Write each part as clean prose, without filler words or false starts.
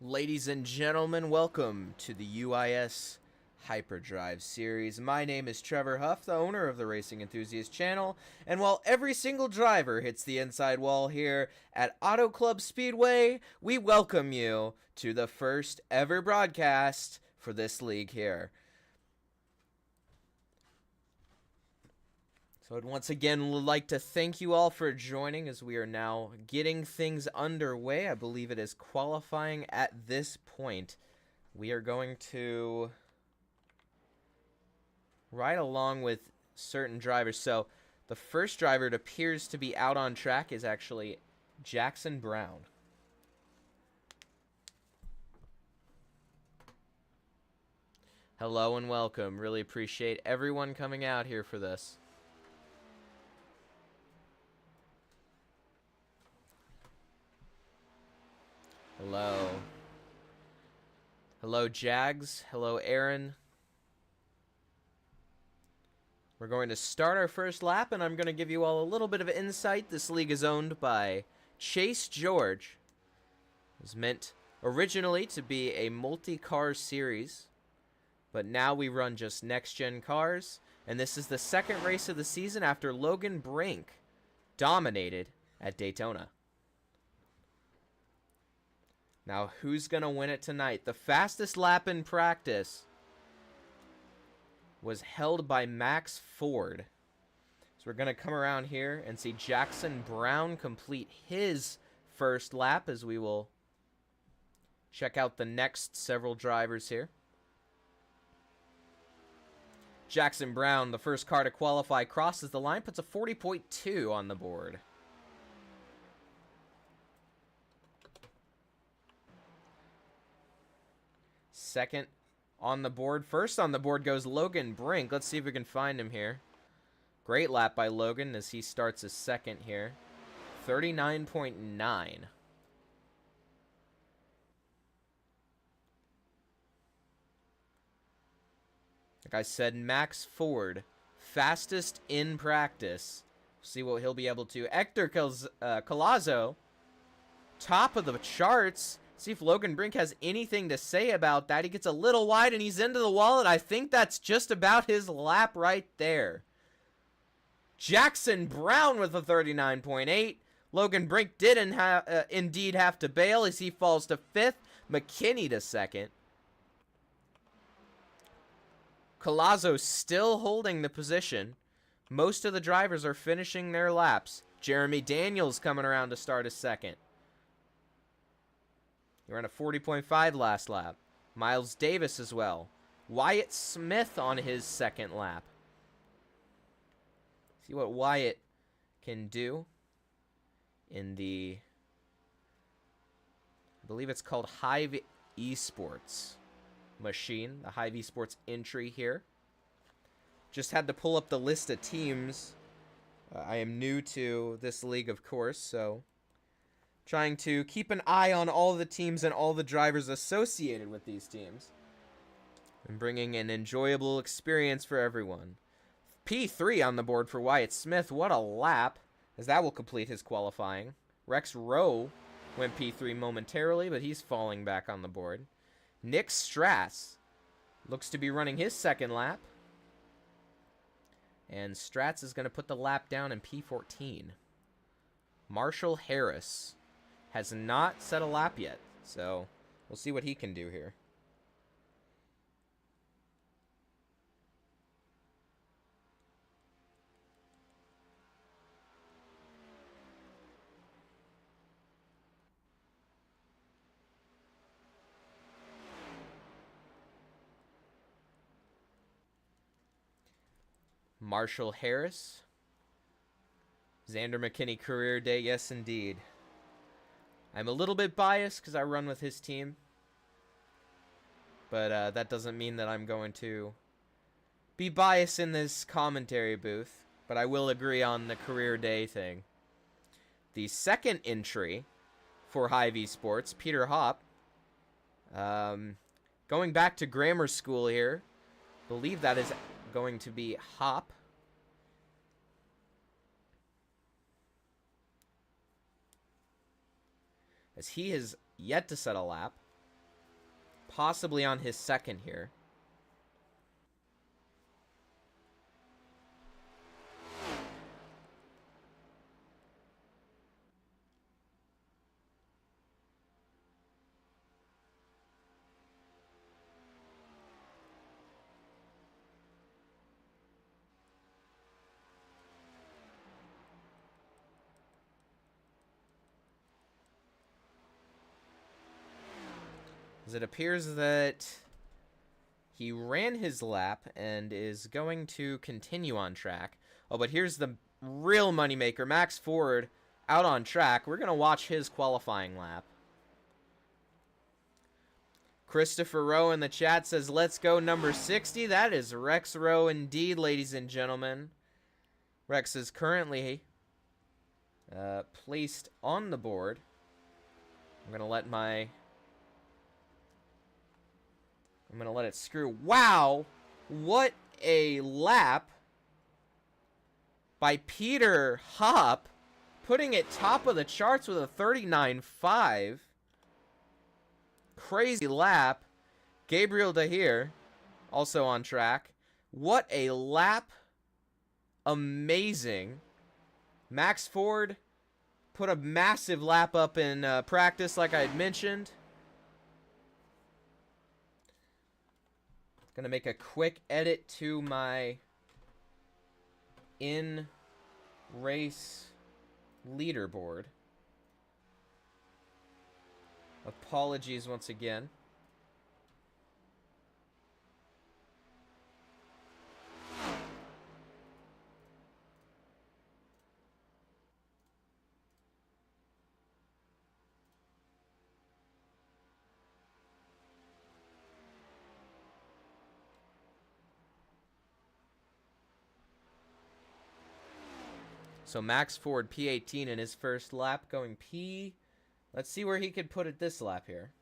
Ladies and gentlemen, welcome to the UIS Hyperdrive series. My name is Trevor Huff, the owner of the Racing Enthusiast channel, and while every single driver hits the inside wall here at Auto Club Speedway, we welcome you to the first ever broadcast for this league here. So I'd once again like to thank you all for joining as we are now getting things underway. I believe it is qualifying at this point. We are going to ride along with certain drivers. So the first driver it appears to be out on track is actually Jackson Brown. Hello and welcome. Really appreciate everyone coming out here for this. Hello. Hello, Jags. Hello, Aaron. We're going to start our first lap, and I'm going to give you all a little bit of insight. This league is owned by Chase George. It was meant originally to be a multi-car series, but now we run just next-gen cars, and this is the second race of the season after Logan Brink dominated at Daytona. Now, who's going to win it tonight? The fastest lap in practice was held by Max Ford. So we're going to come around here and see Jackson Brown complete his first lap as we will check out the next several drivers here. Jackson Brown, the first car to qualify, crosses the line, puts a 40.2 on the board. Second on the board. First on the board goes Logan Brink. Let's see if we can find him here. Great lap by Logan as he starts his second here. 39.9. Like I said, Max Ford, fastest in practice. See what he'll be able to. Hector Collazo, top of the charts. See if Logan Brink has anything to say about that. He gets a little wide and he's into the wall, and I think that's just about his lap right there. Jackson Brown with a 39.8. Logan Brink did indeed have to bail as he falls to 5th. McKinney to 2nd. Collazo still holding the position. Most of the drivers are finishing their laps. Jeremy Daniels coming around to start his second. He ran a 40.5 last lap. Miles Davis as well. Wyatt Smith on his second lap. See what Wyatt can do in the, I believe it's called Hive Esports machine. The Hive Esports entry here. Just had to pull up the list of teams. I am new to this league, of course, so trying to keep an eye on all the teams and all the drivers associated with these teams. And bringing an enjoyable experience for everyone. P3 on the board for Wyatt Smith. What a lap, as that will complete his qualifying. Rex Rowe went P3 momentarily, but he's falling back on the board. Nick Strass looks to be running his second lap. And Stratz is going to put the lap down in P14. Marshall Harris has not set a lap yet, so we'll see what he can do here. Marshall Harris. Xander McKinney career day, yes indeed. I'm a little bit biased because I run with his team. But that doesn't mean that I'm going to be biased in this commentary booth. But I will agree on the career day thing. The second entry for Hive Esports, Peter Hopp. Going back to grammar school here. Believe that is going to be Hop. As he has yet to set a lap. possibly on his second here. As it appears that he ran his lap and is going to continue on track. Oh, but here's the real moneymaker. Max Ford out on track. We're going to watch his qualifying lap. Christopher Rowe in the chat says, let's go number 60. That is Rex Rowe indeed, ladies and gentlemen. Rex is currently placed on the board. I'm going to let it screw. Wow! What a lap by Peter Hopp, putting it top of the charts with a 39.5. Crazy lap. Gabriel Dahir, also on track. What a lap. Amazing. Max Ford put a massive lap up in practice, like I had mentioned. Gonna make a quick edit to my in-race leaderboard. Apologies once again. So Max Ford, P18 in his first lap, going P. Let's see where he could put it this lap here.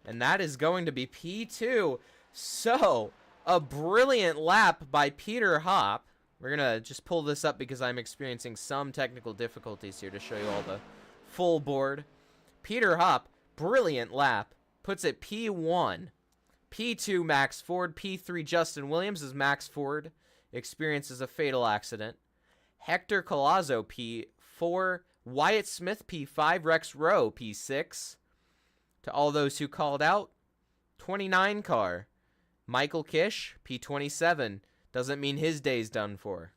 And that is going to be P2. So, a brilliant lap by Peter Hopp. We're going to just pull this up because I'm experiencing some technical difficulties here to show you all the full board. Peter Hopp, brilliant lap, puts it P1. P2, Max Ford. P3, Justin Williams, as Max Ford experiences a fatal accident. Hector Collazo, P4. Wyatt Smith, P5. Rex Rowe, P6. To all those who called out, 29 car. Michael Kish, P27. Doesn't mean his day's done for.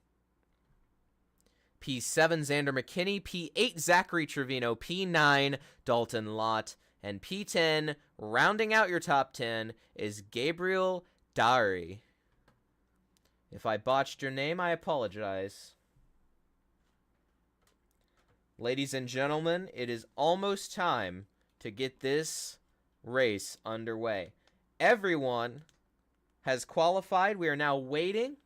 P7, Xander McKinney. P8, Zachary Trevino. P9, Dalton Lott. And P10, rounding out your top 10, is Gabriel Dari. If I botched your name, I apologize. Ladies and gentlemen, it is almost time to get this race underway. Everyone has qualified. We are now waiting.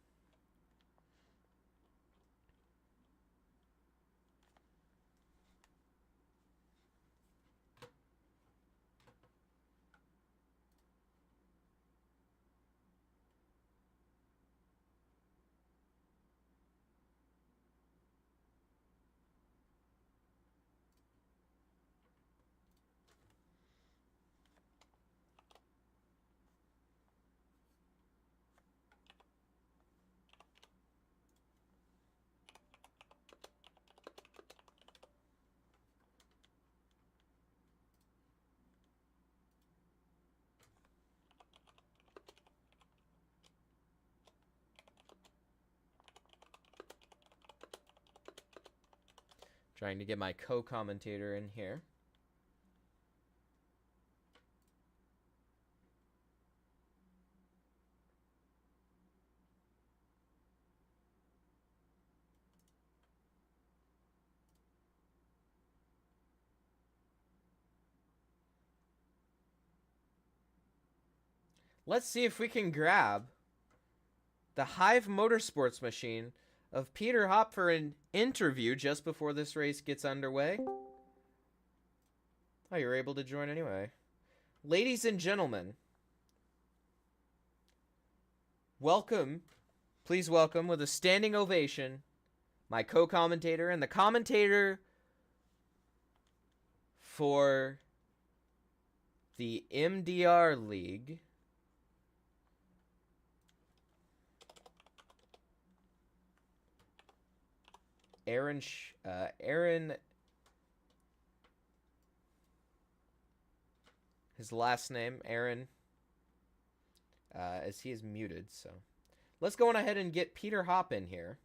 Trying to get my co-commentator in here. Let's see if we can grab the Hive Motorsports machine of Peter Hopp for an interview just before this race gets underway. Oh, you're able to join anyway. Ladies and gentlemen, welcome, please welcome with a standing ovation, my co-commentator and the commentator for the MDR League, Aaron, his last name, Aaron, as he is muted, so. Let's go on ahead and get Peter Hop in here.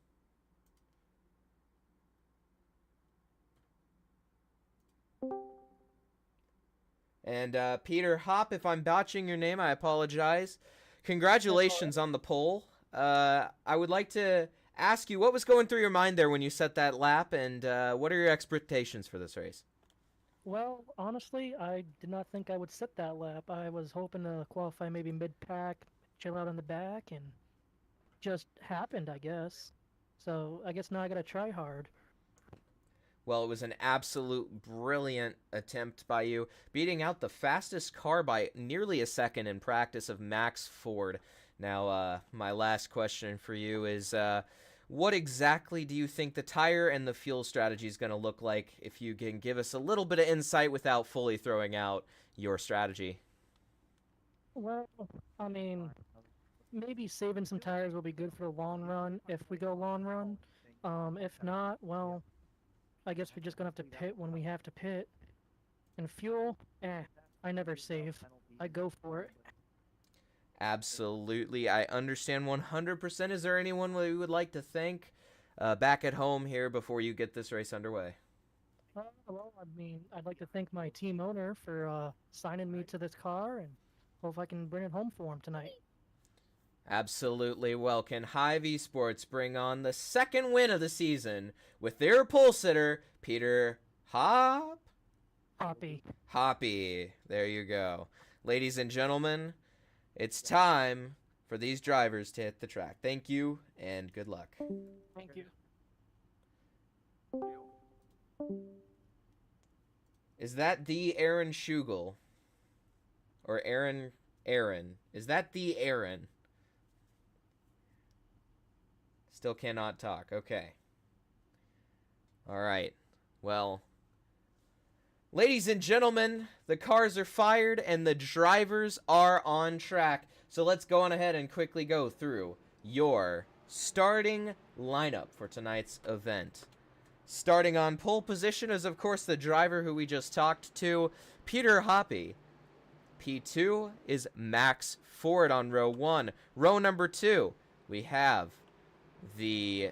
And Peter Hop, if I'm botching your name, I apologize. Congratulations on the poll. I would like to ask you, what was going through your mind there when you set that lap, and what are your expectations for this race? Well, honestly, I did not think I would set that lap. I was hoping to qualify maybe mid-pack, chill out on the back, and just happened, I guess. So I guess now I gotta try hard. Well, it was an absolute brilliant attempt by you, beating out the fastest car by nearly a second in practice of Max Ford. Now, my last question for you is, what exactly do you think the tire and the fuel strategy is going to look like, if you can give us a little bit of insight without fully throwing out your strategy? Well, I mean, maybe saving some tires will be good for the long run if we go long run. If not, well, I guess we're just gonna have to pit when we have to pit. And fuel, I never save. I go for it. Absolutely. I understand 100%. Is there anyone we would like to thank back at home here before you get this race underway? Well, I mean, I'd like to thank my team owner for signing me to this car and hope I can bring it home for him tonight. Absolutely. Well, can Hive Esports bring on the second win of the season with their pole sitter, Peter Hoppy. Hoppy. There you go. Ladies and gentlemen, it's time for these drivers to hit the track. Thank you, and good luck. Thank you. Is that the Aaron Schugel? Or Aaron? Is that the Aaron? Still cannot talk. Okay. Alright. Well, ladies and gentlemen, the cars are fired and the drivers are on track. So let's go on ahead and quickly go through your starting lineup for tonight's event. Starting on pole position is, of course, the driver who we just talked to, Peter Hoppy. P2 is Max Ford on row 1. Row number 2, we have the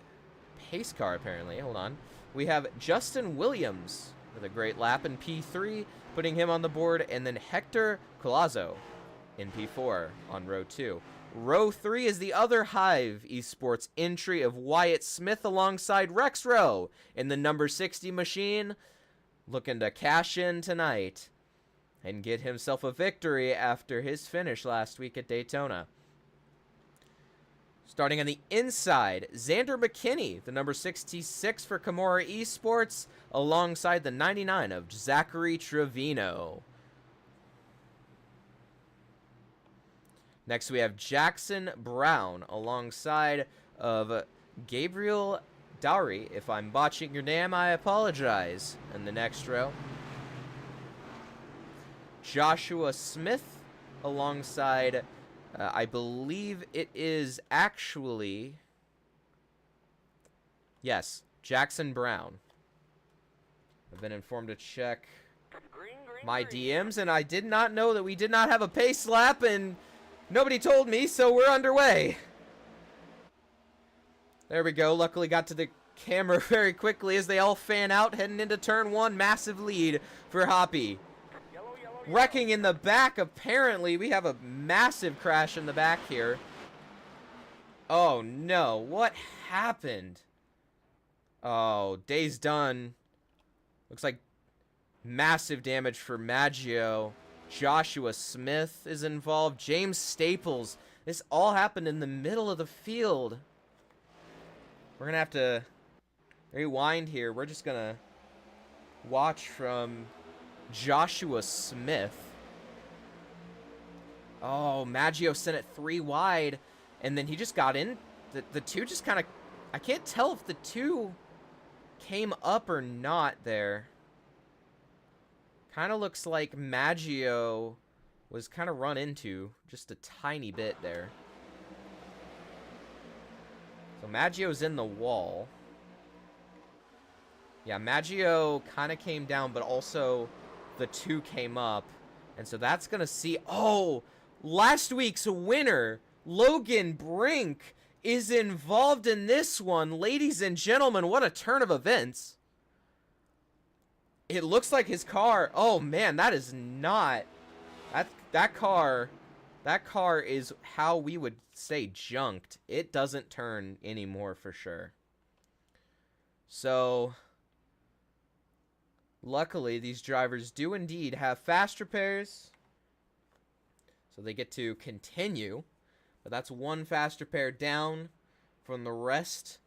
pace car, apparently. Hold on. We have Justin Williams with a great lap in P3, putting him on the board, and then Hector Colazo in P4 on row 2. Row 3 is the other Hive Esports entry of Wyatt Smith alongside Rex Rowe in the number 60 machine, looking to cash in tonight and get himself a victory after his finish last week at Daytona. Starting on the inside, Xander McKinney, the number 66 for Kimura Esports, alongside the 99 of Zachary Trevino. Next, we have Jackson Brown alongside of Gabriel Dowry. If I'm botching your name, I apologize. In the next row, Joshua Smith alongside, I believe it is actually, yes, Jackson Brown. I've been informed to check my DMs, and I did not know that we did not have a pace lap, and nobody told me, so we're underway. There we go. Luckily got to the camera very quickly as they all fan out, heading into turn 1. Massive lead for Hoppy. Wrecking in the back, apparently. We have a massive crash in the back here. Oh, no. What happened? Oh, day's done. Looks like massive damage for Maggio. Joshua Smith is involved. James Staples. This all happened in the middle of the field. We're going to have to rewind here. We're just going to watch from Joshua Smith. Oh, Maggio sent it 3 wide, and then he just got in. The two just kind of, I can't tell if the two came up or not there. Kind of looks like Maggio was kind of run into just a tiny bit there. So Maggio's in the wall. Yeah, Maggio kind of came down, but also the 2 came up. And so that's going to see... Oh, last week's winner, Logan Brink, is involved in this one. Ladies and gentlemen, what a turn of events. It looks like his car... Oh, man, that is not... That car is how we would say junked. It doesn't turn anymore for sure. So... Luckily, these drivers do indeed have fast repairs, so they get to continue. But that's 1 fast repair down from the rest.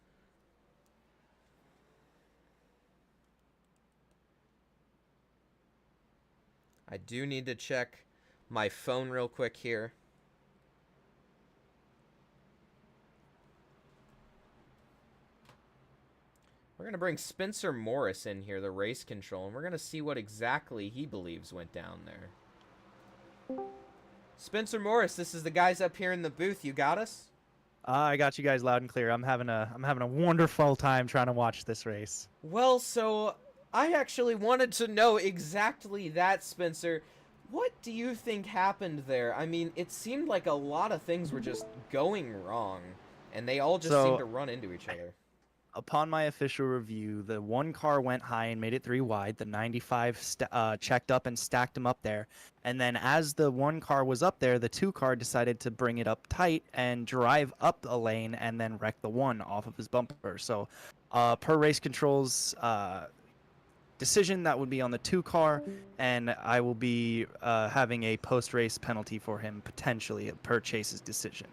I do need to check my phone real quick here. We're going to bring Spencer Morris in here, the race control, and we're going to see what exactly he believes went down there. Spencer Morris, this is the guys up here in the booth. You got us? I got you guys loud and clear. I'm having a wonderful time trying to watch this race. Well, so I actually wanted to know exactly that, Spencer. What do you think happened there? I mean, it seemed like a lot of things were just going wrong, and they all just seemed to run into each other. Upon my official review, the 1 car went high and made it 3 wide. The 95 checked up and stacked them up there. And then as the 1 car was up there, the 2 car decided to bring it up tight and drive up a lane and then wreck the 1 off of his bumper. So per race controls decision, that would be on the 2 car, and I will be having a post-race penalty for him, potentially, per Chase's decision.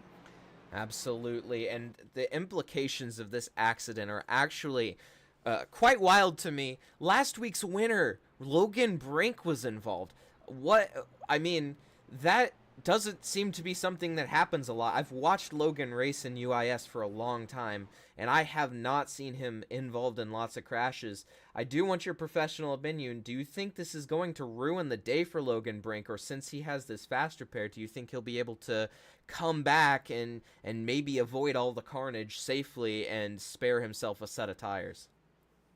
Absolutely, and the implications of this accident are actually quite wild to me. Last week's winner, Logan Brink, was involved. I mean, that doesn't seem to be something that happens a lot. I've watched Logan race in UIS for a long time, and I have not seen him involved in lots of crashes. I do want your professional opinion. Do you think this is going to ruin the day for Logan Brink, or since he has this fast repair, do you think he'll be able to come back and maybe avoid all the carnage safely and spare himself a set of tires?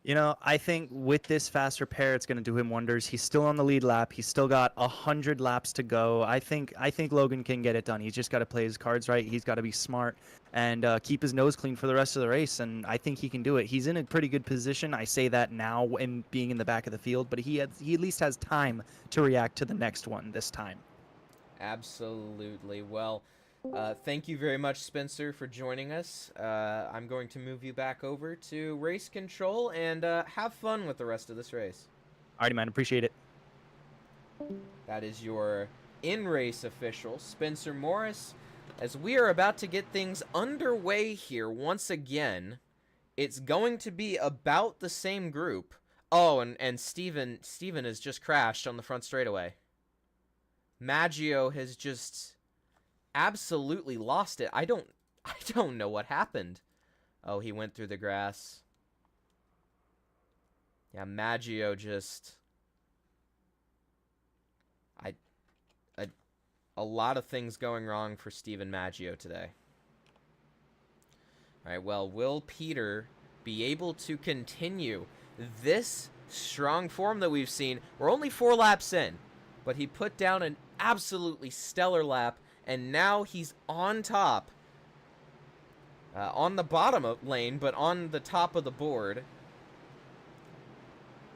You know, I think with this fast repair, it's going to do him wonders. He's still on the lead lap. He's still got 100 laps to go. I think Logan can get it done. He's just got to play his cards right. He's got to be smart and keep his nose clean for the rest of the race, and I think he can do it. He's in a pretty good position. I say that now in being in the back of the field, but he at least has time to react to the next one this time. Absolutely. Well, thank you very much, Spencer, for joining us. I'm going to move you back over to race control and have fun with the rest of this race. Alrighty, man. Appreciate it. That is your in-race official, Spencer Morris. As we are about to get things underway here once again, it's going to be about the same group. Oh, and Steven has just crashed on the front straightaway. Maggio has just absolutely lost it. I don't know what happened. Oh, he went through the grass. Yeah, Maggio just... A lot of things going wrong for Steven Maggio today. Alright, well, will Peter be able to continue this strong form that we've seen? We're only 4 laps in, but he put down an absolutely stellar lap, and now he's on top. On the bottom of lane, but on the top of the board.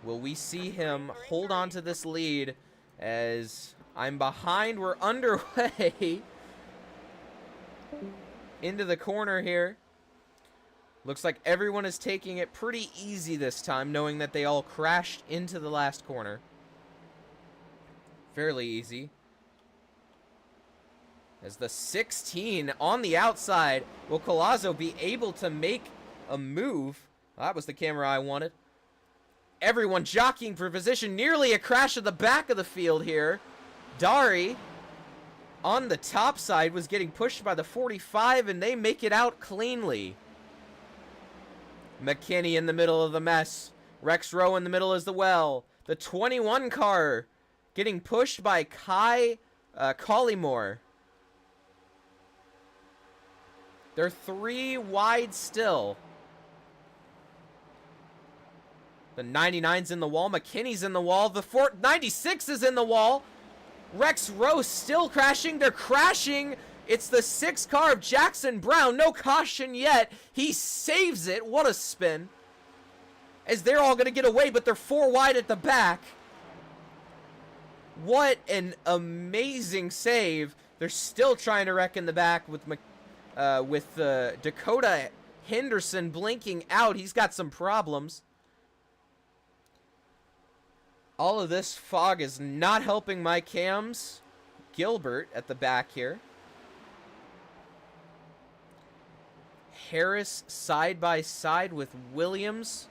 Will we see him hold on to this lead as I'm behind? We're underway into the corner here. Looks like everyone is taking it pretty easy this time, knowing that they all crashed into the last corner. Fairly easy. As the 16 on the outside, will Collazo be able to make a move? Well, that was the camera I wanted. Everyone jockeying for position. Nearly a crash at the back of the field here. Dari on the top side was getting pushed by the 45, and they make it out cleanly. McKinney in the middle of the mess. Rex Rowe in the middle as well. The 21 car getting pushed by Kai Collymore. They're 3 wide still. The 99's in the wall. McKinney's in the wall. The 96 is in the wall. Rex Rose still crashing. They're crashing. It's the 6 car of Jackson Brown. No caution yet. He saves it. What a spin. As they're all going to get away, but they're 4 wide at the back. What an amazing save. They're still trying to wreck in the back with Dakota Henderson blinking out. He's got some problems. All of this fog is not helping my cams. Gilbert at the back here. Harris side by side with Williams.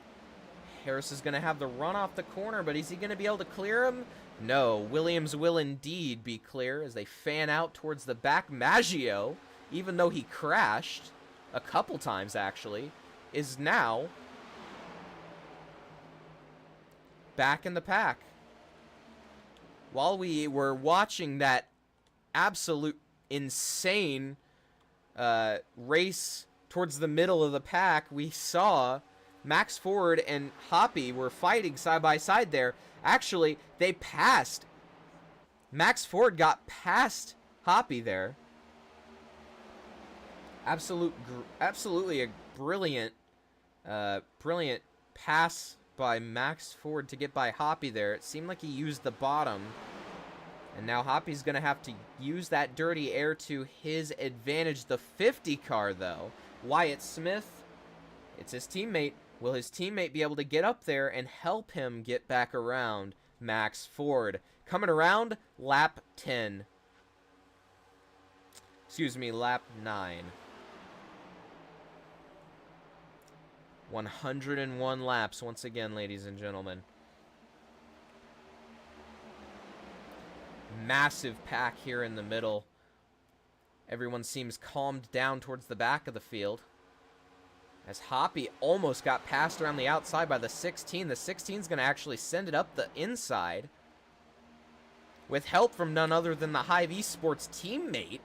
Harris is going to have the run off the corner, but is he going to be able to clear him? No. Williams will indeed be clear as they fan out towards the back. Maggio, even though he crashed a couple times actually, is now back in the pack. While we were watching that absolute insane race towards the middle of the pack, we saw Max Ford and Hoppy were fighting side by side there. Actually, they passed. Max Ford got past Hoppy there. Absolutely a brilliant pass by Max Ford to get by Hoppy there. It seemed like he used the bottom. And now Hoppy's going to have to use that dirty air to his advantage. The 50 car, though. Wyatt Smith, it's his teammate. Will his teammate be able to get up there and help him get back around Max Ford? Coming around, lap 10. Excuse me, lap 9. 101 laps once again, ladies and gentlemen. Massive pack here in the middle. Everyone seems calmed down towards the back of the field. As Hoppy almost got passed around the outside by the 16. The 16's going to actually send it up the inside. With help from none other than the Hive Esports teammate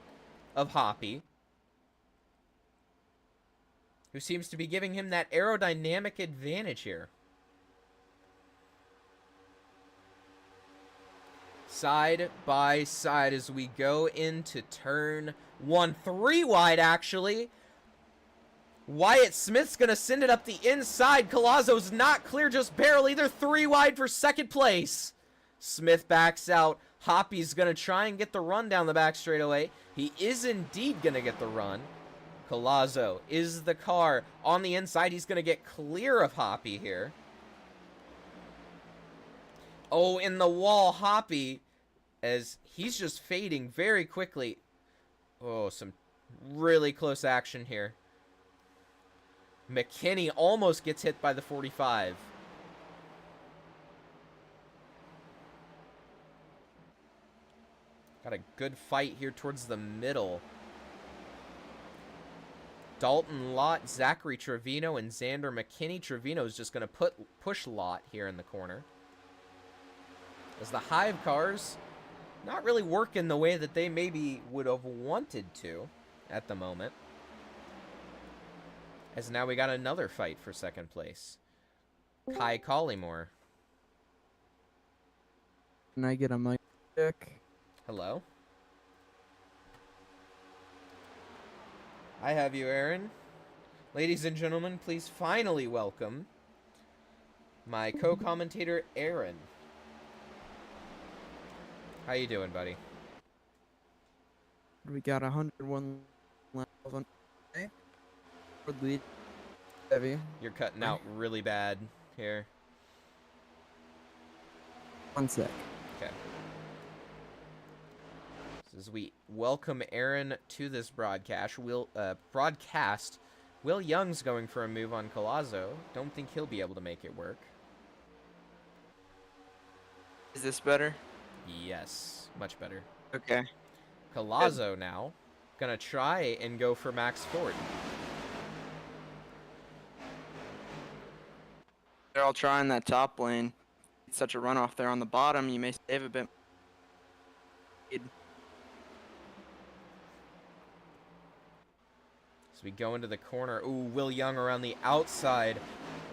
of Hoppy, who seems to be giving him that aerodynamic advantage here. Side by side as we go into turn 1. 3 wide, actually. Wyatt Smith's going to send it up the inside. Colazzo's not clear, just barely. They're 3 wide for second place. Smith backs out. Hoppy's going to try and get the run down the back straightaway. He is indeed going to get the run. Colazzo is the car on the inside. He's going to get clear of Hoppy here. Oh, in the wall, Hoppy, as he's just fading very quickly. Oh, some really close action here. McKinney almost gets hit by the 45. Got a good fight here towards the middle. Dalton Lott, Zachary Trevino, and Xander McKinney. Trevino's just going to push Lott here in the corner. As the Hive cars not really working the way that they maybe would have wanted to at the moment. As now we got another fight for second place. Kai Collymore. Can I get a mic check? Hello? I have you, Aaron. Ladies and gentlemen, please finally welcome my co-commentator, Aaron. How you doing, buddy? We got 101 left on. Okay. Lead. Heavy. You're cutting out really bad here. 1 sec. Okay. So as we welcome Aaron to this broadcast, Will Young's going for a move on Colazzo. Don't think he'll be able to make it work. Is this better? Yes, much better. Okay. Colazzo now gonna try and go for Max Ford. They're all trying that top lane. such a runoff there on the bottom, you may save a bit. So we go into the corner. Ooh, Will Young around the outside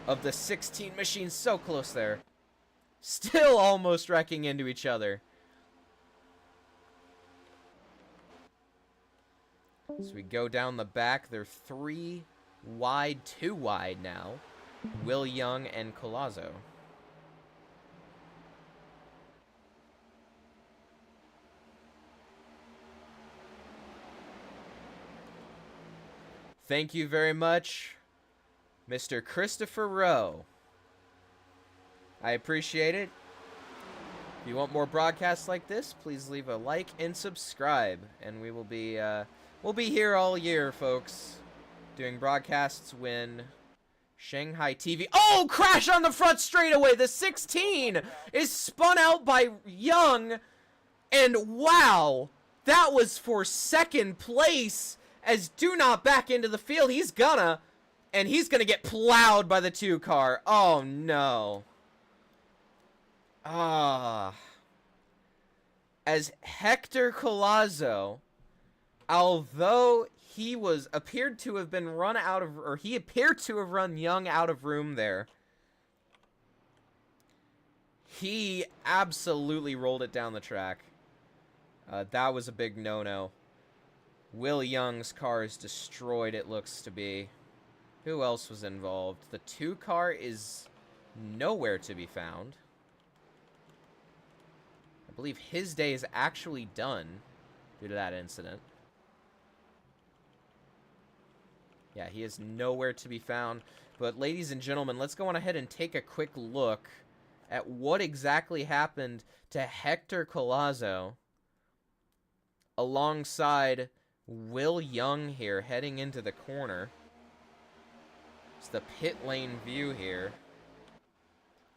of the 16 machine. So close there. Still almost wrecking into each other. So we go down the back. They're 3 wide, 2 wide now. Will Young and Collazo. Thank you very much, Mr. Christopher Rowe. I appreciate it. If you want more broadcasts like this, please leave a like and subscribe. And we will be we'll be here all year, folks, doing broadcasts when Shanghai TV. Oh, crash on the front straightaway. The 16 is spun out by Young, and wow, that was for second place. As do not back into the field. He's gonna get plowed by the 2 car. Oh no. As Hector Collazo, although he appeared to have run Young out of room there, he absolutely rolled it down the track. That was a big no-no. Will Young's car is destroyed, it looks to be. Who else was involved? The 2 car is nowhere to be found. I believe his day is actually done due to that incident. Yeah, he is nowhere to be found. But ladies and gentlemen, let's go on ahead and take a quick look at what exactly happened to Hector Collazo alongside Will Young here heading into the corner. It's the pit lane view here.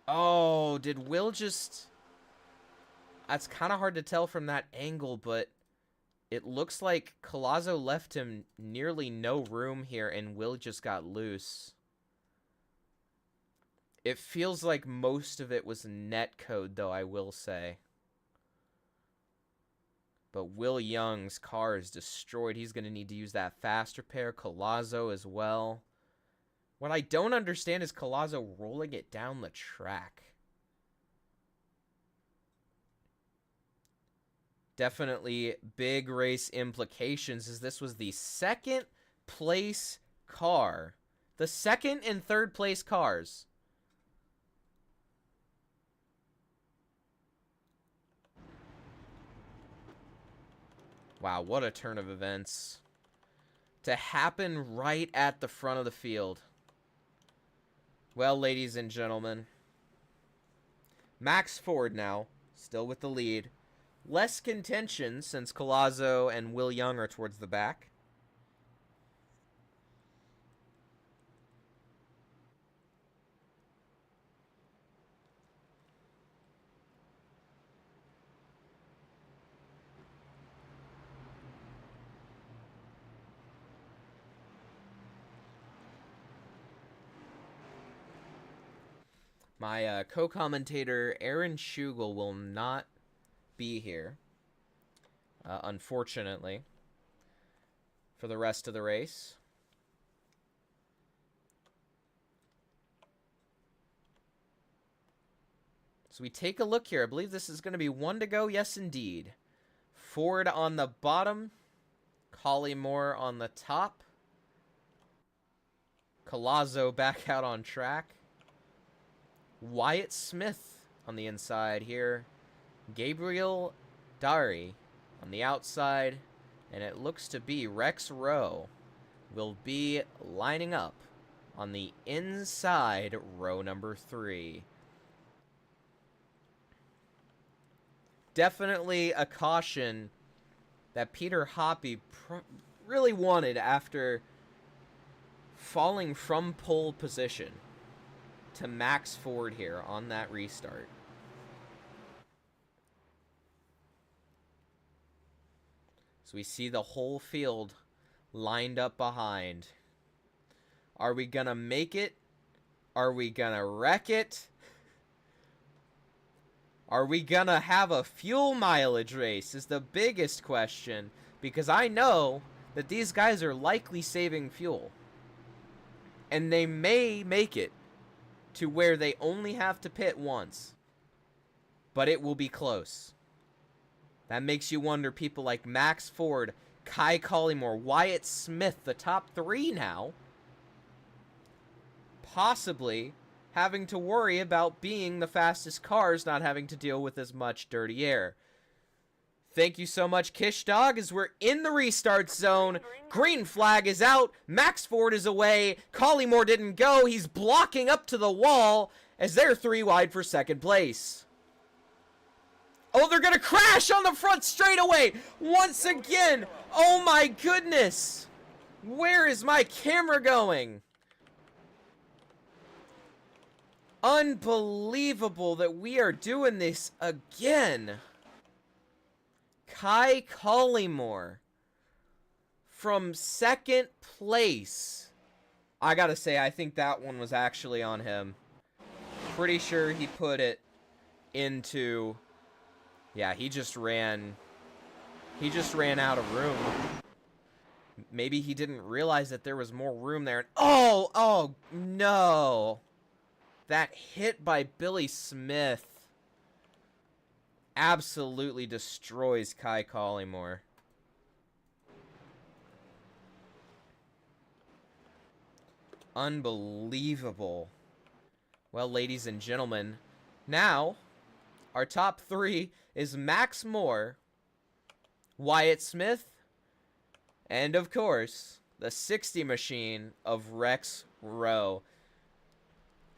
Oh, did Will just... That's kind of hard to tell from that angle, but it looks like Collazo left him nearly no room here and Will just got loose. It feels like most of it was net code, though, I will say. But Will Young's car is destroyed. He's going to need to use that fast repair. Collazo as well. What I don't understand is Collazo rolling it down the track. Definitely big race implications, as this was the 2nd place car. The 2nd and 3rd place cars. Wow, what a turn of events. To happen right at the front of the field. Well, ladies and gentlemen. Max Ford now, still with the lead. Less contention since Collazo and Will Young are towards the back. My co-commentator, Aaron Schugel, will not be here, unfortunately, for the rest of the race. So we take a look here. I believe this is going to be 1 to go. Yes, indeed. Ford on the bottom. Collymore on the top. Collazo back out on track. Wyatt Smith on the inside here. Gabriel Dari on the outside. And it looks to be Rex Rowe will be lining up on the inside row number 3. Definitely a caution that Peter Hoppy really wanted after falling from pole position to Max Ford here on that restart. So we see the whole field lined up behind. Are we gonna make it? Are we gonna wreck it? Are we gonna have a fuel mileage race is the biggest question, because I know that these guys are likely saving fuel. And they may make it to where they only have to pit once. But it will be close. That makes you wonder, people like Max Ford, Kai Collymore, Wyatt Smith, the top 3 now, possibly having to worry about being the fastest cars, not having to deal with as much dirty air. Thank you so much, Kish Dog, as we're in the restart zone. Green flag is out. Max Ford is away. Collymore didn't go. He's blocking up to the wall as they're 3 wide for second place. Oh, they're going to crash on the front straightaway once again. Oh, my goodness. Where is my camera going? Unbelievable that we are doing this again. Kai Collymore from second place. I gotta say, I think that one was actually on him. Pretty sure he put it into... Yeah, he just ran out of room. Maybe he didn't realize that there was more room there. Oh, no. That hit by Billy Smith absolutely destroys Kai Collymore. Unbelievable. Well, ladies and gentlemen, now our top 3 is Max Moore, Wyatt Smith, and of course, the 60 machine of Rex Rowe.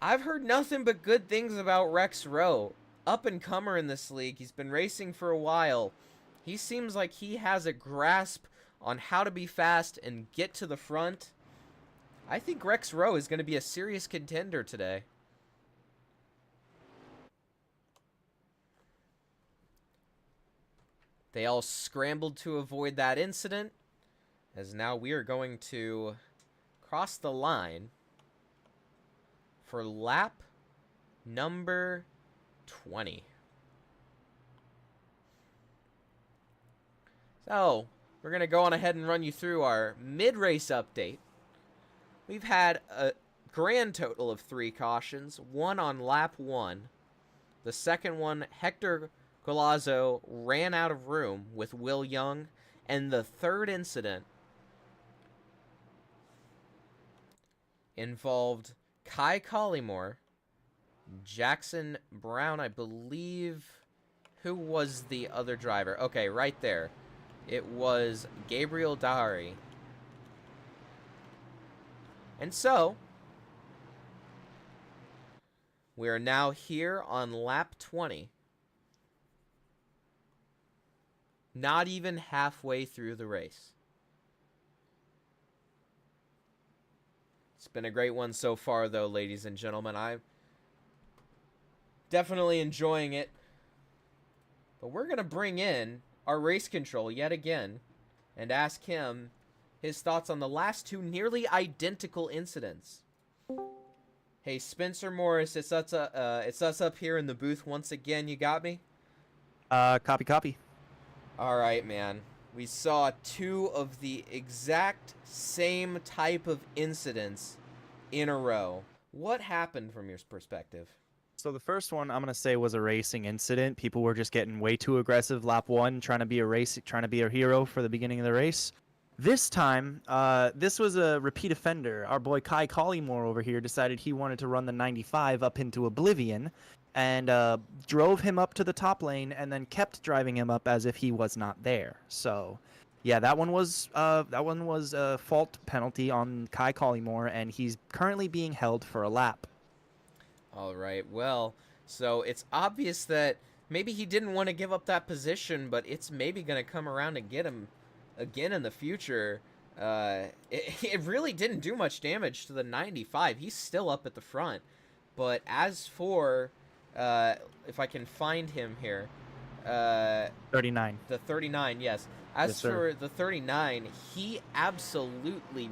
I've heard nothing but good things about Rex Rowe. Up-and-comer in this league. He's been racing for a while. He seems like he has a grasp on how to be fast and get to the front. I think Rex Rowe is going to be a serious contender today. They all scrambled to avoid that incident, as now we are going to cross the line for lap number 20. So, we're going to go on ahead and run you through our mid-race update. We've had a grand total of 3 cautions, one on lap 1. The second one, Hector Golazzo ran out of room with Will Young. And the third incident involved Kai Collymore, Jackson Brown, I believe. Who was the other driver? Okay, right there. It was Gabriel Dari. And so, we are now here on lap 20. Not even halfway through the race. It's been a great one so far, though, ladies and gentlemen. I'm definitely enjoying it. But we're going to bring in our race control yet again and ask him his thoughts on the last 2 nearly identical incidents. Hey, Spencer Morris, it's us up here in the booth once again. You got me? Copy. All right, man. We saw 2 of the exact same type of incidents in a row. What happened from your perspective? So the first one I'm gonna say was a racing incident. People were just getting way too aggressive lap 1, trying to be a hero for the beginning of the race. This time, this was a repeat offender. Our boy Kai Collymore over here decided he wanted to run the 95 up into oblivion, and drove him up to the top lane, and then kept driving him up as if he was not there. So, yeah, that one was a fault penalty on Kai Collymore, and he's currently being held for a lap. All right, well, so it's obvious that maybe he didn't want to give up that position, but it's maybe going to come around and get him again in the future. It really didn't do much damage to the 95. He's still up at the front. But as for, if I can find him here. 39. The 39, yes. As Yes, sir. for the 39, he absolutely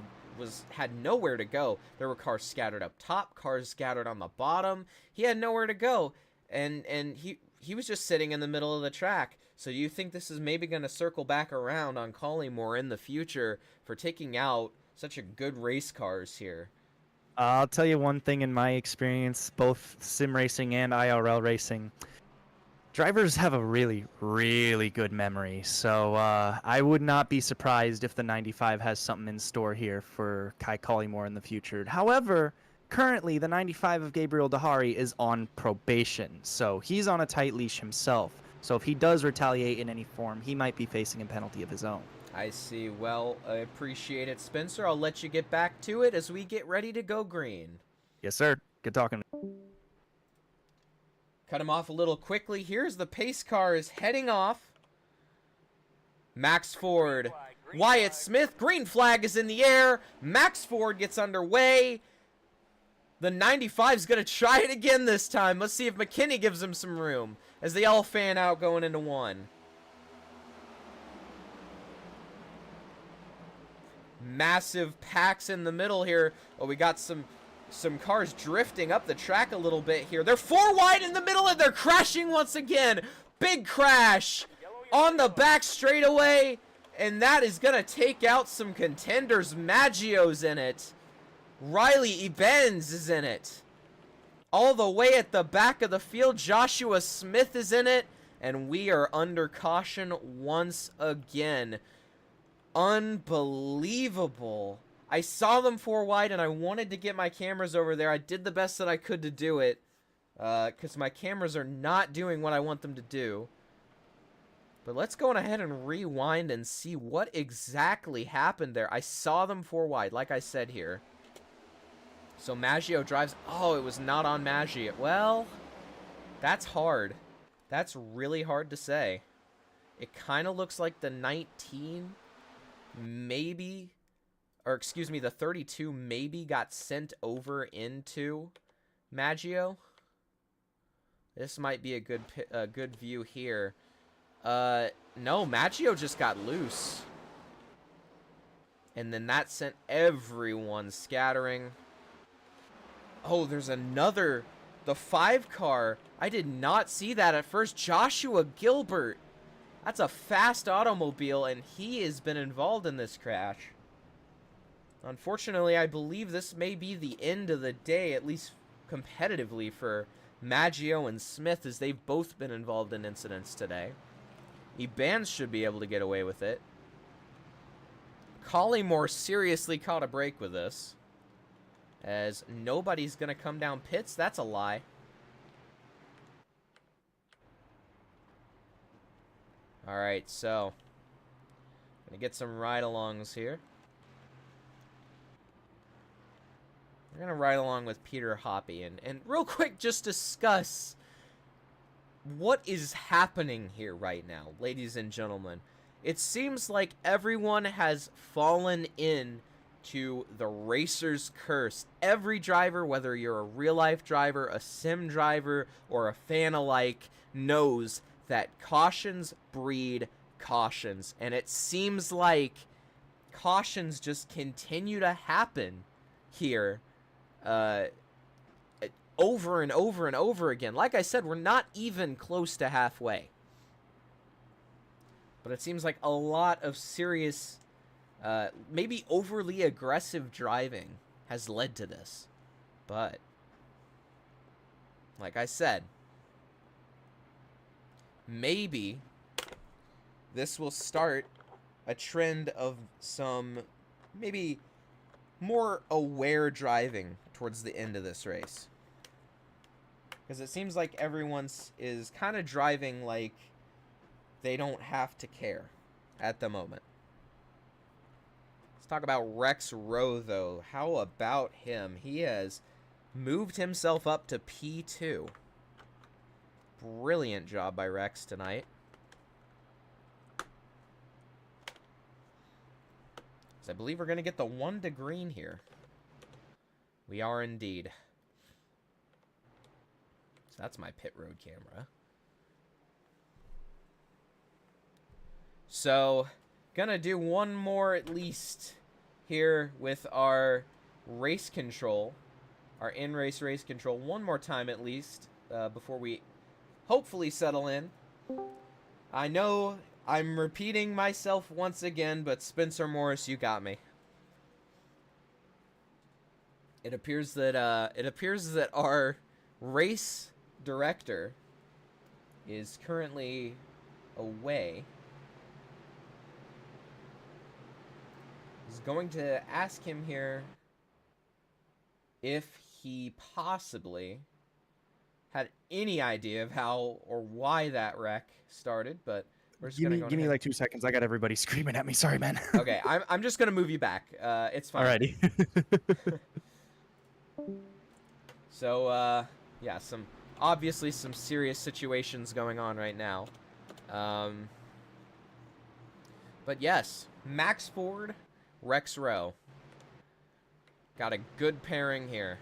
had nowhere to go. There were cars scattered up top, cars scattered on the bottom. He had nowhere to go, and he was just sitting in the middle of the track. So you think this is maybe going to circle back around on Collymore in the future for taking out such a good race cars here? I'll tell you one thing in my experience, both sim racing and IRL racing. Drivers have a really, really good memory, so I would not be surprised if the 95 has something in store here for Kai Collymore in the future. However, currently the 95 of Gabriel Dahari is on probation, so he's on a tight leash himself. So if he does retaliate in any form, he might be facing a penalty of his own. I see. Well, I appreciate it, Spencer. I'll let you get back to it as we get ready to go green. Yes, sir. Good talking. Cut him off a little quickly. Here's the pace car is heading off. Max Ford, Wyatt Smith, green flag is in the air. Max Ford gets underway. The 95 is going to try it again this time. Let's see if McKinney gives him some room as they all fan out going into one. Massive packs in the middle here. Oh, we got some cars drifting up the track a little bit here. They're 4 wide in the middle and they're crashing once again. Big crash on the back straightaway, and that is going to take out some contenders. Maggio's in it. Riley Ebens is in it. All the way at the back of the field, Joshua Smith is in it, and we are under caution once again. Unbelievable. I saw them 4 wide, and I wanted to get my cameras over there. I did the best that I could to do it, because my cameras are not doing what I want them to do. But let's go on ahead and rewind and see what exactly happened there. I saw them 4 wide, like I said here. So Maggio drives... Oh, it was not on Maggio. Well, that's hard. That's really hard to say. It kind of looks like the 19 maybe... Or, excuse me, the 32 maybe got sent over into Maggio. This might be a good view here. No, Maggio just got loose. And then that sent everyone scattering. Oh, there's another... The 5 car. I did not see that at first. Joshua Gilbert. That's a fast automobile, and he has been involved in this crash. Unfortunately, I believe this may be the end of the day, at least competitively, for Maggio and Smith, as they've both been involved in incidents today. Ebans should be able to get away with it. Collymore seriously caught a break with this, as nobody's going to come down pits. That's a lie. Alright, so gonna get some ride-alongs here. We're going to ride along with Peter Hoppy and real quick just discuss what is happening here right now, ladies and gentlemen. It seems like everyone has fallen in to the racer's curse. Every driver, whether you're a real-life driver, a sim driver, or a fan alike, knows that cautions breed cautions. And it seems like cautions just continue to happen here. Over and over and over again. Like I said, we're not even close to halfway. But it seems like a lot of serious, maybe overly aggressive driving has led to this. But, like I said, maybe this will start a trend of some, maybe more aware driving towards the end of this race. Because it seems like everyone is kind of driving like they don't have to care at the moment. Let's talk about Rex Rowe, though. How about him? He has moved himself up to P2. Brilliant job by Rex tonight. So I believe we're going to get the 1 to green here. We are indeed. So that's my pit road camera. So, gonna do one more at least here with our race control. Our in-race race control. One more time at least before we hopefully settle in. I know I'm repeating myself once again, but Spencer Morris, you got me. It appears that our race director is currently away. I was going to ask him here if he possibly had any idea of how or why that wreck started, but we're just gonna go Give me ahead. like 2 seconds. I got everybody screaming at me. Sorry, man. Okay, I'm just gonna move you back. It's fine. Alrighty. So yeah, obviously some serious situations going on right now. But yes, Max Ford, Rex Rowe. Got a good pairing here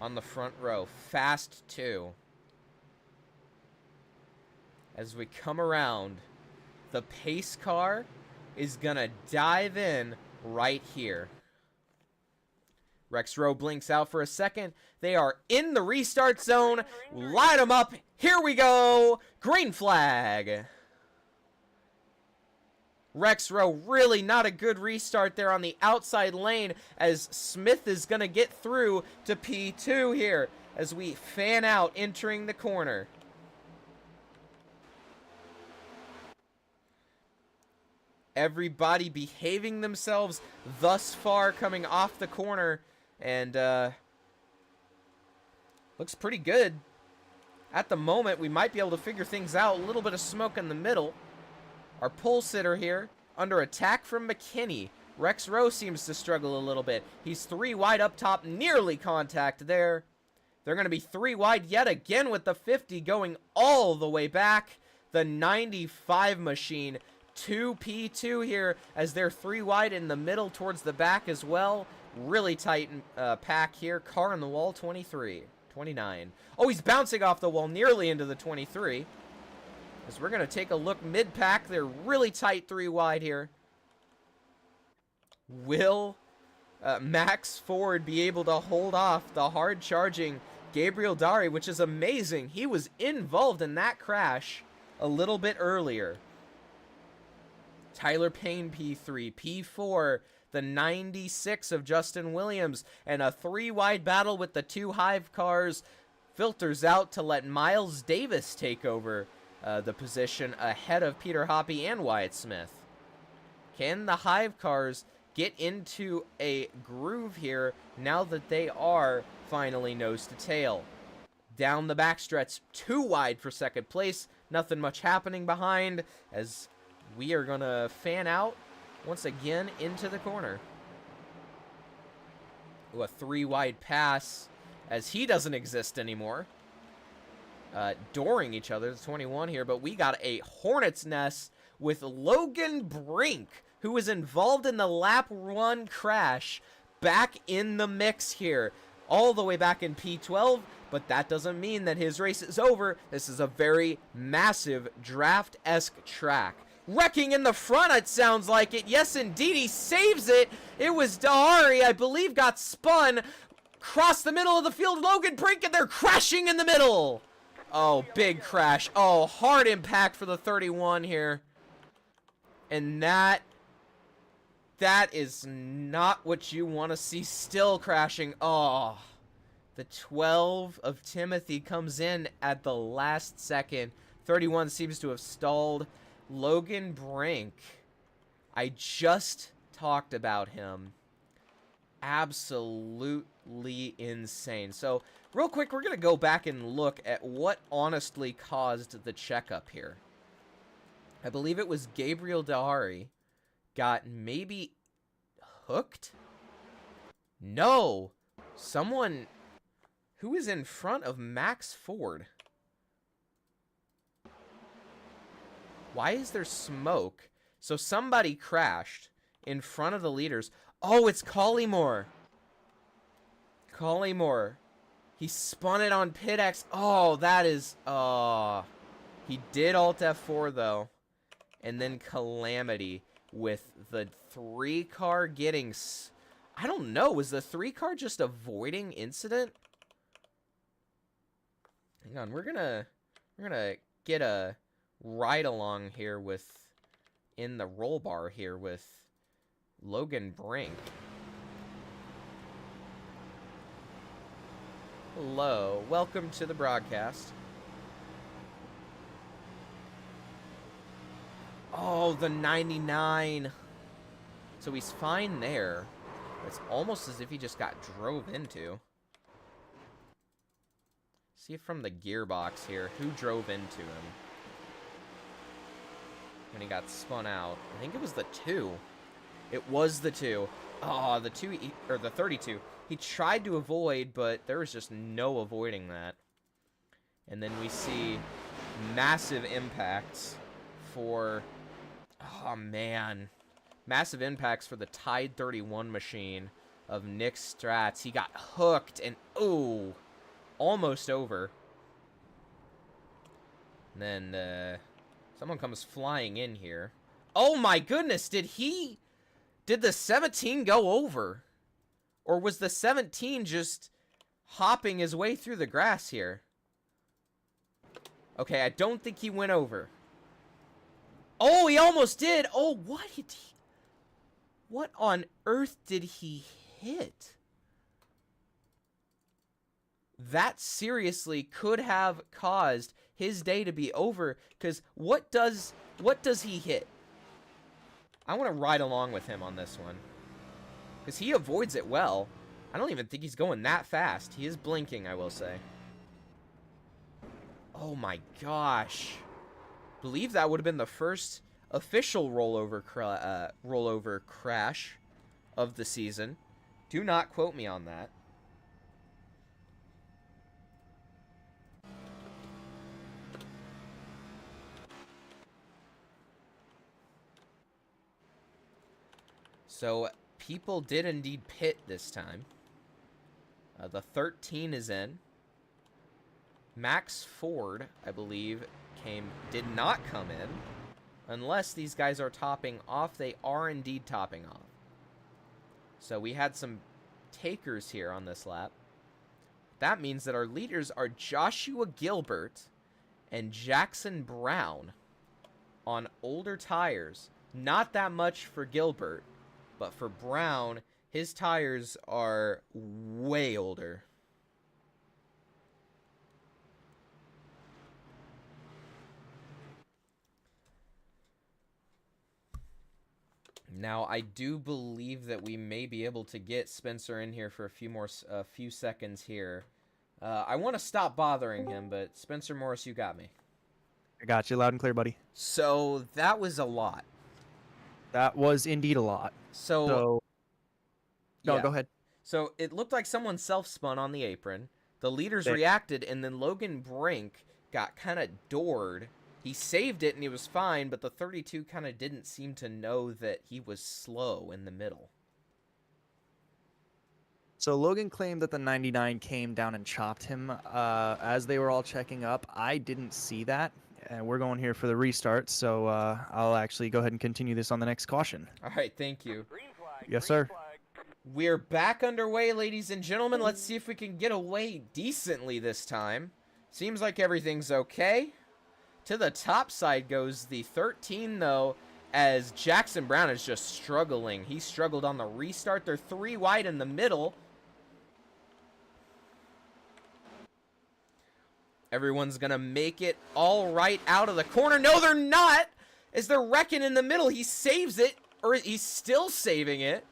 on the front row. Fast 2. As we come around, the pace car is gonna dive in right here. Rex Rowe blinks out for a second. They are in the restart zone. Light them up. Here we go. Green flag. Rex Rowe, really not a good restart there on the outside lane, as Smith is going to get through to P2 here as we fan out entering the corner. Everybody behaving themselves thus far coming off the corner, and looks pretty good. At the moment, we might be able to figure things out. A little bit of smoke in the middle. Our pole sitter here under attack from McKinney. Rex Rowe seems to struggle a little bit. He's 3 wide up top, nearly contact there. They're going to be 3 wide yet again with the 50 going all the way back. The 95 machine, 2P2 here as they're 3 wide in the middle towards the back as well. Really tight pack here. Car on the wall, 23, 29. Oh, he's bouncing off the wall nearly into the 23. As we're going to take a look mid-pack. They're really tight 3 wide here. Will Max Ford be able to hold off the hard-charging Gabriel Dari, which is amazing. He was involved in that crash a little bit earlier. Tyler Payne, P3. P4, the 96 of Justin Williams. And a 3 wide battle with the 2 Hive cars filters out to let Miles Davis take over the position ahead of Peter Hoppy and Wyatt Smith. Can the Hive cars get into a groove here now that they are finally nose to tail? Down the backstretch, 2 wide for second place. Nothing much happening behind as we are going to fan out once again into the corner. Ooh, a 3 wide pass as he doesn't exist anymore. Dooring each other, the 21 here, but we got a hornet's nest with Logan Brink, who was involved in the lap 1 crash, back in the mix here, all the way back in P12, but that doesn't mean that his race is over. This is a very massive draft-esque track. Wrecking in the front, it sounds like it. Yes, indeed, he saves it. It was Dahari, I believe, got spun, crossed the middle of the field, Logan Brink, and they're crashing in the middle. Oh, big crash. Oh, hard impact for the 31 here. And that is not what you want to see. Still crashing. Oh, the 12 of Timothy comes in at the last second. 31 seems to have stalled. Logan Brink, I just talked about him. Absolutely insane. So, real quick, we're going to go back and look at what honestly caused the checkup here. I believe it was Gabriel Dahari got maybe hooked? No! Someone who is in front of Max Ford. Why is there smoke? So somebody crashed in front of the leaders. Oh, it's Collymore. Collymore. He spun it on pit X. Oh, that is... Oh. He did Alt F4, though. And then Calamity with the 3 car getting... I don't know. Was the 3 car just avoiding incident? Hang on. We're gonna We're gonna get a ride along here with, in the roll bar here with Logan Brink. Hello, welcome to the broadcast. Oh, the 99. So he's fine there. It's almost as if he just got drove into. See it from the gearbox here. Who drove into him when he got spun out? I think it was the 2. It was the 2. Oh, the 2, or the 32. He tried to avoid, but there was just no avoiding that. And then we see massive impacts for... Oh, man. Massive impacts for the Tide 31 machine of Nick Strats. He got hooked and, oh, almost over. And then someone comes flying in here. Oh, my goodness. Did the 17 go over? Or was the 17 just hopping his way through the grass here? Okay, I don't think he went over. Oh, he almost did. Oh, what on earth did he hit? That seriously could have caused his day to be over, because what does he hit? I want to ride along with him on this one, because he avoids it well. I don't even think he's going that fast. He is blinking, I will say. Oh my gosh. Believe that would have been the first official rollover crash of the season. Do not quote me on that. So people did indeed pit this time. The 13 is in. Max Ford, I believe, did not come in. Unless these guys are topping off. They are indeed topping off. So we had some takers here on this lap. That means that our leaders are Joshua Gilbert and Jackson Brown on older tires. Not that much for Gilbert, but for Brown, his tires are way older. Now, I do believe that we may be able to get Spencer in here for a few seconds here. I want to stop bothering him, but Spencer Morris, you got me. I got you loud and clear, buddy. So that was a lot. That was indeed a lot. So no, yeah. Go ahead. So it looked like someone self-spun on the apron. The leaders reacted, and then Logan Brink got kind of doored. He saved it, and he was fine, but the 32 kind of didn't seem to know that he was slow in the middle. So Logan claimed that the 99 came down and chopped him as they were all checking up. I didn't see that. And we're going here for the restart, so I'll actually go ahead and continue this on the next caution. All right, thank you. Yes, sir. We're back underway, ladies and gentlemen. Let's see if we can get away decently this time. Seems like everything's okay. To the top side goes the 13, though, as Jackson Brown is just struggling. He struggled on the restart. They're 3 wide in the middle. Everyone's going to make it all right out of the corner. No, they're not! As they're wrecking in the middle, he saves it, or he's still saving it.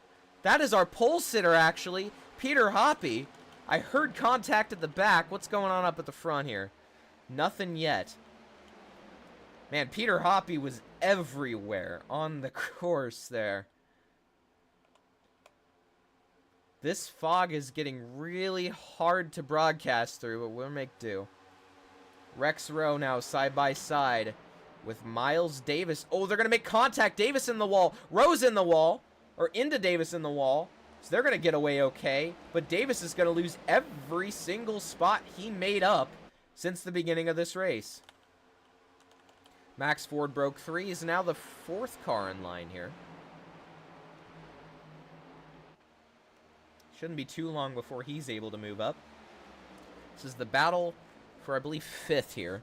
That is our pole sitter, actually, Peter Hoppy. I heard contact at the back. What's going on up at the front here? Nothing yet. Man, Peter Hoppy was everywhere on the course there. This fog is getting really hard to broadcast through, but we'll make do. Rex Rowe now side by side with Miles Davis. Oh, they're going to make contact. Davis in the wall. Rowe's in the wall. Or into Davis in the wall. So they're going to get away okay. But Davis is going to lose every single spot he made up since the beginning of this race. Max Ford broke 3. Is now the 4th car in line here. Shouldn't be too long before he's able to move up. This is the battle for, I believe, 5th here.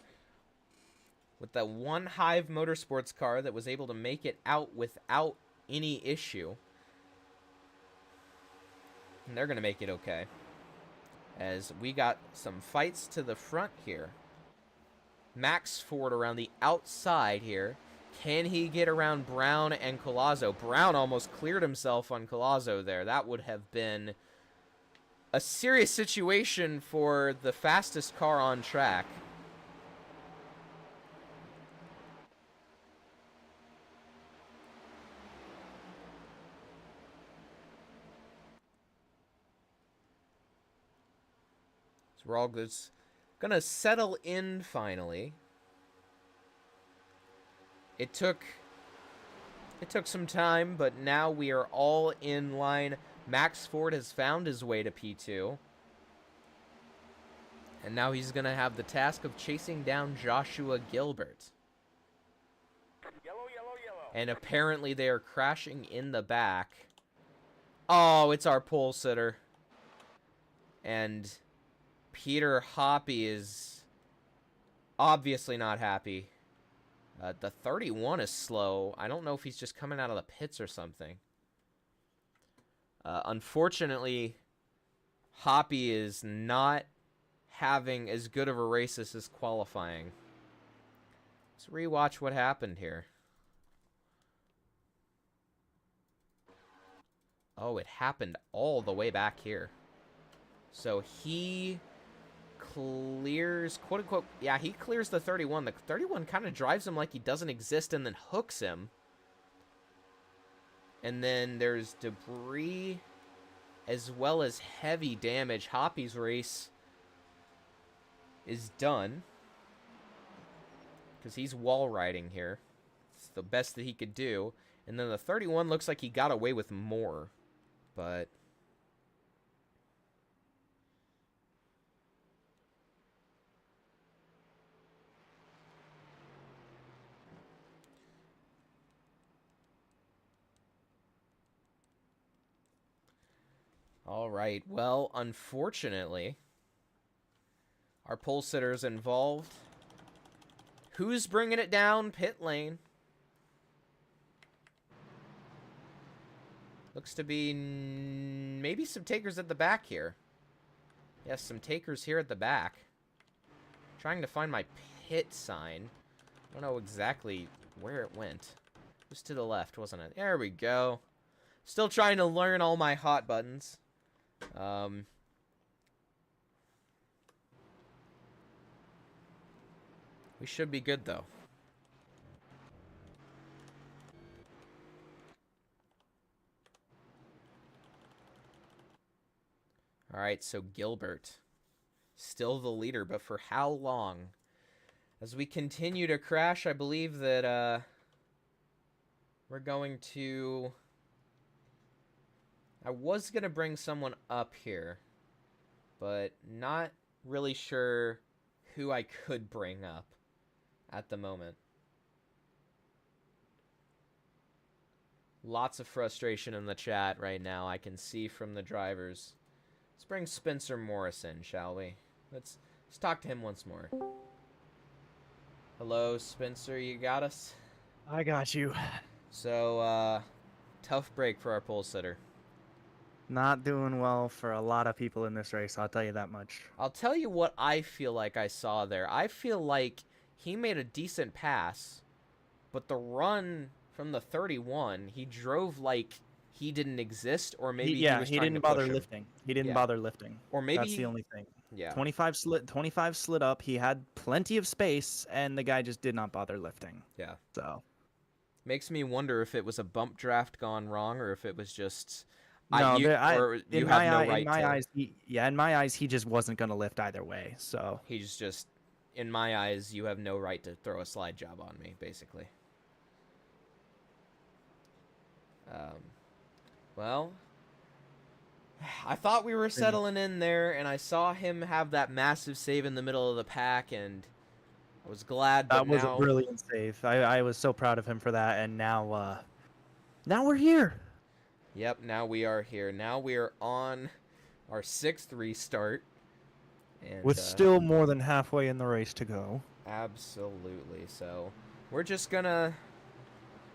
with that one Hive Motorsports car that was able to make it out without any issue. And they're going to make it okay. As we got some fights to the front here. Max Ford around the outside here. Can he get around Brown and Collazo? Brown almost cleared himself on Collazo there. That would have been a serious situation for the fastest car on track. So we're all good. Gonna settle in finally. It took some time, but now we are all in line. Max Ford has found his way to P2. And now he's going to have the task of chasing down Joshua Gilbert. And apparently they are crashing in the back. Oh, it's our pole sitter. And Peter Hoppy is obviously not happy. The 31 is slow. I don't know if he's just coming out of the pits or something. Unfortunately, Hoppy is not having as good of a race as his qualifying. Let's rewatch what happened here. Oh, it happened all the way back here. So he clears, quote-unquote, yeah, he clears the 31. The 31 kind of drives him like he doesn't exist and then hooks him. And then there's debris as well as heavy damage. Hoppy's race is done because he's wall riding here. It's the best that he could do. And then the 31 looks like he got away with more, but all right, well, unfortunately, our pole sitter's involved. Who's bringing it down? Pit lane. Looks to be maybe some takers at the back here. Yes, some takers here at the back. Trying to find my pit sign. I don't know exactly where it went. It was to the left, wasn't it? There we go. Still trying to learn all my hot buttons. We should be good, though. All right, so Gilbert, still the leader, but for how long? As we continue to crash, I believe that we're going to... I was going to bring someone up here, but not really sure who I could bring up at the moment. Lots of frustration in the chat right now, I can see from the drivers. Let's bring Spencer Morris in, shall we? Let's talk to him once more. Hello, Spencer, you got us? I got you. So, tough break for our pole sitter. Not doing well for a lot of people in this race, I'll tell you that much. I'll tell you what I feel like I saw there. I feel like he made a decent pass, but the run from the 31, he drove like he didn't exist, or maybe he was trying to didn't bother push him. lifting. He didn't Yeah. bother lifting. Or maybe That's the only thing. Yeah. 25 slid up. He had plenty of space, and the guy just did not bother lifting. Yeah. So Makes me wonder if it was a bump draft gone wrong, or if it was just... no, you have no right in my to... eyes, in my eyes, he just wasn't going to lift either way. So He's just... In my eyes, you have no right to throw a slide job on me, basically. Well, I thought we were settling in there, and I saw him have that massive save in the middle of the pack, and I was glad. But that was now... a brilliant save. I was so proud of him for that, and now we're here. Yep, now we are here. Now we are on our 6th restart. And, With still more than halfway in the race to go. Absolutely. So we're just gonna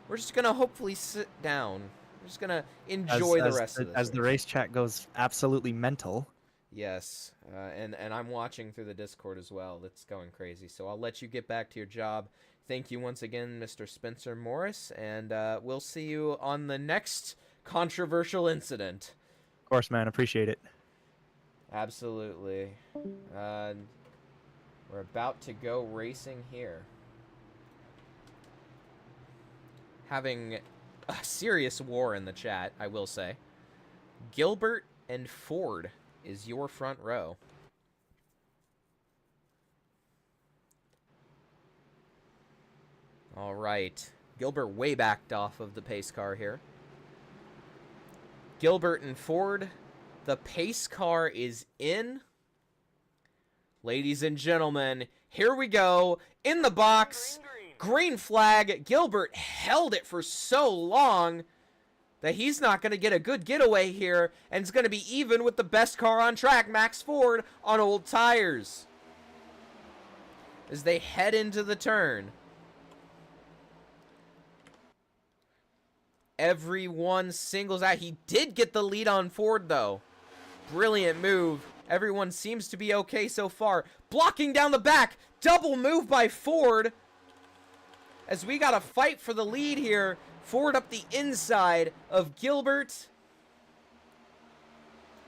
hopefully sit down. We're just gonna enjoy the rest of this. As the race chat goes absolutely mental. Yes, and I'm watching through the Discord as well. It's going crazy. So I'll let you get back to your job. Thank you once again, Mr. Spencer Morris, and we'll see you on the next controversial incident. Of course, man. Appreciate it. Absolutely. We're about to go racing here. Having a serious war in the chat, I will say. Gilbert and Ford is your front row. All right. Gilbert way backed off of the pace car here. Gilbert and Ford. The pace car is in. Ladies and gentlemen, here we go. In the box. Green flag. Gilbert held it for so long that he's not going to get a good getaway here, and it's going to be even with the best car on track, Max Ford, on old tires. As they head into the turn. Everyone singles out. He did get the lead on Ford, though. Brilliant move. Everyone seems to be okay so far. Blocking down the back. Double move by Ford. As we got to fight for the lead here. Ford up the inside of Gilbert.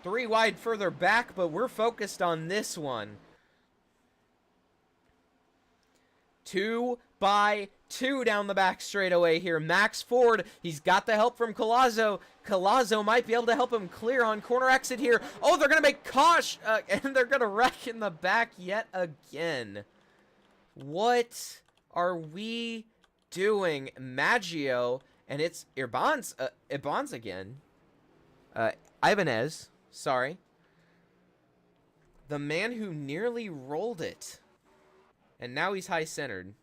3 wide further back, but we're focused on this one. 2 by 2 down the back straightaway here. Max Ford, he's got the help from Collazo. Collazo might be able to help him clear on corner exit here. Oh, they're going to make Kosh, and they're going to wreck in the back yet again. What are we doing? Maggio, and it's Ibanez again. Ibanez, sorry. The man who nearly rolled it. And now he's high-centered.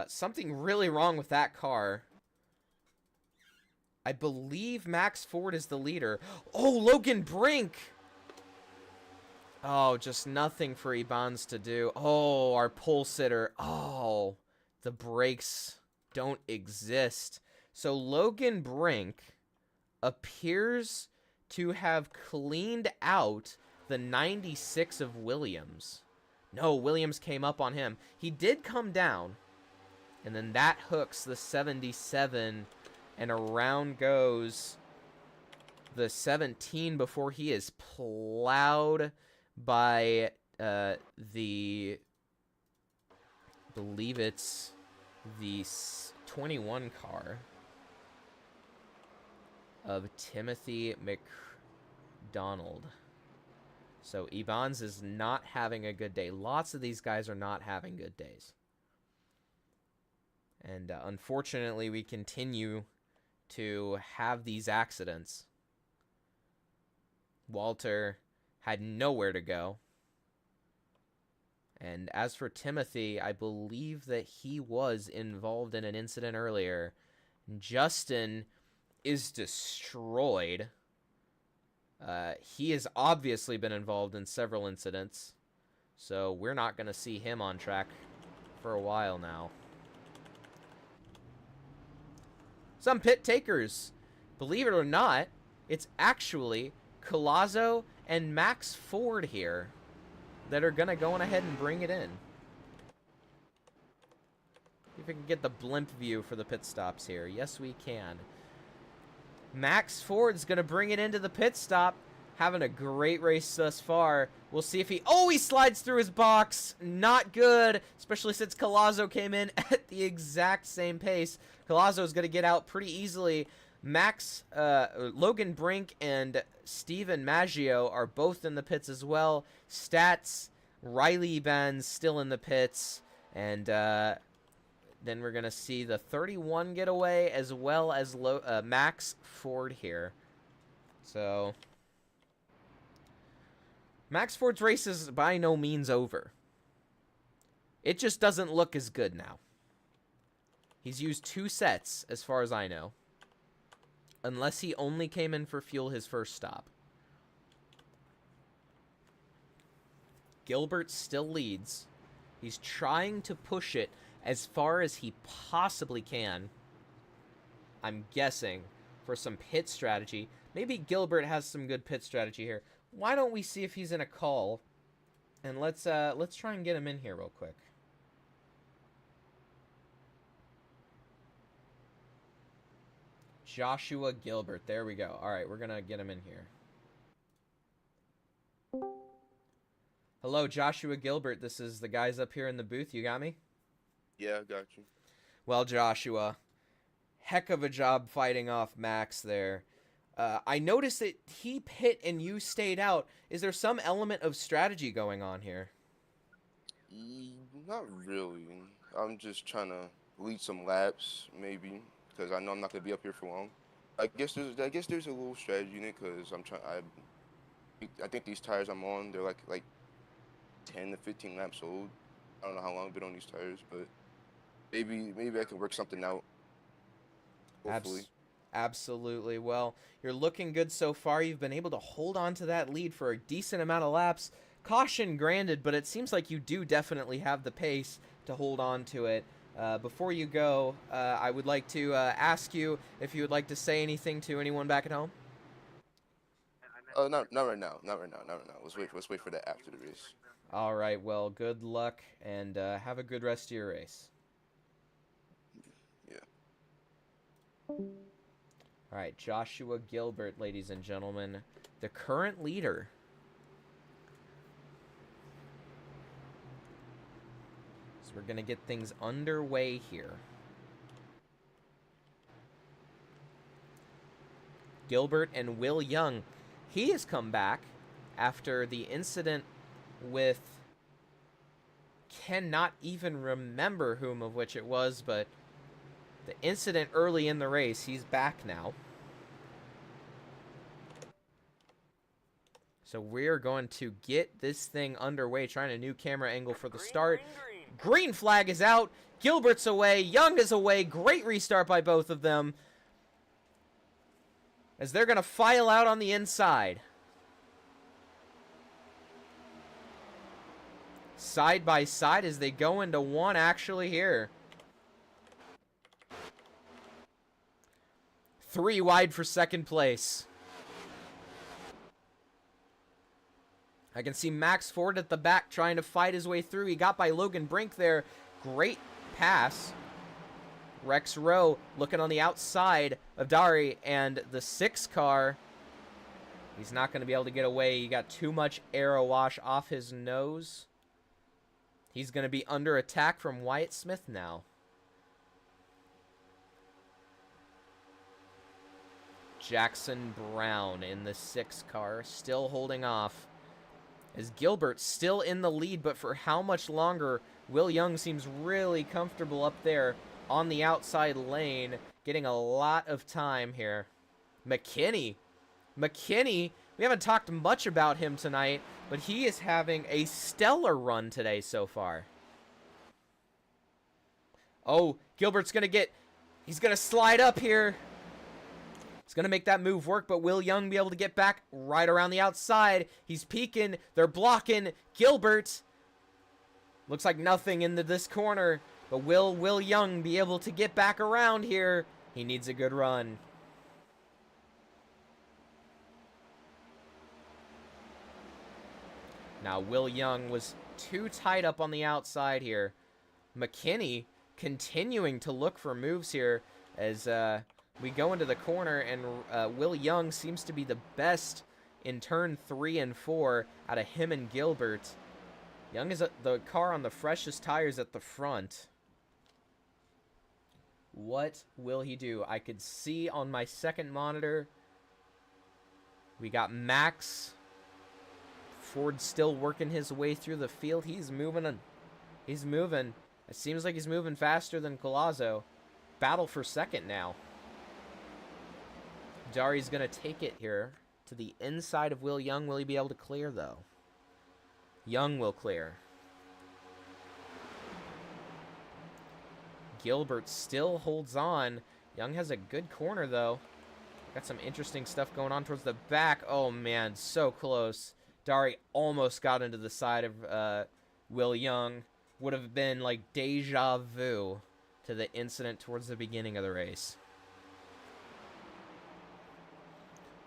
Something really wrong with that car. I believe Max Ford is the leader. Oh, Logan Brink! Oh, just nothing for Ibanez to do. Oh, our pole sitter. Oh, the brakes don't exist. So Logan Brink appears to have cleaned out the 96 of Williams. No, Williams came up on him. He did come down. And then that hooks the 77. And around goes the 17 before he is plowed by the... I believe it's the 21 car of Timothy McDonald. So Ibanez is not having a good day. Lots of these guys are not having good days. And unfortunately, we continue to have these accidents. Walter had nowhere to go. And as for Timothy, I believe that he was involved in an incident earlier. Justin is destroyed. He has obviously been involved in several incidents, so we're not going to see him on track for a while now. Some pit takers, believe it or not, it's actually Collazo and Max Ford here that are going to go on ahead and bring it in. See if we can get the blimp view for the pit stops here. Yes, we can. Max Ford's going to bring it into the pit stop. Having a great race thus far. We'll see if he... Oh, he slides through his box. Not good, especially since Collazo came in at the exact same pace. Collazo's going to get out pretty easily. Logan Brink and Steven Maggio are both in the pits as well. Stats, Riley Benz still in the pits. And then we're going to see the 31 get away as well as Max Ford here. So... Max Ford's race is by no means over. It just doesn't look as good now. He's used 2 sets, as far as I know. Unless he only came in for fuel his first stop. Gilbert still leads. He's trying to push it as far as he possibly can. I'm guessing for some pit strategy. Maybe Gilbert has some good pit strategy here. Why don't we see if he's in a call? And let's try and get him in here real quick. Joshua Gilbert. There we go. All right, we're going to get him in here. Hello, Joshua Gilbert. This is the guys up here in the booth. You got me? Yeah, I got you. Well, Joshua, heck of a job fighting off Max there. I noticed that he pit and you stayed out. Is there some element of strategy going on here? Not really. I'm just trying to lead some laps, maybe, because I know I'm not gonna be up here for long. I guess there's a little strategy in it, because I think these tires I'm on, they're like 10 to 15 laps old. I don't know how long I've been on these tires, but maybe I can work something out. Hopefully. Absolutely. Well, you're looking good so far. You've been able to hold on to that lead for a decent amount of laps. Caution granted, but it seems like you do definitely have the pace to hold on to it. Before you go, I would like to ask you if you would like to say anything to anyone back at home. Not right now. Not right now. Let's wait for that after the race. All right. Well, good luck and have a good rest of your race. Yeah. All right, Joshua Gilbert, ladies and gentlemen, the current leader. So we're going to get things underway here. Gilbert and Will Young. He has come back after the incident with, cannot even remember whom of which it was, but the incident early in the race. He's back now. So we're going to get this thing underway, trying a new camera angle for the start. Green flag is out. Gilbert's away. Young is away. Great restart by both of them, as they're going to file out on the inside. Side by side as they go into one actually here. 3 wide for second place. I can see Max Ford at the back trying to fight his way through. He got by Logan Brink there. Great pass. Rex Rowe looking on the outside of Dari, and the 6 car. He's not going to be able to get away. He got too much aero wash off his nose. He's going to be under attack from Wyatt Smith now. Jackson Brown in the 6 car, still holding off. As Gilbert still in the lead, but for how much longer? Will Young seems really comfortable up there on the outside lane, getting a lot of time here. McKinney, we haven't talked much about him tonight, but he is having a stellar run today so far. Oh, Gilbert's he's going to slide up here. He's going to make that move work, but will Young be able to get back right around the outside? He's peeking. They're blocking. Gilbert. Looks like nothing into this corner, but will Young be able to get back around here? He needs a good run. Now, Will Young was too tight up on the outside here. McKinney continuing to look for moves here as we go into the corner, and Will Young seems to be the best in turn 3 and 4 out of him and Gilbert. Young is the car on the freshest tires at the front. What will he do? I could see on my second monitor, we got Max Ford still working his way through the field. He's moving. It seems like he's moving faster than Collazo. Battle for second now. Dari's going to take it here to the inside of Will Young. Will he be able to clear, though? Young will clear. Gilbert still holds on. Young has a good corner, though. Got some interesting stuff going on towards the back. Oh, man, so close. Dari almost got into the side of Will Young. would have been like deja vu to the incident towards the beginning of the race.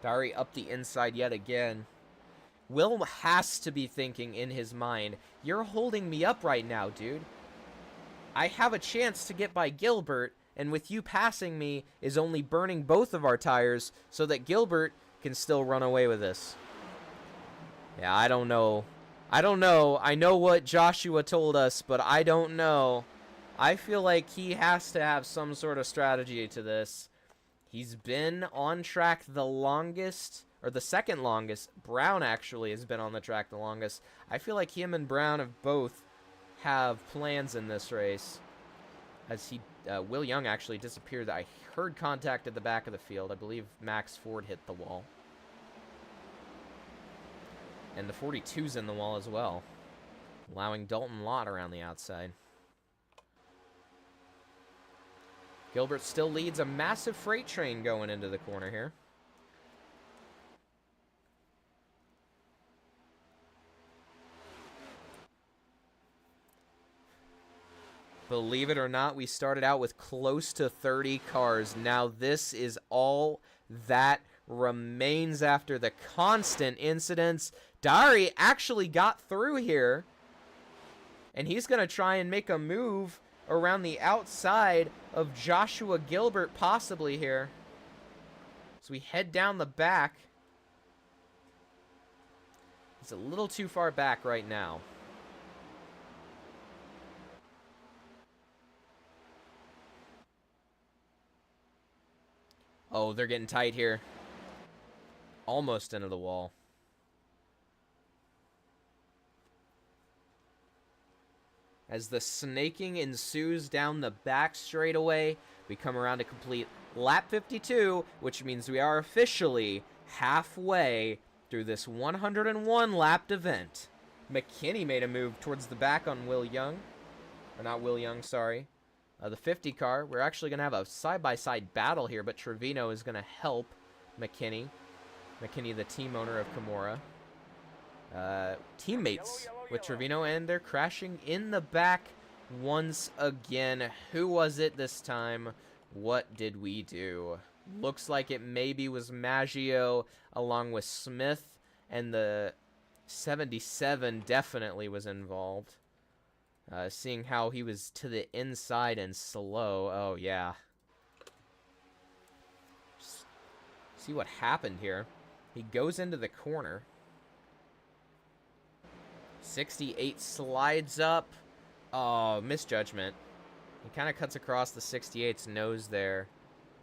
Dari up the inside yet again. Will has to be thinking in his mind, you're holding me up right now, dude. I have a chance to get by Gilbert, and with you passing me is only burning both of our tires so that Gilbert can still run away with this. Yeah, I don't know. I know what Joshua told us, but I don't know. I feel like he has to have some sort of strategy to this. He's been on track the longest, or the second longest. Brown actually has been on the track the longest. I feel like him and Brown have both have plans in this race. As Will Young actually disappeared. I heard contact at the back of the field. I believe Max Ford hit the wall. And the 42's in the wall as well, allowing Dalton Lott around the outside. Gilbert still leads a massive freight train going into the corner here. Believe it or not, we started out with close to 30 cars. Now this is all that remains after the constant incidents. Dari actually got through here, and he's going to try and make a move around the outside of Joshua Gilbert possibly here. So we head down the back. He's a little too far back right now. Oh, they're getting tight here. Almost into the wall. As the snaking ensues down the back straightaway, we come around to complete lap 52, which means we are officially halfway through this 101-lapped event. McKinney made a move towards the back on Will Young. Or not Will Young, sorry. The 50 car. We're actually going to have a side-by-side battle here, but Trevino is going to help McKinney. McKinney, the team owner of Kimura. Teammates with Trevino, and they're crashing in the back once again. Who was it this time? What did we do? Looks like it maybe was Maggio along with Smith, and the 77 definitely was involved. Seeing how he was to the inside and slow. Oh, yeah. Just see what happened here. He goes into the corner. 68 slides up. Oh, misjudgment. He kind of cuts across the 68's nose there.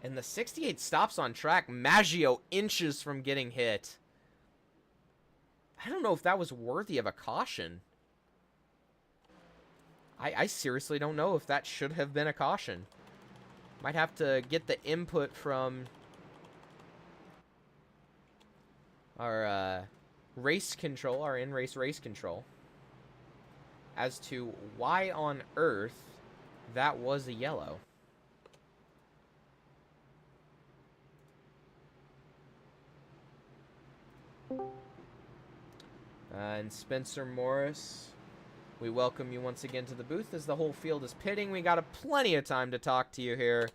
And the 68 stops on track. Maggio inches from getting hit. I don't know if that was worthy of a caution. I seriously don't know if that should have been a caution. Might have to get the input from our race control, our in-race race control, as to why on earth that was a yellow. And Spencer Morris, we welcome you once again to the booth as the whole field is pitting. We got plenty of time to talk to you here.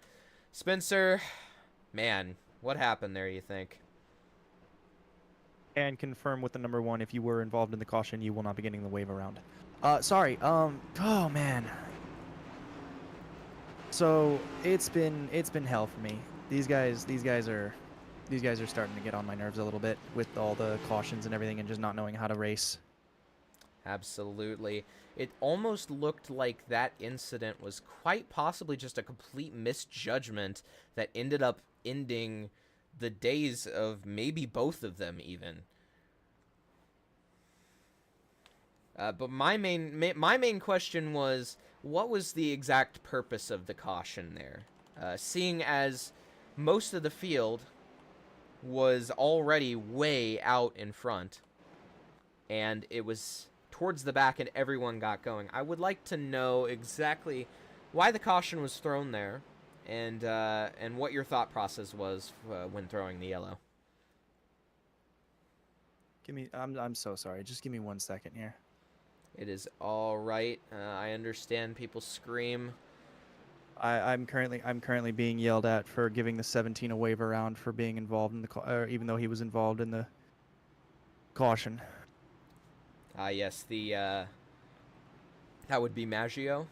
Spencer, man, what happened there, you think? And confirm with the number one, if you were involved in the caution, you will not be getting the wave around. Sorry, oh man. So it's been hell for me. These guys are starting to get on my nerves a little bit with all the cautions and everything and just not knowing how to race. Absolutely. It almost looked like that incident was quite possibly just a complete misjudgment that ended up ending the days of maybe both of them even. But my main question was, what was the exact purpose of the caution there? Seeing as most of the field was already way out in front, and it was towards the back and everyone got going. I would like to know exactly why the caution was thrown there, and what your thought process was when throwing the yellow. I'm so sorry. Just give me 1 second here. It is all right. I understand people scream. I'm currently being yelled at for giving the 17 a waiver round for being involved in the even though he was involved in the caution. Yes, that would be Maggio.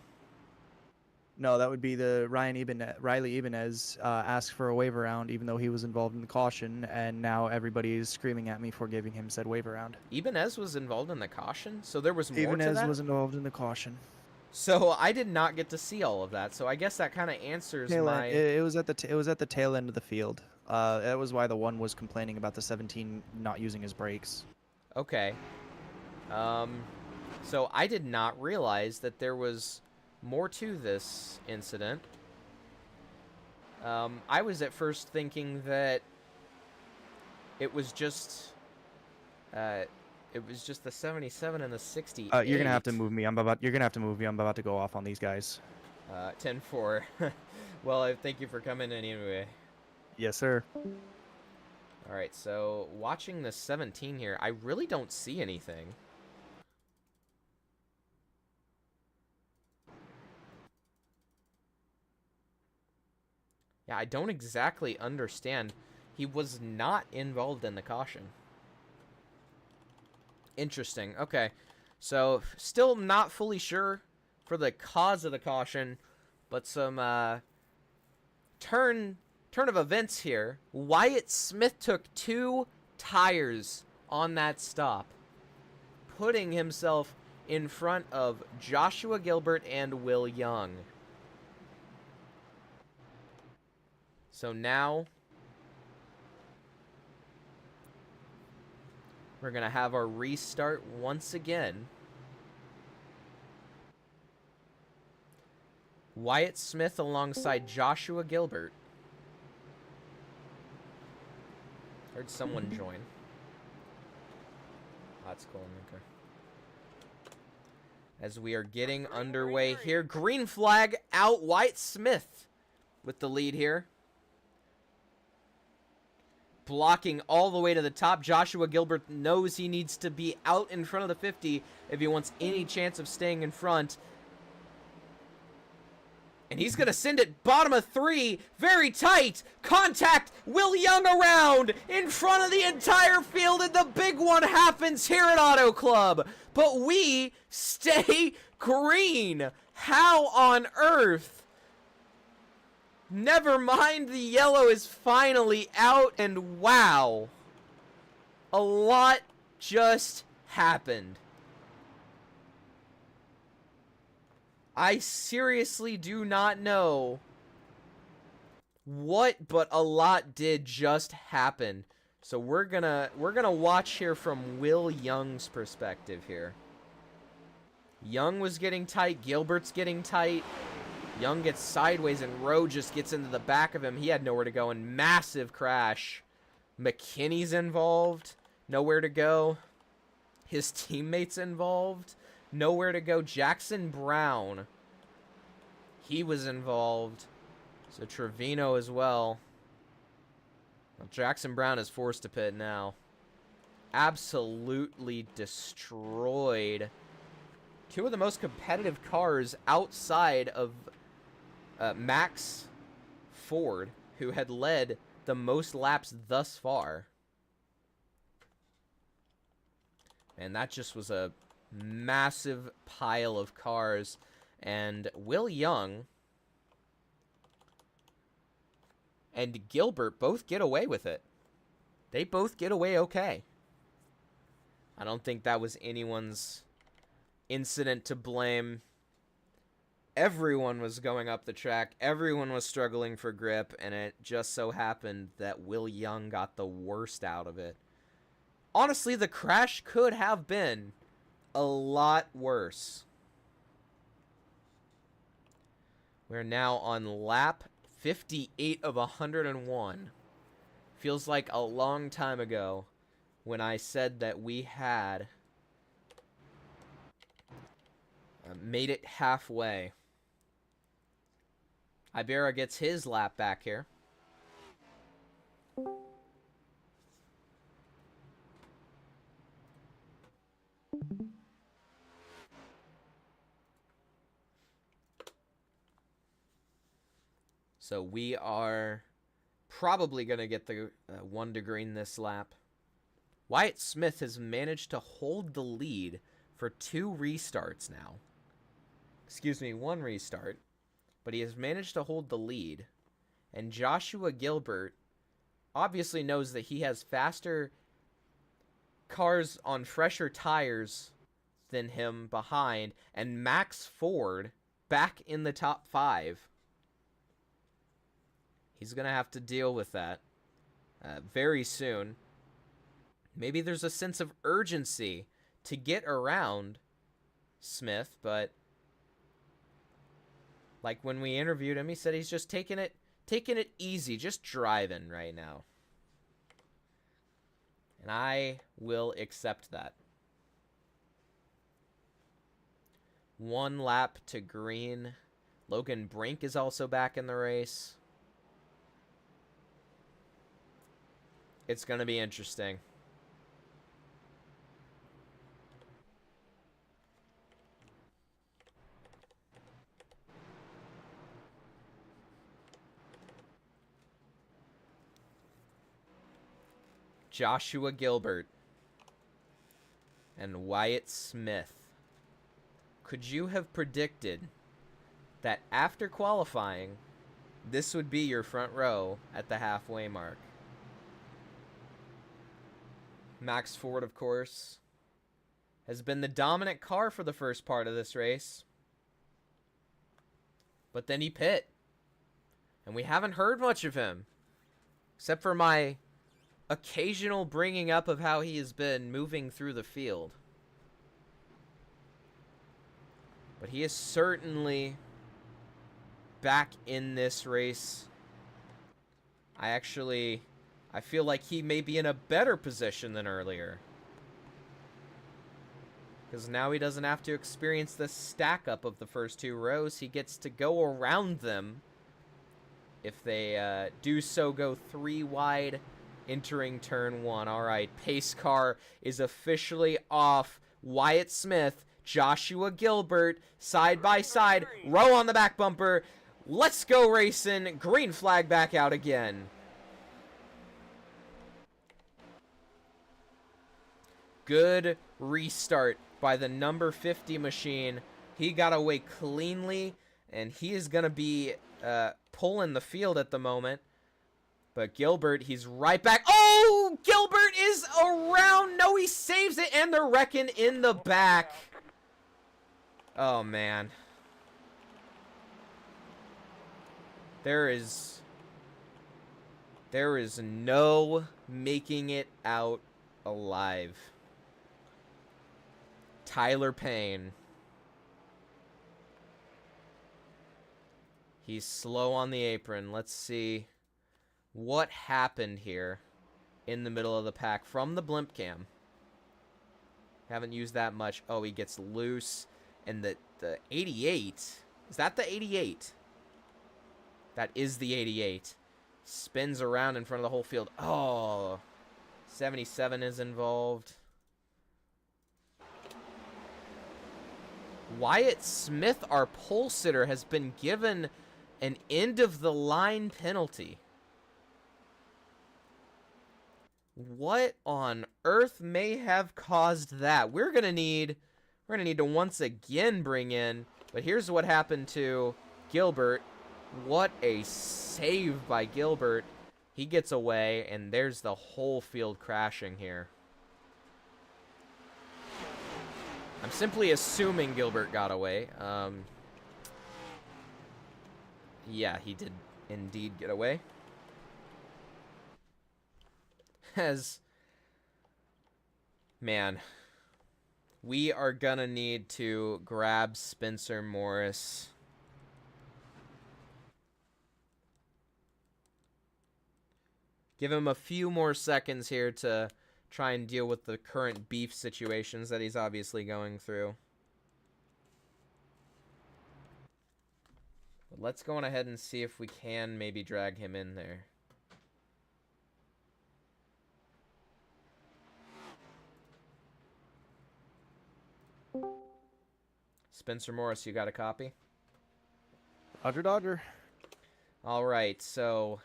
No, that would be the Riley Ibanez asked for a waiver round even though he was involved in the caution, and now everybody is screaming at me for giving him said waiver round. Ibanez was involved in the caution, so there was more to Ibanez that? was involved in the caution. So I did not get to see all of that, so I guess that kind of answers my... It was at the tail end of the field. That was why the one was complaining about the 17 not using his brakes. Okay. So I did not realize that there was more to this incident. I was at first thinking that it was just the 77 and the 68. You're gonna have to move me. You're gonna have to move me. I'm about to go off on these guys. 10-4. Well, thank you for coming in anyway. Yes, sir. All right, so watching the 17 here, I really don't see anything. Yeah, I don't exactly understand. He was not involved in the caution. Interesting. Okay. So, still not fully sure for the cause of the caution, but some turn of events here. Wyatt Smith took 2 tires on that stop, putting himself in front of Joshua Gilbert and Will Young. So now we're going to have our restart once again. Wyatt Smith alongside Joshua Gilbert. Heard someone join. That's cool. Okay. As we are getting underway here, green flag out. Wyatt Smith with the lead here. Blocking all the way to the top. Joshua Gilbert knows he needs to be out in front of the 50 if he wants any chance of staying in front. And he's going to send it bottom of 3. Very tight. Contact. Will Young around in front of the entire field. And the big one happens here at Auto Club. But we stay green. How on earth? Never mind, the yellow is finally out. And wow. A lot just happened. I seriously do not know what, but a lot did just happen. So we're gonna watch here from Will Young's perspective here. Young was getting tight, Gilbert's getting tight. Young gets sideways and Rowe just gets into the back of him. He had nowhere to go and massive crash. McKinney's involved, nowhere to go. His teammates involved. Nowhere to go. Jackson Brown, he was involved. So Trevino as well. Jackson Brown is forced to pit now. Absolutely destroyed. 2 of the most competitive cars outside of Max Ford, who had led the most laps thus far. And that just was a massive pile of cars, and Will Young and Gilbert both get away with it. They both get away okay. I don't think that was anyone's incident to blame. Everyone was going up the track. Everyone was struggling for grip, and it just so happened that Will Young got the worst out of it. Honestly, the crash could have been a lot worse. We're now on lap 58 of 101. Feels like a long time ago when I said that we had made it halfway. Ibarra gets his lap back here. So we are probably going to get the 1 to green this lap. Wyatt Smith has managed to hold the lead for 2 restarts now. Excuse me, 1 restart. But he has managed to hold the lead. And Joshua Gilbert obviously knows that he has faster cars on fresher tires than him behind. And Max Ford back in the top 5. He's going to have to deal with that very soon. Maybe there's a sense of urgency to get around Smith, but like when we interviewed him, he said he's just taking it easy, just driving right now. And I will accept that. 1 lap to green. Logan Brink is also back in the race. It's going to be interesting. Joshua Gilbert and Wyatt Smith. Could you have predicted that after qualifying, this would be your front row at the halfway mark? Max Ford, of course, has been the dominant car for the first part of this race. But then he pit. And we haven't heard much of him. Except for my occasional bringing up of how he has been moving through the field. But he is certainly back in this race. I feel like he may be in a better position than earlier. Because now he doesn't have to experience the stack up of the first 2 rows. He gets to go around them if they do so go 3 wide entering turn 1. All right, pace car is officially off. Wyatt Smith, Joshua Gilbert, side by side, row on the back bumper. Let's go racing. Green flag back out again. Good restart by the number 50 machine. He got away cleanly, and he is going to be pulling the field at the moment. But Gilbert, he's right back. Oh, Gilbert is around. No, he saves it, and they're wrecking in the back. Oh, man. There is no making it out alive. Tyler Payne. He's slow on the apron. Let's see what happened here in the middle of the pack from the blimp cam. Haven't used that much. Oh, he gets loose. And the 88. Is that the 88? That is the 88. Spins around in front of the whole field. Oh, 77 is involved. Wyatt Smith, our pole sitter, has been given an end-of-the-line penalty. What on earth may have caused that? We're gonna need to once again bring in. But here's what happened to Gilbert. What a save by Gilbert. He gets away, and there's the whole field crashing here. I'm simply assuming Gilbert got away. Yeah, he did indeed get away. Man, we are gonna need to grab Spencer Morris. Give him a few more seconds here to try and deal with the current beef situations that he's obviously going through. But let's go on ahead and see if we can maybe drag him in there. Spencer Morris, you got a copy? Roger, Dodger. All right, so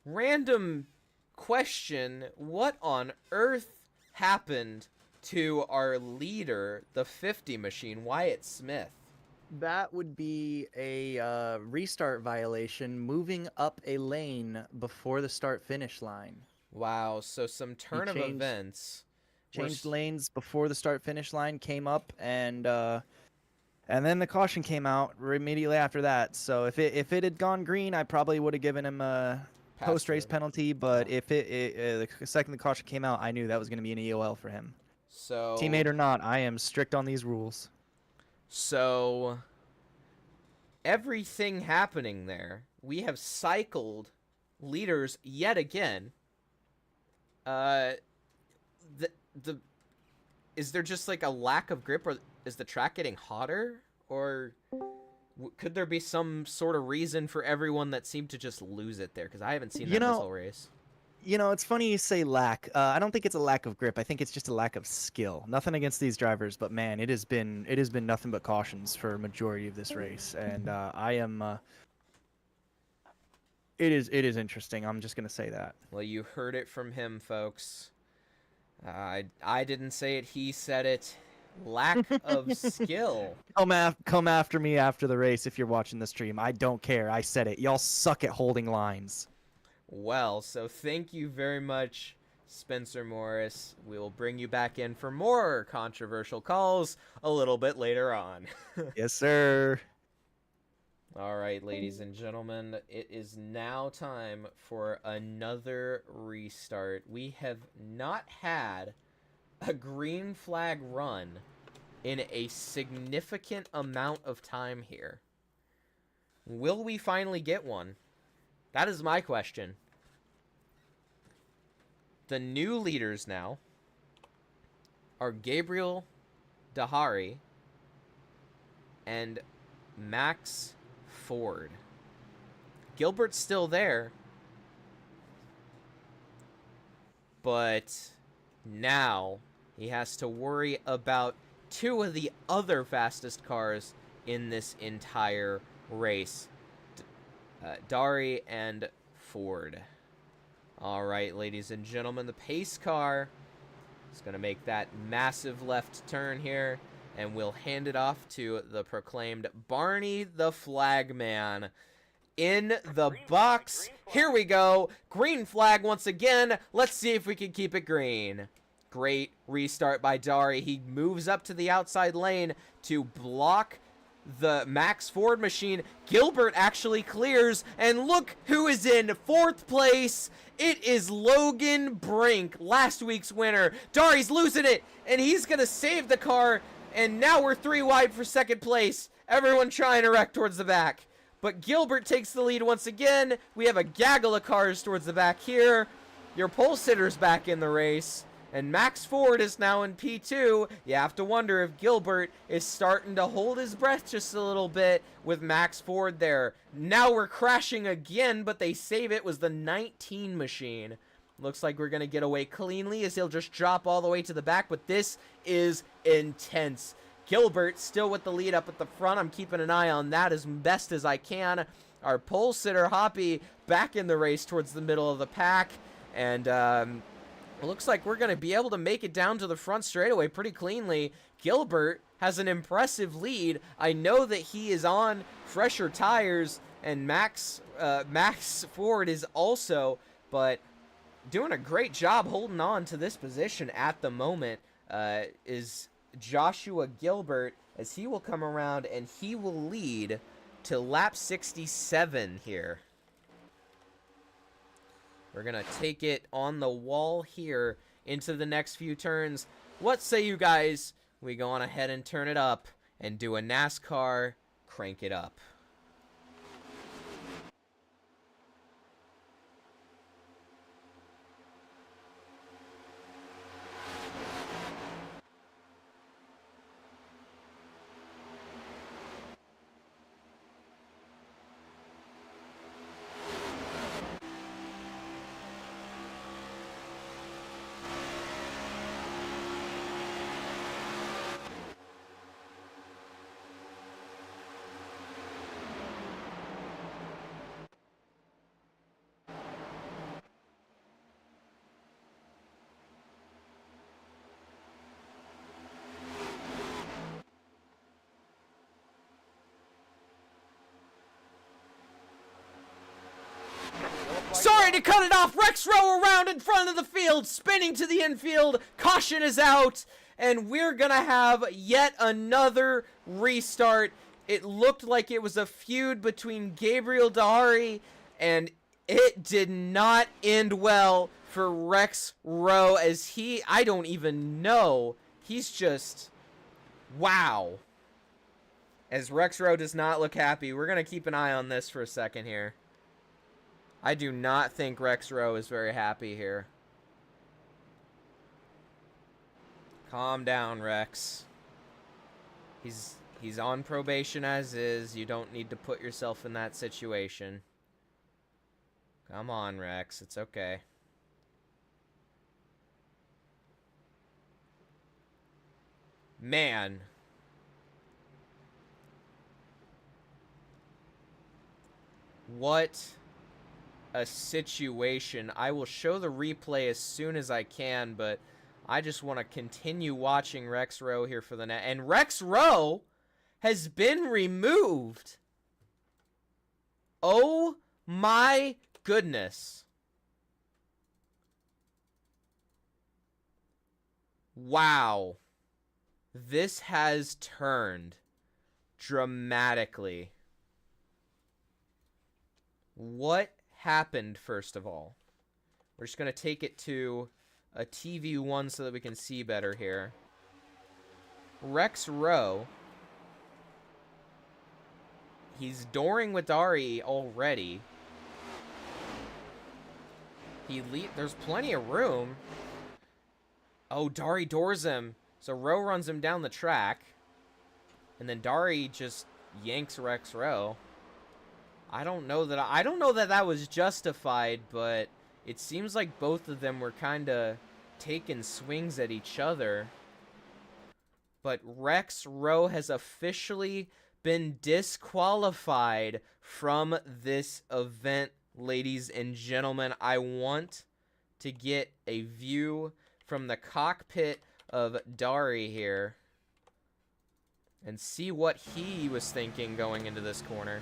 random question, what on earth happened to our leader, the 50 machine, Wyatt Smith? That would be a restart violation, moving up a lane before the start-finish line. Wow, so some turn of changed- events. were Changed s- lanes before the start-finish line, came up, and then the caution came out immediately after that. So if it had gone green, I probably would have given him a Pass post-race through. penalty. But Yeah. if the second the caution came out, I knew that was going to be an EOL for him. So Teammate or not, I am strict on these rules. So everything happening there, we have cycled leaders yet again. The is there just like a lack of grip, or is the track getting hotter, or could there be some sort of reason for everyone that seemed to just lose it there? Because I haven't seen that this whole race. You know, it's funny you say lack. I don't think it's a lack of grip. I think it's just a lack of skill. Nothing against these drivers, but man, it has been nothing but cautions for a majority of this race, and I am. It is interesting. I'm just gonna say that. Well, you heard it from him, folks. I didn't say it. He said it. Lack of skill. Come after me after the race if you're watching the stream. I don't care. I said it. Y'all suck at holding lines. Well, so thank you very much, Spencer Morris. We will bring you back in for more controversial calls a little bit later on. Yes, sir. All right, ladies and gentlemen, it is now time for another restart. We have not had a green flag run in a significant amount of time here. Will we finally get one? That is my question. The new leaders now are Gabriel Dahari and Max Ford. Gilbert's still there, but now he has to worry about two of the other fastest cars in this entire race. Dari and Ford. All right, ladies and gentlemen, the pace car is going to make that massive left turn here, and we'll hand it off to the proclaimed Barney the Flagman in the box. Here we go. Green flag once again. Let's see if we can keep it green. Great restart by Dari. He moves up to the outside lane to block the Max Ford machine. Gilbert actually clears, and look who is in fourth place. It is Logan Brink, last week's winner. Dari's losing it, and he's gonna save the car, and now we're 3 wide for second place. Everyone trying to wreck towards the back, but Gilbert takes the lead once again. We have a gaggle of cars towards the back here. Your pole sitter's back in the race, and Max Ford is now in P2. You have to wonder if Gilbert is starting to hold his breath just a little bit with Max Ford there. Now we're crashing again, but they save it. It was the 19 machine. Looks like we're going to get away cleanly as he'll just drop all the way to the back, but this is intense. Gilbert still with the lead up at the front. I'm keeping an eye on that as best as I can. Our pole sitter, Hoppy, back in the race towards the middle of the pack, and it looks like we're going to be able to make it down to the front straightaway pretty cleanly. Gilbert has an impressive lead. I know that he is on fresher tires, and Max Ford is also, but doing a great job holding on to this position at the moment is Joshua Gilbert, as he will come around and he will lead to lap 67 here. We're going to take it on the wall here into the next few turns. What say you guys? We go on ahead and turn it up and do a NASCAR crank it up. trying to cut it off. Rex Rowe around in front of the field, spinning to the infield. Caution is out, and we're going to have yet another restart. It looked like it was a feud between Gabriel Dahari, and it did not end well for Rex Rowe as I don't even know. He's just, wow. As Rex Rowe does not look happy. We're going to keep an eye on this for a second here. I do not think Rex Rowe is very happy here. Calm down, Rex. He's on probation as is. You don't need to put yourself in that situation. Come on, Rex. It's okay. Man. What a situation. I will show the replay as soon as I can, but I just want to continue watching Rex Rowe here for the net. And Rex Rowe has been removed. Oh my goodness. Wow. This has turned dramatically. What happened, first of all? We're just going to take it to a TV1 so that we can see better here. Rex Rowe. He's dooring with Dari already. There's plenty of room. Oh, Dari doors him. So Rowe runs him down the track. And then Dari just yanks Rex Rowe. I don't know that that was justified, but it seems like both of them were kind of taking swings at each other. But Rex Rowe has officially been disqualified from this event, ladies and gentlemen. I want to get a view from the cockpit of Dari here and see what he was thinking going into this corner.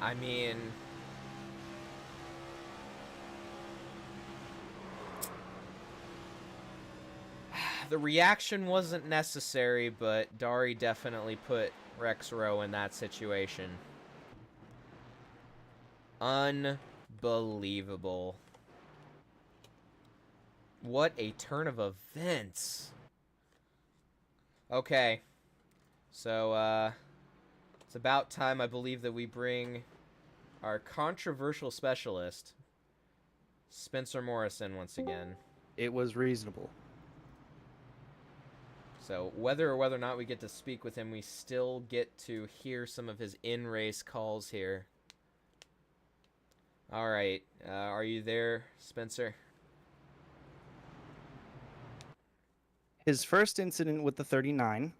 I mean, the reaction wasn't necessary, but Dari definitely put Rex Rowe in that situation. Unbelievable. What a turn of events. Okay. So, it's about time, I believe, that we bring our controversial specialist, Spencer Morrison, once again. It was reasonable. So whether or not we get to speak with him, we still get to hear some of his in-race calls here. All right. Are you there, Spencer? His first incident with the 39,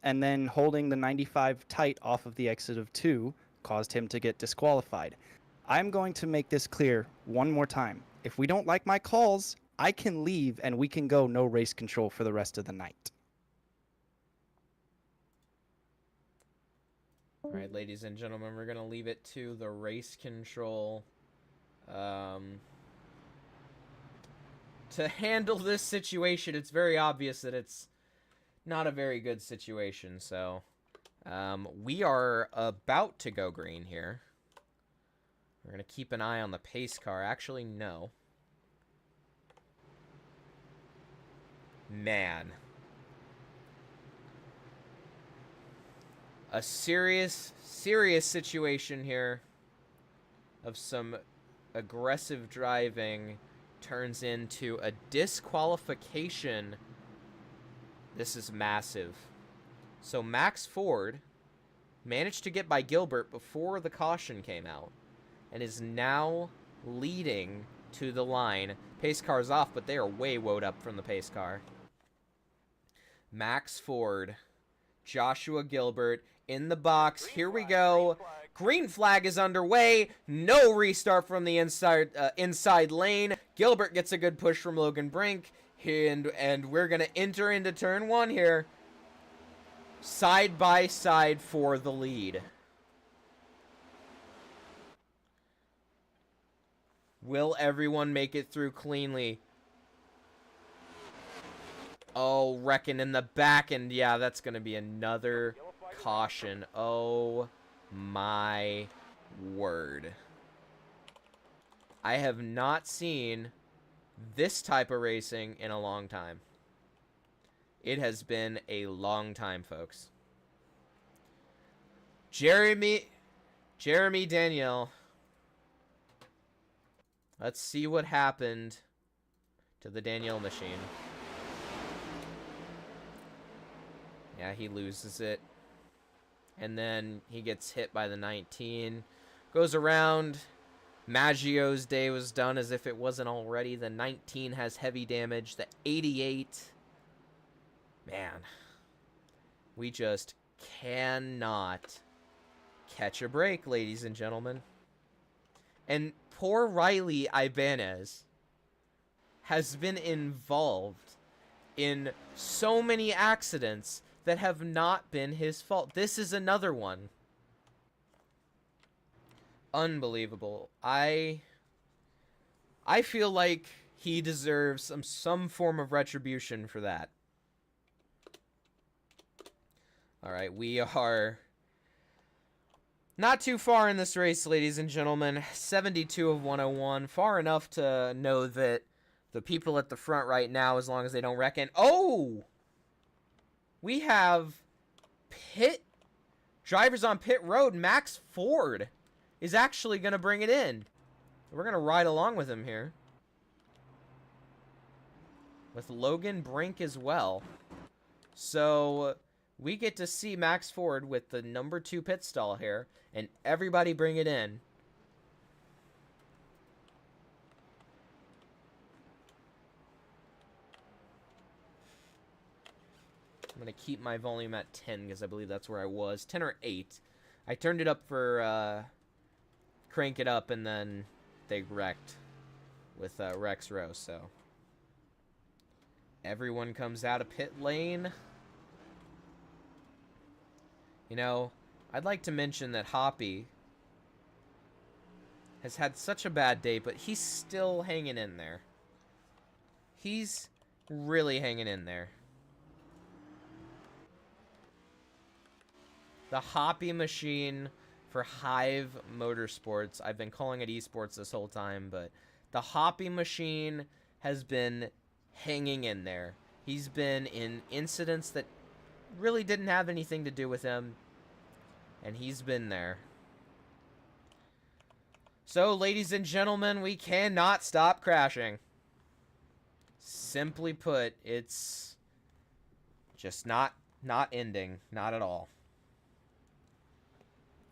and then holding the 95 tight off of the exit of 2, caused him to get disqualified. I'm going to make this clear one more time. If we don't like my calls, I can leave and we can go no race control for the rest of the night. All right, ladies and gentlemen, we're going to leave it to the race control to handle this situation. It's very obvious that it's not a very good situation, so we are about to go green here. We're going to keep an eye on the pace car. Actually, no. Man. A serious situation here of some aggressive driving turns into a disqualification. This is massive. So Max Ford managed to get by Gilbert before the caution came out and is now leading to the line. Pace car's off, but they are way woed up from the pace car. Max Ford, Joshua Gilbert in the box. Here we go. Green flag is underway. No restart from the inside lane. Gilbert gets a good push from Logan Brink. And we're going to enter into turn 1 here. Side by side for the lead. Will everyone make it through cleanly? Oh, wrecking in the back, and yeah, that's going to be another caution. Oh my word. I have not seen this type of racing in a long time. It has been a long time, folks. Jeremy Danielle. Let's see what happened to the Danielle machine. Yeah, he loses it. And then he gets hit by the 19. Goes around. Maggio's day was done as if it wasn't already. The 19 has heavy damage. The 88. Man. We just cannot catch a break, ladies and gentlemen. And poor Riley Ibanez has been involved in so many accidents that have not been his fault. This is another one. Unbelievable. I feel like he deserves some form of retribution for that. All right, we are not too far in this race, ladies and gentlemen. 72 of 101. Far enough to know that the people at the front right now, as long as they don't wreck in... Oh! We have drivers on pit road. Max Ford is actually going to bring it in. We're going to ride along with him here. With Logan Brink as well. So we get to see Max Ford with the number 2 pit stall here. And everybody bring it in. I'm going to keep my volume at 10 because I believe that's where I was. 10 or 8. I turned it up for crank it up and then they wrecked with Rex Rowe. So everyone comes out of pit lane. You know, I'd like to mention that Hoppy has had such a bad day, but he's still hanging in there. He's really hanging in there. The Hoppy machine for Hive Motorsports. I've been calling it esports this whole time, but the Hoppy machine has been hanging in there. He's been in incidents that really didn't have anything to do with him, and he's been there. So, ladies and gentlemen, we cannot stop crashing. Simply put, it's just not ending. Not at all.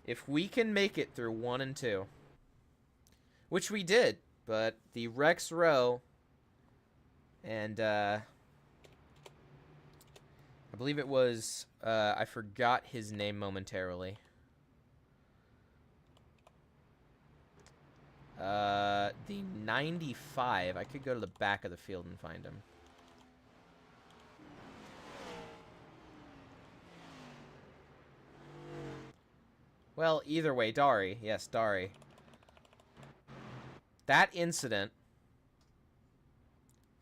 If we can make it through 1 and 2, which we did, but the Rex Rowe and I believe it was I forgot his name momentarily. The 95. I could go to the back of the field and find him. Well, either way, Dari. Yes, Dari. That incident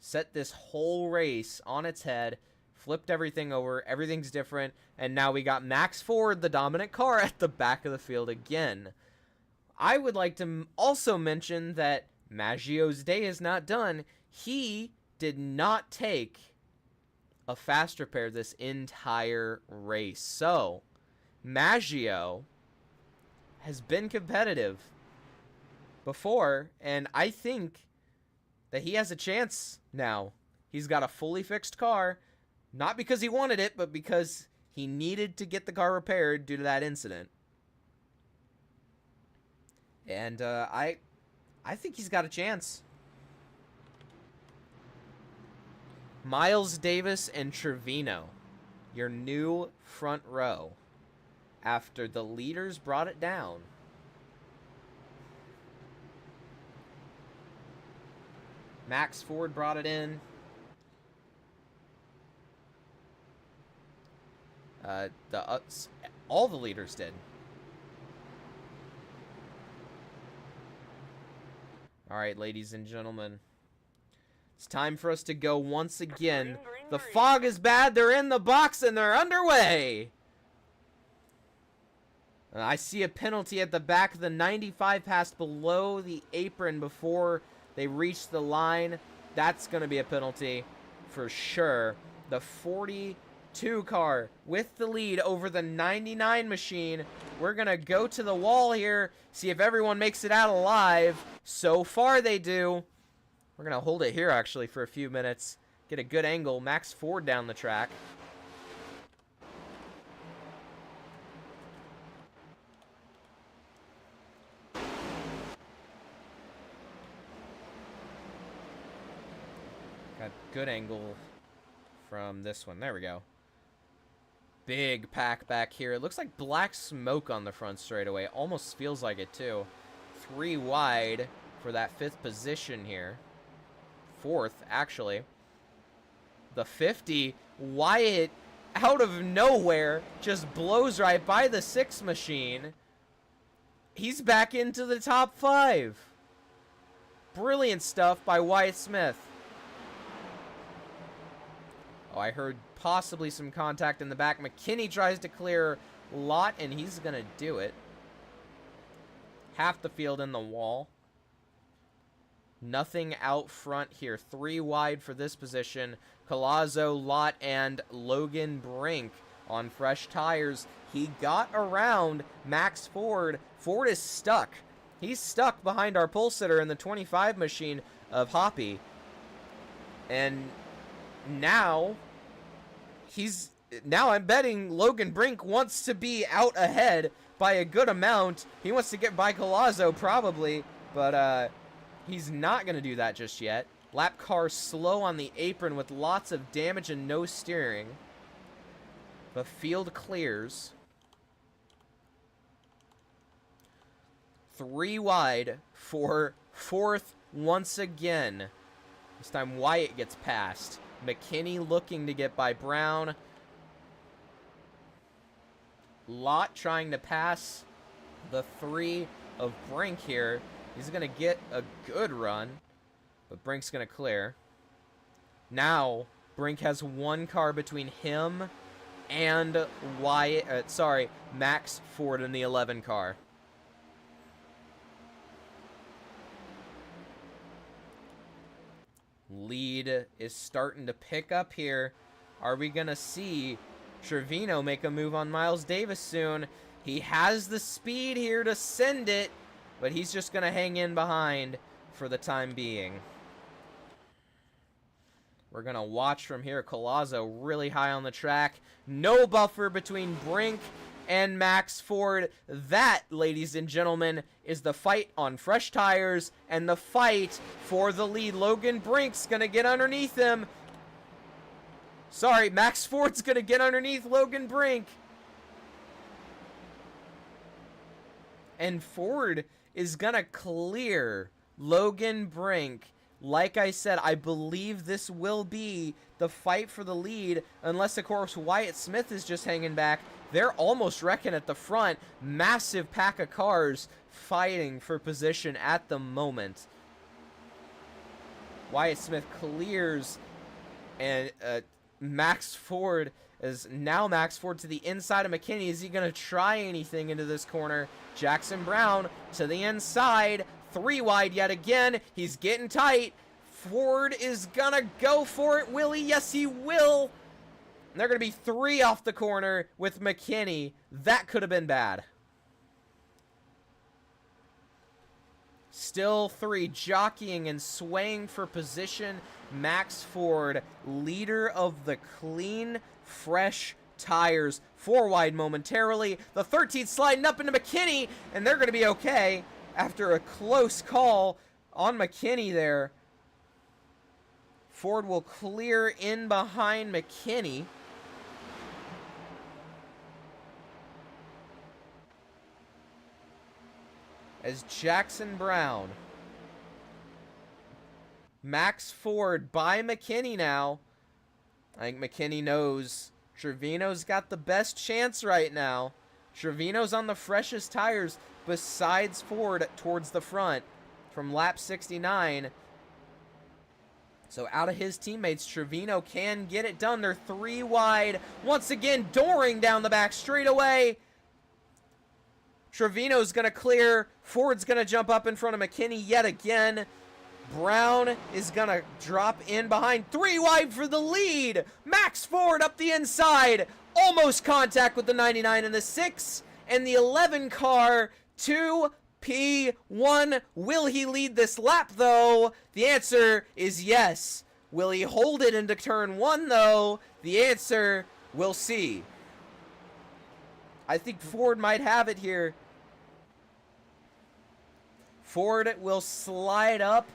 set this whole race on its head, flipped everything over, everything's different, and now we got Max Ford, the dominant car, at the back of the field again. I would like to also mention that Maggio's day is not done. He did not take a fast repair this entire race. So, Maggio has been competitive before, and I think that he has a chance now. He's got a fully fixed car, not because he wanted it, but because he needed to get the car repaired due to that incident. And I think he's got a chance. Miles Davis and Trevino, your new front row. After the leaders brought it down, Max Ford brought it in. All the leaders did. All right, ladies and gentlemen. It's time for us to go once again. The fog is bad. They're in the box and they're underway. I see a penalty at the back of the 95 passed below the apron before they reach the line. That's going to be a penalty for sure. The 42 car with the lead over the 99 machine. We're going to go to the wall here, see if everyone makes it out alive. So far they do. We're going to hold it here actually for a few minutes. Get a good angle. Max Ford down the track. Got good angle from this one. There we go. Big pack back here. It looks like black smoke on the front straightaway. Almost feels like it too. 3 wide for that 5th position here. 4th, actually. The 50, Wyatt, out of nowhere, just blows right by the 6 machine. He's back into the top 5. Brilliant stuff by Wyatt Smith. Oh, I heard possibly some contact in the back. McKinney tries to clear Lott, and he's going to do it. Half the field in the wall. Nothing out front here. 3 wide for this position. Collazo, Lott, and Logan Brink on fresh tires. He got around Max Ford. Ford is stuck. He's stuck behind our pole sitter in the 25 machine of Hoppy. And now I'm betting Logan Brink wants to be out ahead by a good amount. He wants to get by Collazo probably, but he's not going to do that just yet. Lap car slow on the apron with lots of damage and no steering. The field clears. 3 wide for 4th once again. This time Wyatt gets past. McKinney looking to get by Brown. Lott trying to pass the 3 of Brink here. He's going to get a good run, but Brink's going to clear. Now, Brink has 1 car between him and Max Ford in the 11 car. Lead is starting to pick up here. Are we going to see Trevino make a move on Miles Davis soon? He has the speed here to send it, but he's just going to hang in behind for the time being. We're going to watch from here. Collazo really high on the track. No buffer between Brink and Max Ford. That, ladies and gentlemen, is the fight on fresh tires and the fight for the lead. Logan Brink's going to get underneath him. Sorry, Max Ford's going to get underneath Logan Brink. And Ford is going to clear Logan Brink. Like I said, I believe this will be the fight for the lead, unless, of course, Wyatt Smith is just hanging back. They're almost wrecking at the front. Massive pack of cars fighting for position at the moment. Wyatt Smith clears, and Max Ford is now Max Ford to the inside of McKinney. Is he going to try anything into this corner? Jackson Brown to the inside. 3 wide yet again. He's getting tight. Ford is going to go for it. Will he? Yes, he will. And they're going to be 3 off the corner with McKinney. That could have been bad. Still 3 jockeying and swaying for position. Max Ford, leader of the clean, fresh tires. 4 wide momentarily. The 13th sliding up into McKinney, and they're going to be okay after a close call on McKinney there. Ford will clear in behind McKinney. As Jackson Brown Max Ford by McKinney now. I think McKinney knows Trevino's got the best chance right now. Trevino's on the freshest tires besides Ford towards the front from lap 69. So out of his teammates, Trevino can get it done. They're 3 wide. Once again, Doring down the back straightaway. Trevino's going to clear. Ford's going to jump up in front of McKinney yet again. Brown is going to drop in behind. 3 wide for the lead. Max Ford up the inside. Almost contact with the 99 and the 6. And the 11 car, 2P1. Will he lead this lap, though? The answer is yes. Will he hold it into turn 1, though? The answer, we'll see. I think Ford might have it here. Ford will slide up,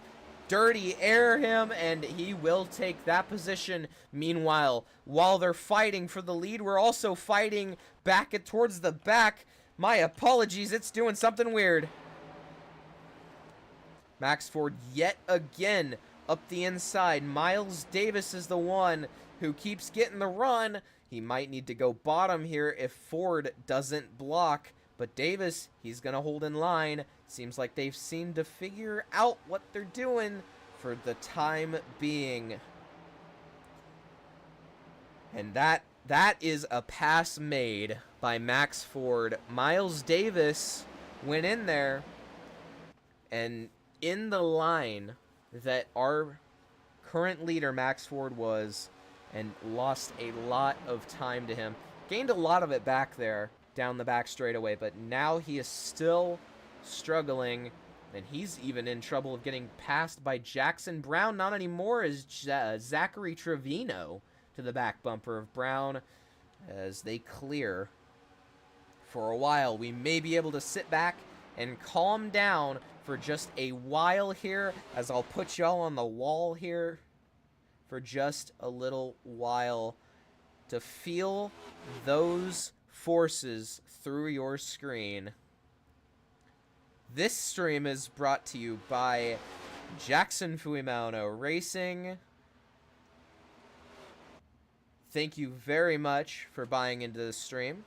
dirty air him, and he will take that position. Meanwhile, while they're fighting for the lead, we're also fighting back towards the back. My apologies, it's doing something weird. Max Ford yet again up the inside. Miles Davis is the one who keeps getting the run. He might need to go bottom here if Ford doesn't block. But Davis, he's going to hold in line. Seems like they've seemed to figure out what they're doing for the time being. And that is a pass made by Max Ford. Miles Davis went in there and in the line that our current leader Max Ford was and lost a lot of time to him. Gained a lot of it back there down the back straightaway, but now he is still struggling, and he's even in trouble of getting passed by Jackson Brown. Not anymore, as Zachary Trevino to the back bumper of Brown as they clear. For a while, we may be able to sit back and calm down for just a while here, as I'll put y'all on the wall here for just a little while to feel those forces through your screen. This stream is brought to you by Jackson Fuimano Racing. Thank you very much for buying into this stream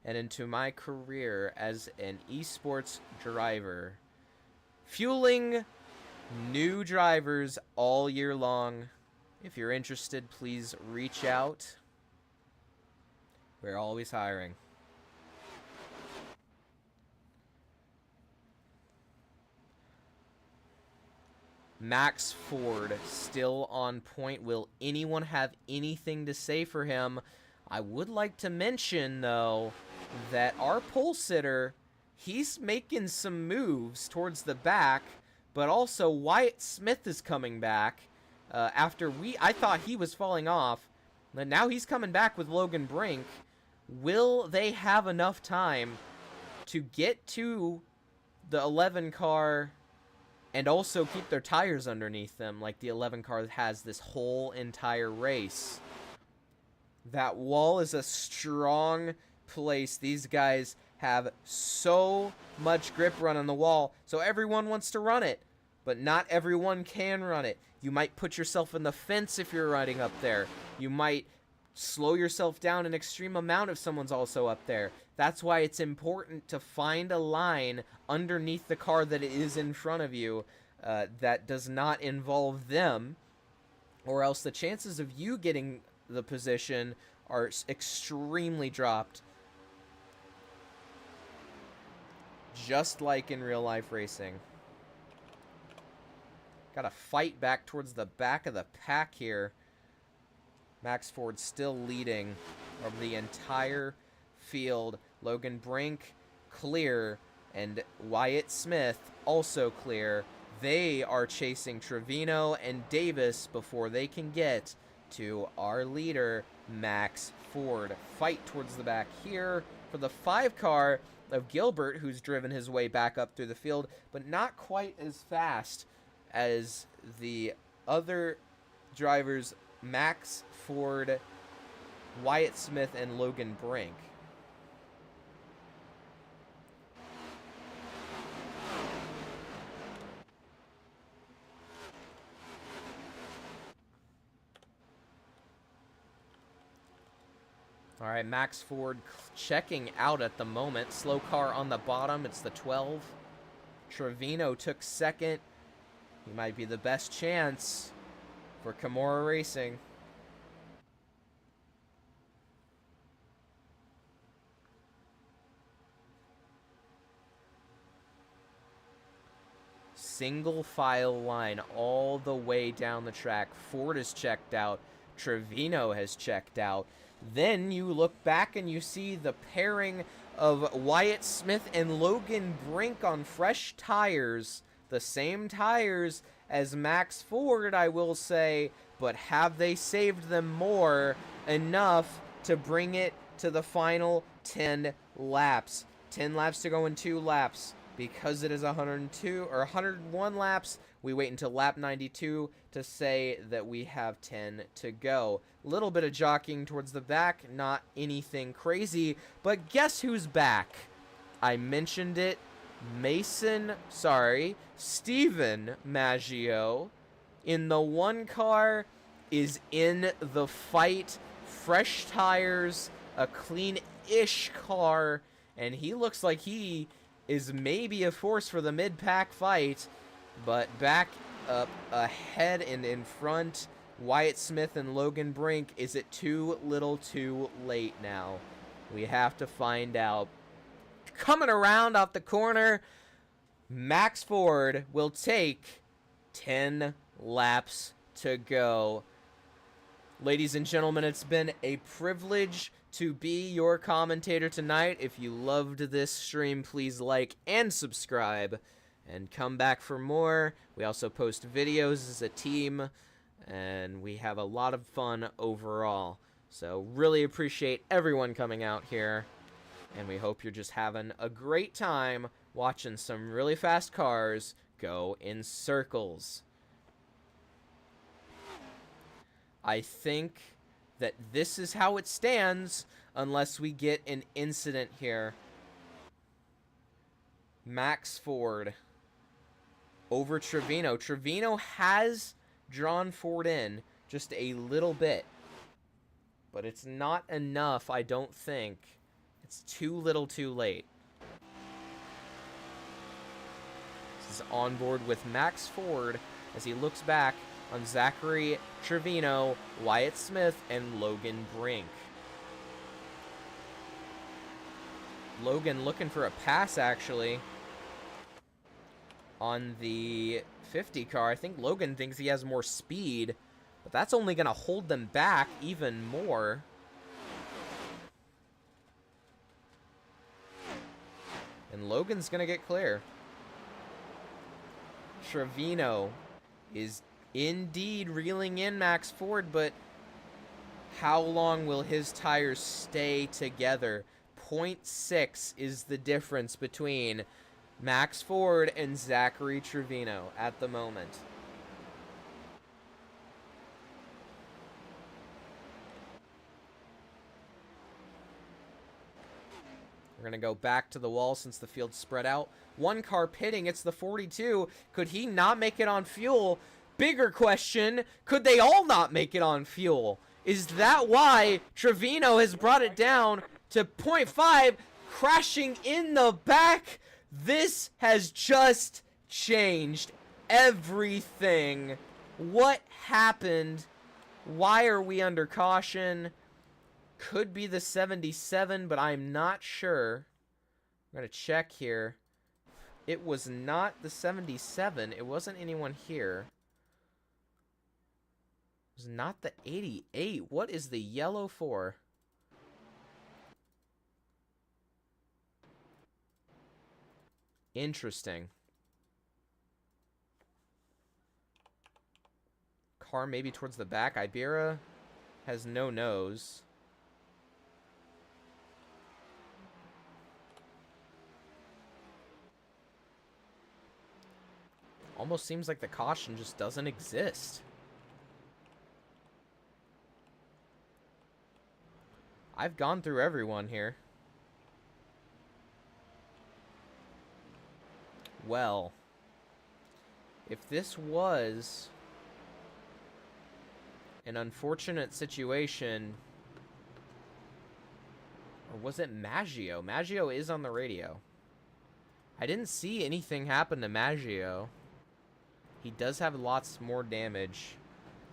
and into my career as an esports driver, fueling new drivers all year long. If you're interested, please reach out. We're always hiring. Max Ford still on point. Will anyone have anything to say for him? I would like to mention, though, that our pole sitter, he's making some moves towards the back, but also Wyatt Smith is coming back after I thought he was falling off. And now he's coming back with Logan Brink. Will they have enough time to get to the 11 car and also keep their tires underneath them like the 11 car has this whole entire race? That wall is a strong place. These guys have so much grip run on the wall, so everyone wants to run it, but not everyone can run it. You might put yourself in the fence if you're riding up there. You might slow yourself down an extreme amount if someone's also up there. That's why it's important to find a line underneath the car that is in front of you that does not involve them, or else the chances of you getting the position are extremely dropped. Just like in real life racing. Gotta fight back towards the back of the pack here. Max Ford still leading of the entire field. Logan Brink clear, and Wyatt Smith also clear. They are chasing Trevino and Davis before they can get to our leader, Max Ford. Fight towards the back here for the 5 car of Gilbert, who's driven his way back up through the field, but not quite as fast as the other drivers, Max Ford, Wyatt Smith, and Logan Brink. All right, Max Ford checking out at the moment. Slow car on the bottom. It's the 12. Trevino took second. He might be the best chance for Kimura Racing. Single file line all the way down the track. Ford is checked out. Trevino has checked out. Then you look back and you see the pairing of Wyatt Smith and Logan Brink on fresh tires. The same tires as Max Ford, I will say, but have they saved them more enough to bring it to the final 10 laps? 10 laps to go in 2 laps. Because it is 102 or 101 laps, we wait until lap 92 to say that we have 10 to go. Little bit of jockeying towards the back, not anything crazy, but guess who's back? I mentioned it. Steven Maggio in the 1 car is in the fight. Fresh tires, a clean-ish car, and he looks like he is maybe a force for the mid-pack fight, but back up ahead and in front, Wyatt Smith and Logan Brink. Is it too little too late now? We have to find out. Coming around off the corner, Max Ford will take 10 laps to go. Ladies and gentlemen, it's been a privilege to be your commentator tonight. If you loved this stream, please like and subscribe and come back for more. We also post videos as a team, and we have a lot of fun overall. So really appreciate everyone coming out here, and we hope you're just having a great time watching some really fast cars go in circles. I think that this is how it stands unless we get an incident here. Max Ford over Trevino. Trevino has drawn Ford in just a little bit, but it's not enough, I don't think. It's too little too late. This is on board with Max Ford as he looks back on Zachary Trevino, Wyatt Smith, and Logan Brink. Logan looking for a pass, actually, on the 50 car. I think Logan thinks he has more speed, but that's only going to hold them back even more. And Logan's going to get clear. Trevino is indeed reeling in Max Ford, but how long will his tires stay together? 0.6 is the difference between Max Ford and Zachary Trevino at the moment. We're going to go back to the wall since the field's spread out. 1 car pitting, it's the 42. Could he not make it on fuel? Bigger question, could they all not make it on fuel? Is that why Trevino has brought it down to 0.5, crashing in the back? This has just changed everything. What happened? Why are we under caution? Could be the 77, but I'm not sure. I'm going to check here. It was not the 77. It wasn't anyone here. It was not the 88. What is the yellow for? Interesting. Car maybe towards the back. Ibera has no nose. Almost seems like the caution just doesn't exist. I've gone through everyone here. Well, if this was an unfortunate situation, Or was it Maggio? Maggio is on the radio. I didn't see anything happen to Maggio. He does have lots more damage.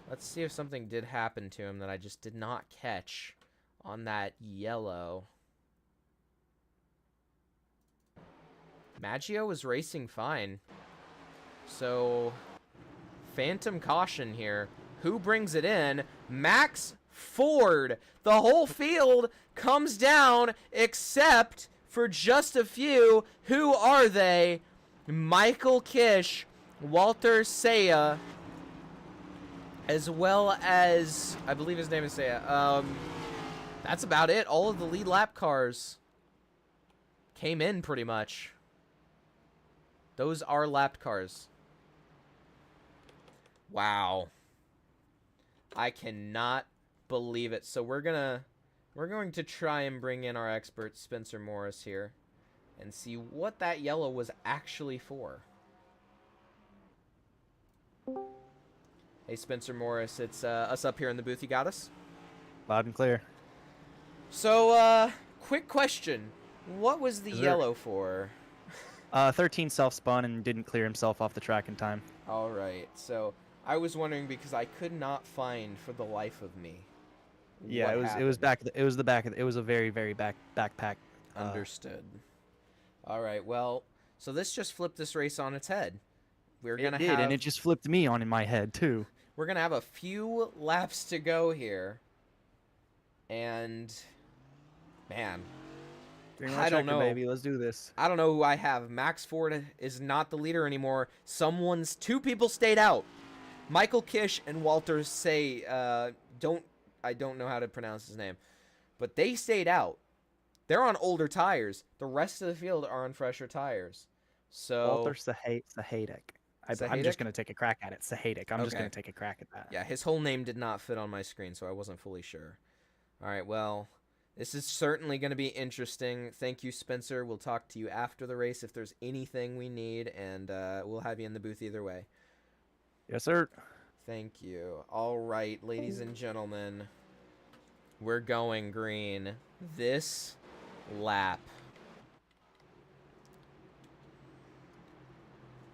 Let's see if something did happen to him that I just did not catch on that yellow. Maggio was racing fine. So, phantom caution here. Who brings it in? Max Ford. The whole field comes down except for just a few. Who are they? Michael Kish, Walter Saya, as well as, I believe his name is Saya. That's about it. All of the lead lap cars came in pretty much. Those are lapped cars. Wow. I cannot believe it. So we're going to try and bring in our expert Spencer Morris here and see what that yellow was actually for. Hey Spencer Morris, it's us up here in the booth. You got us? Loud and clear. So quick question. What was the Is there- yellow for? 13 self-spun and didn't clear himself off the track in time. All right. So I was wondering because I could not find for the life of me. Yeah, what it was happened. back. It was the back. It was a very backpack. Understood. All right. Well, so this just flipped this race on its head. We're It gonna did, have and it just flipped me on in my head too. we're gonna have a few laps to go here, and man, I don't know. Baby. Let's do this. I don't know who I have. Max Ford is not the leader anymore. Two people stayed out. Michael Kish and Walter Say. I don't know how to pronounce his name, but they stayed out. They're on older tires. The rest of the field are on fresher tires. So Walter Sahadek. I'm Sahadek? just gonna take a crack at it. Sahadek. I'm just Okay. gonna take a crack at that. yeah, his whole name did not fit on my screen, so I wasn't fully sure. All right, well, this is certainly going to be interesting. Thank you, Spencer. We'll talk to you after the race if there's anything we need, and we'll have you in the booth either way. Yes, sir. Thank you. All right, ladies and gentlemen, we're going green this lap.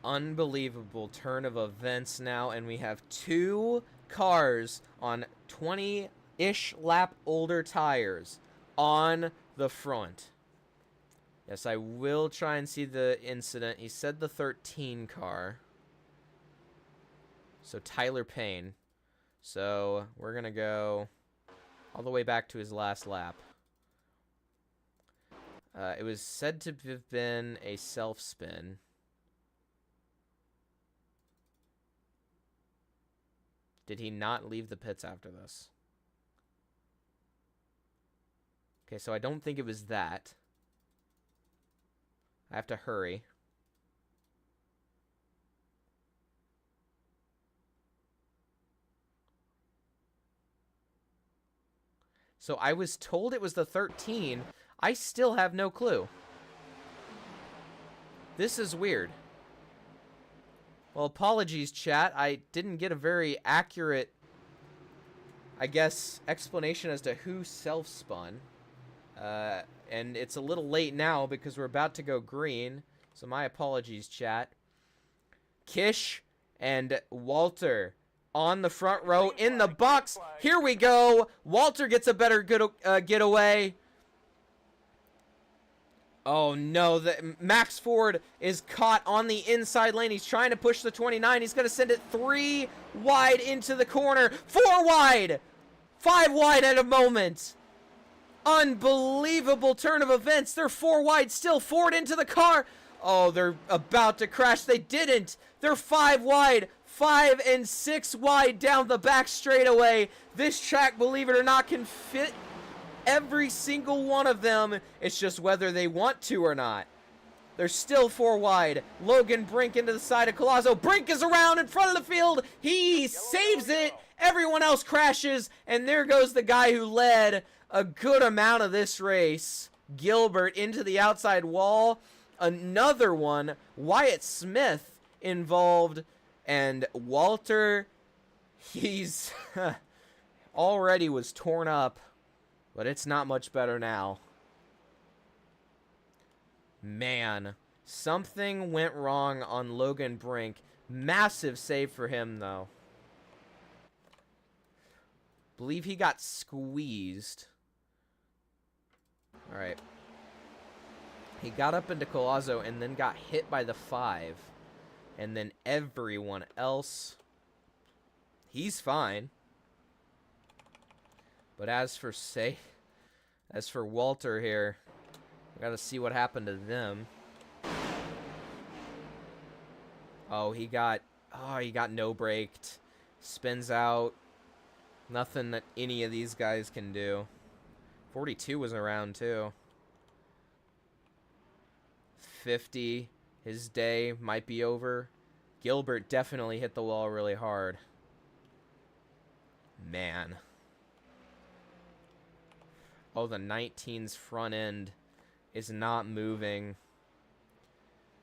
Unbelievable turn of events now, and we have two cars on 20-ish lap older tires on the front. Yes, I will try and see the incident. He said the 13 car. So Tyler Payne. So we're going to go all the way back to his last lap. It was said to have been a self-spin. Did he not leave the pits after this? Okay, so I don't think it was that. I have to hurry. So I was told it was the 13. I still have no clue. This is weird. Well, apologies, chat. I didn't get a very accurate, I guess, explanation as to who self-spun. And it's a little late now because we're about to go green. So my apologies, chat. Kish and Walter on the front row in the box. Here we go. Walter gets a better good getaway. Oh no, Max Ford is caught on the inside lane. He's trying to push the 29. He's going to send it 3 wide into the corner. 4 wide. 5 wide at a moment. Unbelievable turn of events. They're 4 wide still. Ford into the car. Oh, they're about to crash. They didn't. They're 5 wide. 5 and 6 wide down the back straightaway. This track, believe it or not, can fit every single one of them. It's just whether they want to or not. They're still 4 wide. Logan Brink into the side of Collazo. Brink is around in front of the field. He saves it. Everyone else crashes. And there goes the guy who led a good amount of this race. Gilbert into the outside wall. Another one. Wyatt Smith involved. And Walter, he's already was torn up. But it's not much better now. Man, something went wrong on Logan Brink. Massive save for him, though. Believe he got squeezed. All right. He got up into Colazo and then got hit by the 5. And then everyone else, he's fine. But as for Walter here, we gotta see what happened to them. Oh, he got no braked. Spins out. Nothing that any of these guys can do. 42 was around too. 50. His day might be over. Gilbert definitely hit the wall really hard. Man. Oh, the 19's front end is not moving.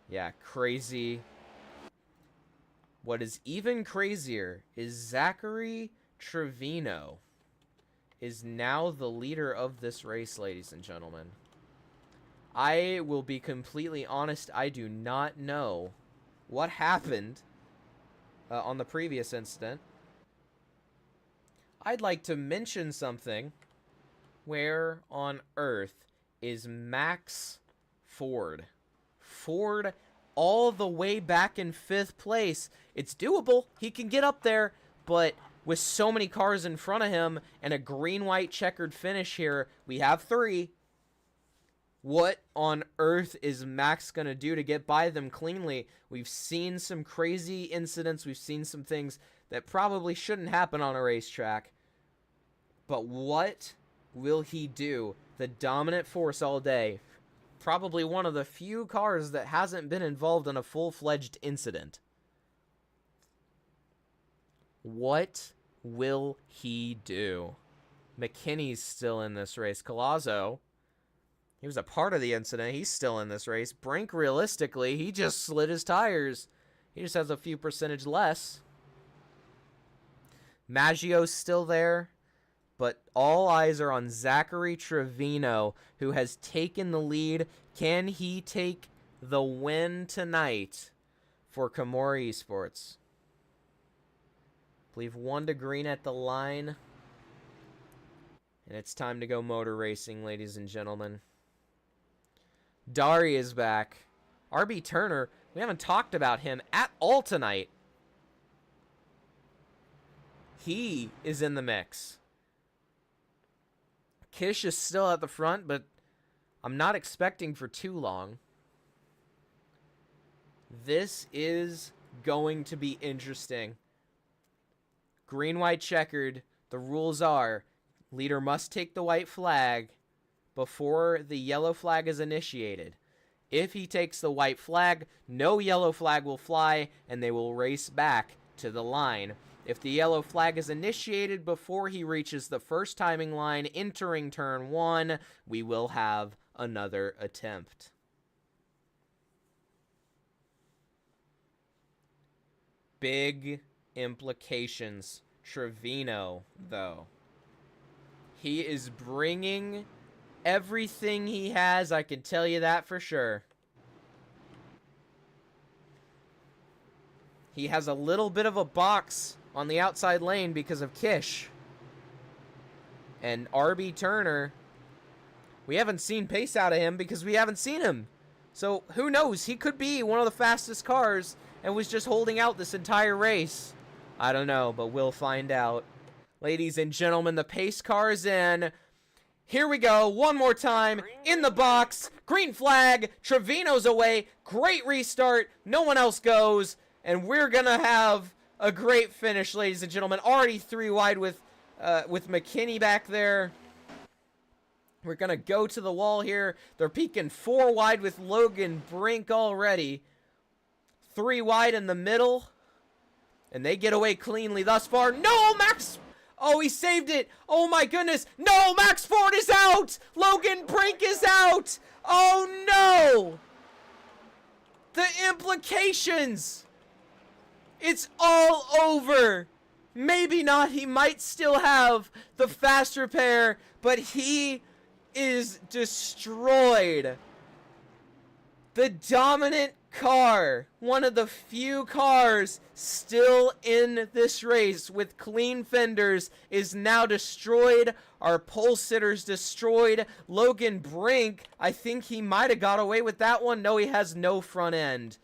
Yeah, crazy. What is even crazier is Zachary Trevino is now the leader of this race, ladies and gentlemen. I will be completely honest, I do not know what happened on the previous incident. I'd like to mention something. Where on earth is Max Ford? Ford all the way back in 5th place. It's doable. He can get up there, but with so many cars in front of him and a green-white checkered finish here, we have 3. What on earth is Max going to do to get by them cleanly? We've seen some crazy incidents. We've seen some things that probably shouldn't happen on a racetrack. But what will he do? The dominant force all day. Probably one of the few cars that hasn't been involved in a full-fledged incident. What will he do? McKinney's still in this race. Colazo, he was a part of the incident. He's still in this race. Brink, realistically, he just slid his tires. He just has a few percentage less. Maggio's still there. But all eyes are on Zachary Trevino, who has taken the lead. Can he take the win tonight for Kimura Esports? Leave 1 to green at the line. And it's time to go motor racing, ladies and gentlemen. Dari is back. RB Turner, we haven't talked about him at all tonight. He is in the mix. Kish is still at the front, but I'm not expecting for too long. This is going to be interesting. Green-white checkered. The rules are leader must take the white flag before the yellow flag is initiated. If he takes the white flag, no yellow flag will fly, and they will race back to the line. If the yellow flag is initiated before he reaches the first timing line entering turn 1, we will have another attempt. Big implications. Trevino, though. He is bringing everything he has, I can tell you that for sure. He has a little bit of a box on the outside lane because of Kish. And RB Turner, we haven't seen pace out of him because we haven't seen him. So who knows? He could be one of the fastest cars and was just holding out this entire race. I don't know, but we'll find out. Ladies and gentlemen, the pace car is in. Here we go, one more time, in the box, green flag, Trevino's away, great restart, no one else goes, and we're gonna have a great finish, ladies and gentlemen. Already 3 wide with McKinney back there. We're going to go to the wall here. They're peeking 4 wide with Logan Brink already. 3 wide in the middle. And they get away cleanly thus far. No, Max! Oh, he saved it. Oh, my goodness. No, Max Ford is out. Logan Brink is out. Oh, no. The implications. It's all over. Maybe not. He might still have the fast repair, but he is destroyed. The dominant car, one of the few cars still in this race with clean fenders, is now destroyed. Our pole sitter's destroyed. Logan Brink, I think he might have got away with that one. No, he has no front end.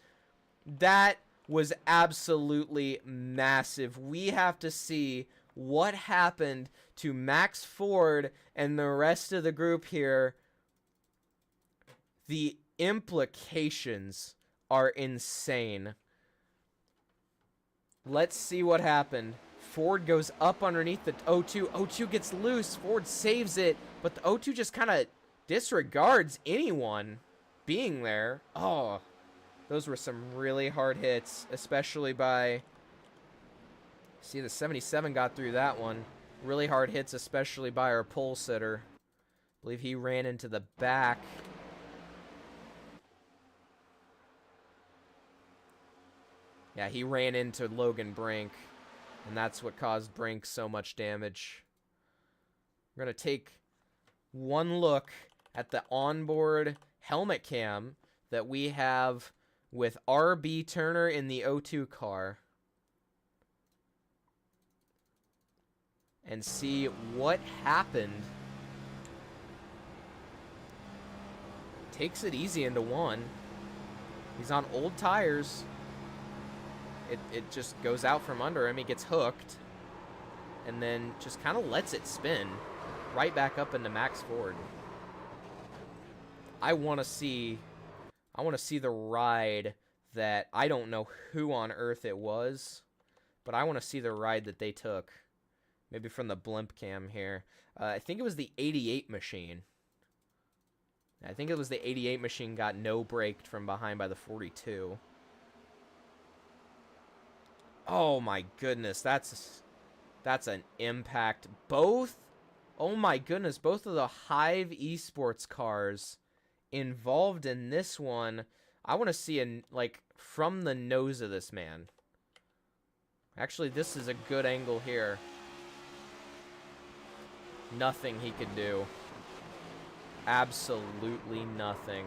That was absolutely massive. We have to see what happened to Max Ford and the rest of the group here. The implications are insane. Let's see what happened. Ford goes up underneath the O2. O2 gets loose. Ford saves it, but the O2 just kind of disregards anyone being there. Oh, those were some really hard hits, especially by... See, the 77 got through that one. Really hard hits, especially by our pole sitter. I believe he ran into the back. Yeah, he ran into Logan Brink, and that's what caused Brink so much damage. We're going to take one look at the onboard helmet cam that we have with RB Turner in the O2 car. And see what happened. Takes it easy into one. He's on old tires. It just goes out from under him. He gets hooked. And then just kind of lets it spin. Right back up into Max Ford. I want to see the ride that... I don't know who on earth it was. But I want to see the ride that they took. Maybe from the blimp cam here. I think it was the 88 machine. I think it was the 88 machine got no braked from behind by the 42. Oh my goodness, that's an impact. Both, oh my goodness, both of the Hive Esports cars involved in this one. I want to see like from the nose of this man. Actually, this is a good angle here. Nothing he could do. Absolutely nothing.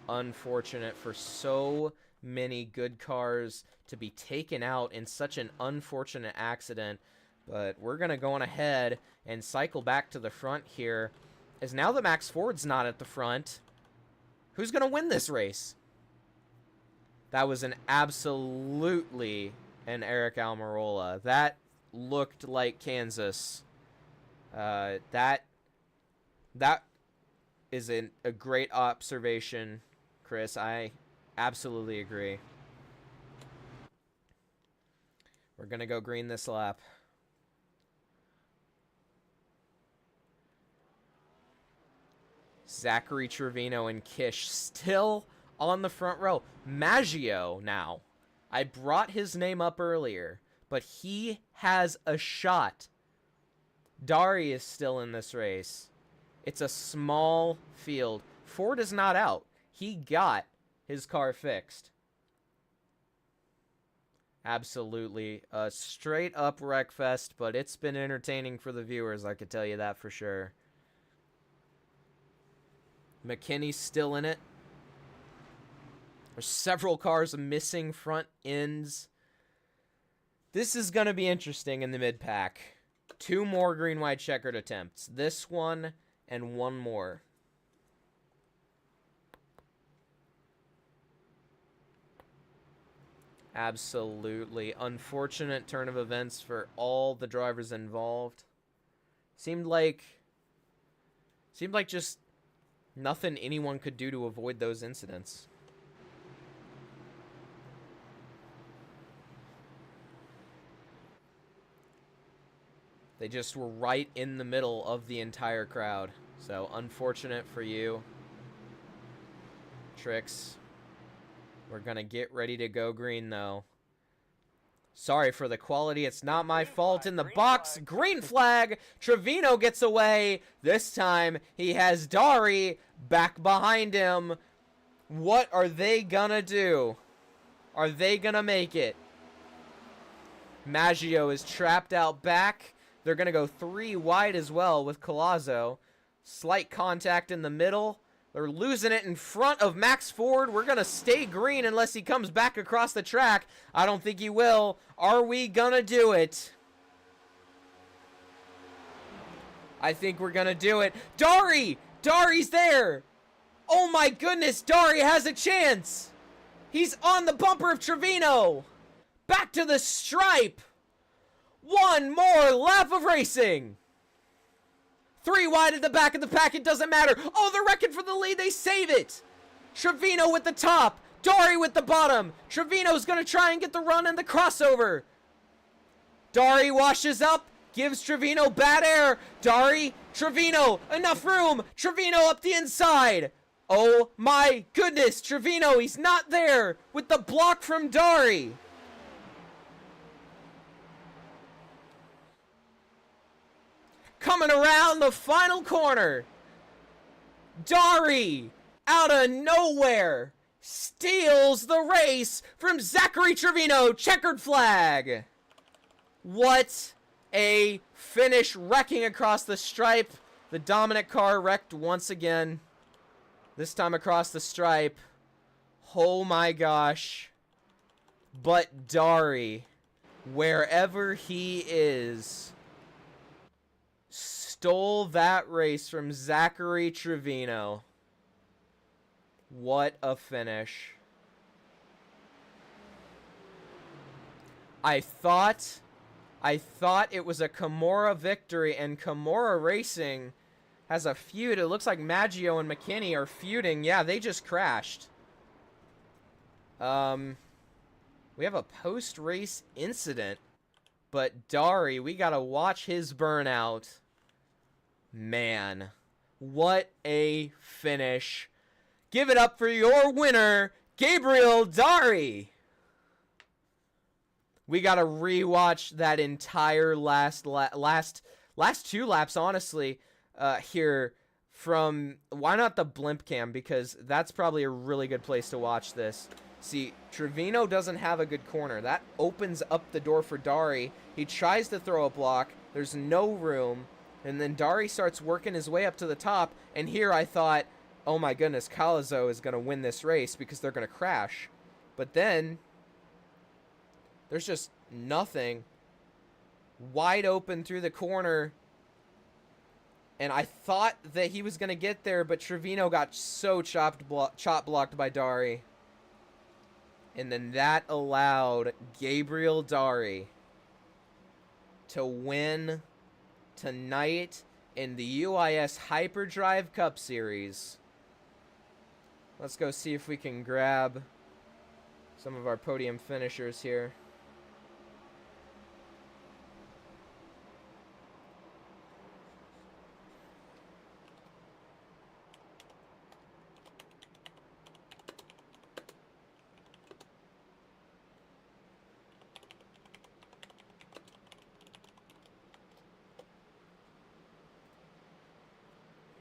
Unfortunate for so many good cars to be taken out in such an unfortunate accident. But we're going to go on ahead and cycle back to the front here. As now that Max Ford's not at the front, who's going to win this race? That was absolutely an Eric Almirola. That looked like Kansas. That is a great observation, Chris. I absolutely agree. We're going to go green this lap. Zachary Trevino and Kish still on the front row. Maggio now. I brought his name up earlier, but he has a shot. Dari is still in this race. It's a small field. Ford is not out. He got his car fixed. Absolutely a straight up wreck fest, but it's been entertaining for the viewers, I could tell you that for sure. McKinney's still in it. There's several cars missing front ends. This is going to be interesting in the mid-pack. 2 more green-white checkered attempts. This one and one more. Absolutely unfortunate turn of events for all the drivers involved. Seemed like just nothing anyone could do to avoid those incidents. They just were right in the middle of the entire crowd. So, unfortunate for you. Tricks. We're going to get ready to go green, though. Sorry for the quality. It's not my fault in the box. Green flag. Trevino gets away. This time, he has Dari back behind him. What are they going to do? Are they going to make it? Maggio is trapped out back. They're going to go 3 wide as well with Collazo. Slight contact in the middle. They're losing it in front of Max Ford. We're going to stay green unless he comes back across the track. I don't think he will. Are we going to do it? I think we're going to do it. Dari! Dari's there! Oh my goodness, Dari has a chance! He's on the bumper of Trevino! Back to the stripe! One more lap of racing! 3 wide at the back of the pack, it doesn't matter. Oh, they're wrecking for the lead, they save it. Trevino with the top, Dari with the bottom. Trevino's gonna try and get the run and the crossover. Dari washes up, gives Trevino bad air. Dari, Trevino, enough room. Trevino up the inside. Oh my goodness, Trevino, he's not there with the block from Dari. Coming around the final corner. Dari, out of nowhere, steals the race from Zachary Trevino. Checkered flag. What a finish, wrecking across the stripe. The dominant car wrecked once again. This time across the stripe. Oh my gosh. But Dari, wherever he is, stole that race from Zachary Trevino. What a finish. I thought it was a Kimura victory, and Kimura Racing has a feud. It looks like Maggio and McKinney are feuding. Yeah, they just crashed. We have a post-race incident, but Dari, we gotta watch his burnout. Man, what a finish. Give it up for your winner, Gabriel Dari. We got to rewatch that entire last 2 laps, honestly, here from, why not the blimp cam? Because that's probably a really good place to watch this. See, Trevino doesn't have a good corner. That opens up the door for Dari. He tries to throw a block. There's no room. And then Dari starts working his way up to the top. And here I thought, oh my goodness, Calazo is going to win this race because they're going to crash. But then there's just nothing. Wide open through the corner. And I thought that he was going to get there, but Trevino got so chop blocked by Dari. And then that allowed Gabriel Dari to win tonight in the UIS Hyperdrive Cup Series. Let's go see if we can grab some of our podium finishers here.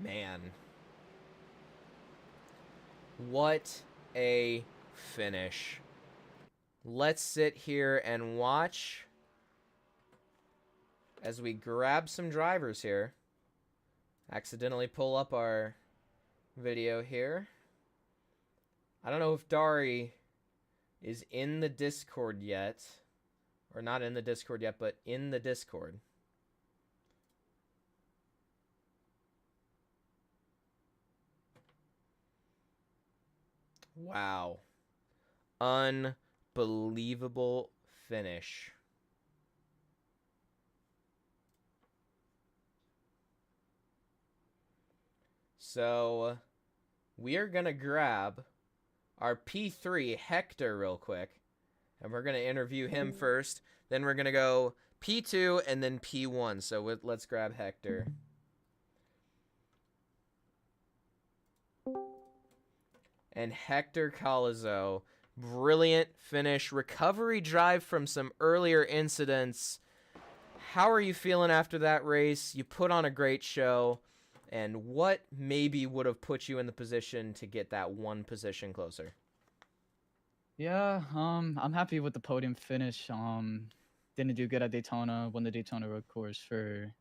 Man. What a finish. Let's sit here and watch as we grab some drivers here. Accidentally pull up our video here. I don't know if Dari is in the Discord yet. Or not in the Discord yet, but in the Discord. Wow. Unbelievable finish. So, we are going to grab our P3, Hector, real quick. And we're going to interview him first. Then we're going to go P2 and then P1. So, let's grab Hector. And Hector Calazo, brilliant finish, recovery drive from some earlier incidents. How are you feeling after that race? You put on a great show, and what maybe would have put you in the position to get that one position closer? Yeah, I'm happy with the podium finish. Didn't do good at Daytona, won the Daytona road course and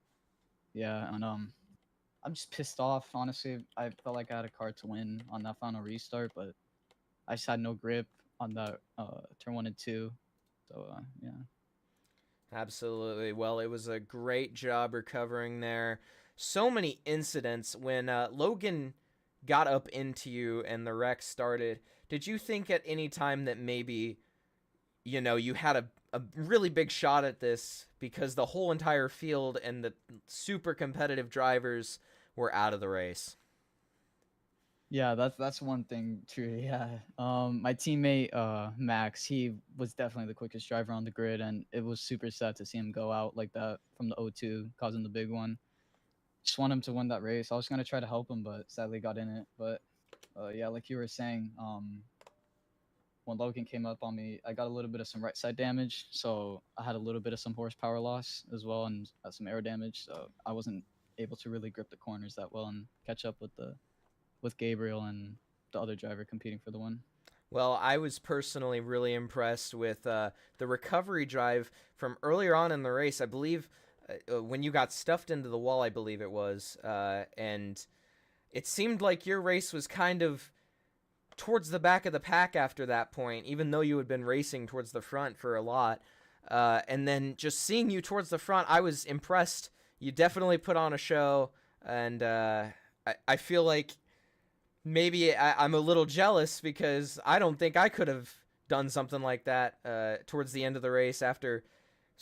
I'm just pissed off. Honestly, I felt like I had a car to win on that final restart, but I just had no grip on that turn 1 and 2. So yeah. Absolutely. Well, it was a great job recovering there. So many incidents when Logan got up into you and the wreck started. Did you think at any time that maybe, you had a really big shot at this because the whole entire field and the super competitive drivers were out of the race? Yeah, that's one thing true. Yeah. My teammate Max, he was definitely the quickest driver on the grid, and it was super sad to see him go out like that from the O2, causing the big one. Just want him to win that race. I was gonna try to help him, but sadly got in it. But yeah, like you were saying, when Logan came up on me, I got a little bit of some right side damage, so I had a little bit of some horsepower loss as well, and some air damage. So I wasn't able to really grip the corners that well and catch up with Gabriel and the other driver competing for the win. Well, I was personally really impressed with the recovery drive from earlier on in the race. I believe when you got stuffed into the wall, I believe it was, and it seemed like your race was kind of towards the back of the pack after that point, even though you had been racing towards the front for a lot. And then just seeing you towards the front, I was impressed. You definitely put on a show, and I feel like maybe I'm a little jealous because I don't think I could have done something like that towards the end of the race after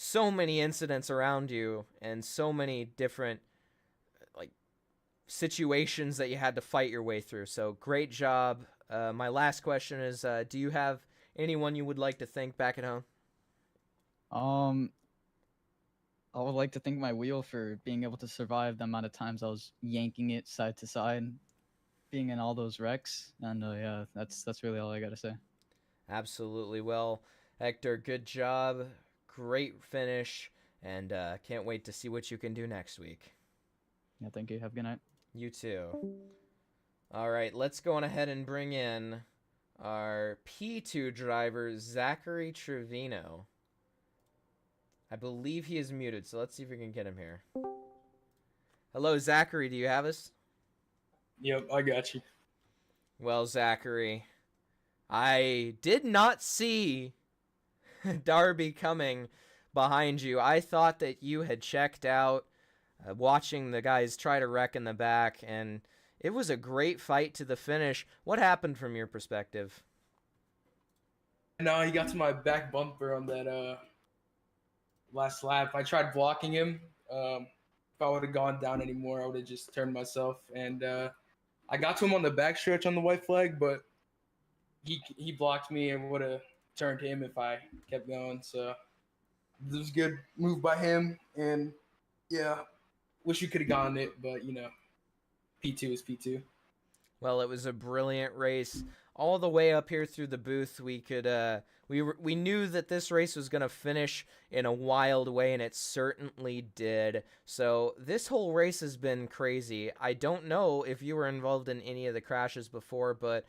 so many incidents around you and so many different situations that you had to fight your way through. So great job. My last question is, do you have anyone you would like to thank back at home? I would like to thank my wheel for being able to survive the amount of times I was yanking it side to side, being in all those wrecks, and yeah, that's really all I gotta say. Absolutely. Well, Hector, good job. Great finish, and can't wait to see what you can do next week. Yeah, thank you. Have a good night. You too. All right, let's go on ahead and bring in our P2 driver, Zachary Trevino. I believe he is muted, so let's see if we can get him here. Hello, Zachary, do you have us? Yep, I got you. Well, Zachary, I did not see Darby coming behind you. I thought that you had checked out, watching the guys try to wreck in the back, and it was a great fight to the finish. What happened from your perspective? No, he got to my back bumper on that last lap. I tried blocking him. If I would have gone down anymore, I would have just turned myself. And I got to him on the back stretch on the white flag, but he blocked me and would have turned him if I kept going. So it was a good move by him. And yeah, wish you could have gotten it, but P2 is P2. Well, it was a brilliant race all the way up here through the booth. We could we knew that this race was going to finish in a wild way, and it certainly did. So this whole race has been crazy. I don't know if you were involved in any of the crashes before, but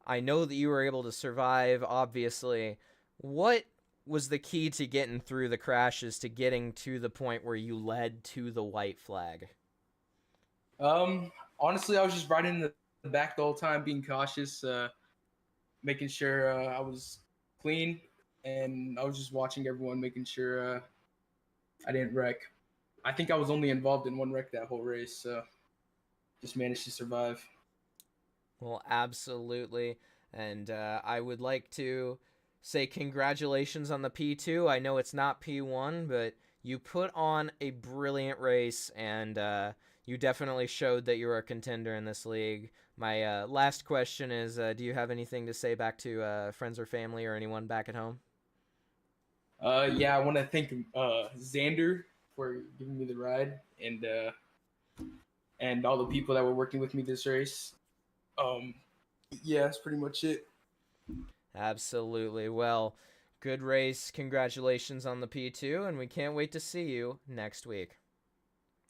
I know that you were able to survive, obviously. What was the key to getting through the crashes, to getting to the point where you led to the white flag? Honestly, I was just riding in the back the whole time, being cautious, making sure I was clean, and I was just watching everyone, making sure I didn't wreck. I think I was only involved in one wreck that whole race, so just managed to survive. Well, absolutely. And I would like to say congratulations on the P2. I know it's not P1, but you put on a brilliant race, and you definitely showed that you're a contender in this league. My last question is, do you have anything to say back to friends or family or anyone back at home? Yeah, I want to thank Xander for giving me the ride, and all the people that were working with me this race. Yeah, that's pretty much it. Absolutely. Well, good race. Congratulations on the P2, and we can't wait to see you next week.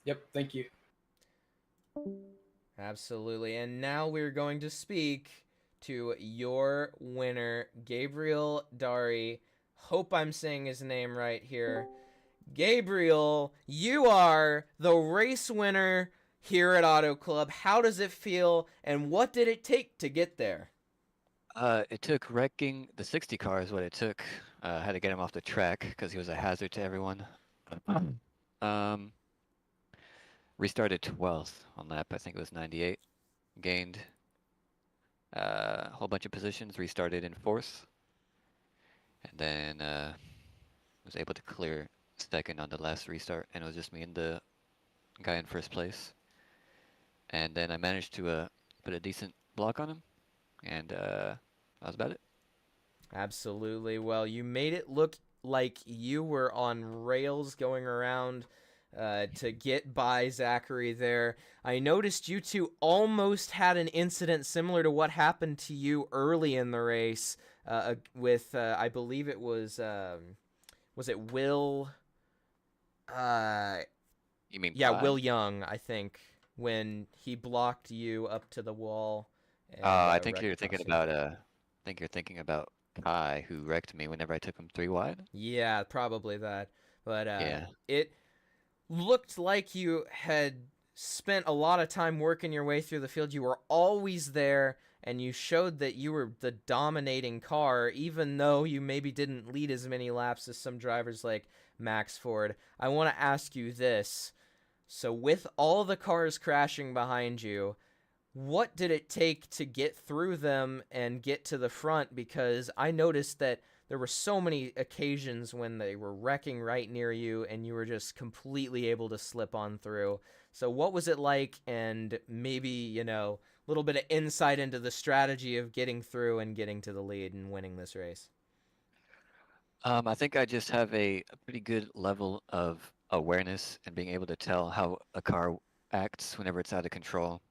Yep, thank you. Absolutely. And now we're going to speak to your winner, Gabriel Dari. Hope I'm saying his name right here. Gabriel, you are the race winner here at Auto Club. How does it feel, and what did it take to get there? It took wrecking the 60 car is what it took. Had to get him off the track because he was a hazard to everyone. Um, Restarted 12th on lap. I think it was 98. Gained a whole bunch of positions. Restarted in 4th, and then was able to clear 2nd on the last restart, and it was just me and the guy in 1st place. And then I managed to put a decent block on him, and that was about it. Absolutely. Well, you made it look like you were on rails going around to get by Zachary there. I noticed you two almost had an incident similar to what happened to you early in the race with, I believe it was it Will? You mean Yeah, Pi? Will Young, I think, when he blocked you up to the wall. And, I think wrecked you're thinking across you. about I think you're thinking about Kai, who wrecked me whenever I took him 3 wide. Yeah, probably that. But Yeah. it looked like you had spent a lot of time working your way through the field. You were always there, and you showed that you were the dominating car, even though you maybe didn't lead as many laps as some drivers like Max Ford. I want to ask you this. So with all the cars crashing behind you, what did it take to get through them and get to the front? Because I noticed that there were so many occasions when they were wrecking right near you and you were just completely able to slip on through. So what was it like? And maybe, a little bit of insight into the strategy of getting through and getting to the lead and winning this race. I think I just have a pretty good level of awareness and being able to tell how a car acts whenever it's out of control.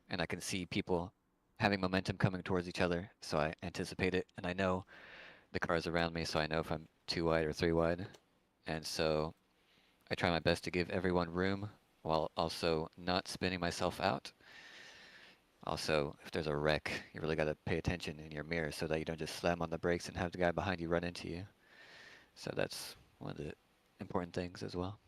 And I can see people having momentum coming towards each other, so I anticipate it, and I know the cars around me, so I know if I'm 2 wide or 3 wide. And so I try my best to give everyone room while also not spinning myself out. Also, if there's a wreck, you really got to pay attention in your mirror so that you don't just slam on the brakes and have the guy behind you run into you. So that's one of the important things as well.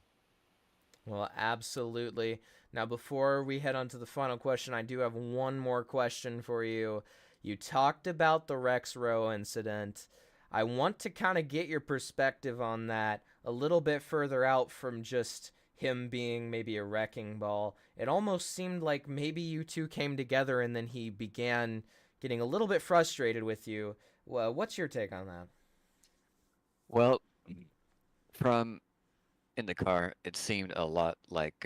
Well, absolutely. Now, before we head on to the final question, I do have one more question for you. You talked about the Rex Rowe incident. I want to kind of get your perspective on that a little bit further out from just him being maybe a wrecking ball. It almost seemed like maybe you two came together and then he began getting a little bit frustrated with you. Well, what's your take on that? Well, from in the car, it seemed a lot like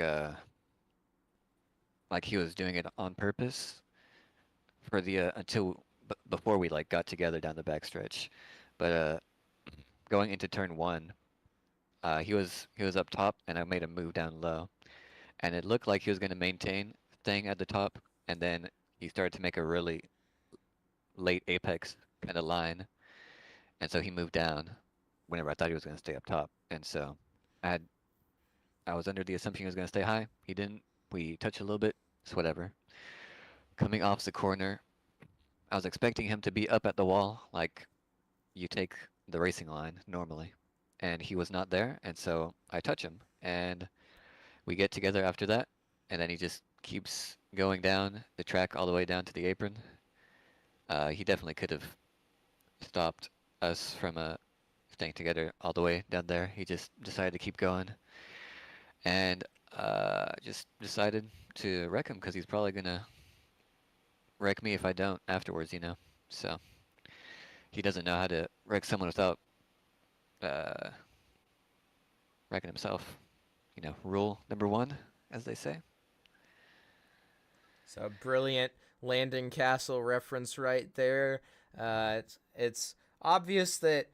he was doing it on purpose for the before we got together down the backstretch. But going into turn 1, he was up top, and I made him move down low, and it looked like he was going to maintain staying at the top, and then he started to make a really late apex kind of line, and so he moved down whenever I thought he was going to stay up top, and so I was under the assumption he was going to stay high. He didn't. We touched a little bit. It's whatever. Coming off the corner, I was expecting him to be up at the wall like you take the racing line normally, and he was not there, and so I touch him, and we get together after that, and then he just keeps going down the track all the way down to the apron. He definitely could have stopped us from staying together all the way down there. He just decided to keep going, and just decided to wreck him because he's probably gonna wreck me if I don't afterwards, So he doesn't know how to wreck someone without wrecking himself. Rule number 1, as they say. So brilliant Landing Castle reference right there. It's obvious that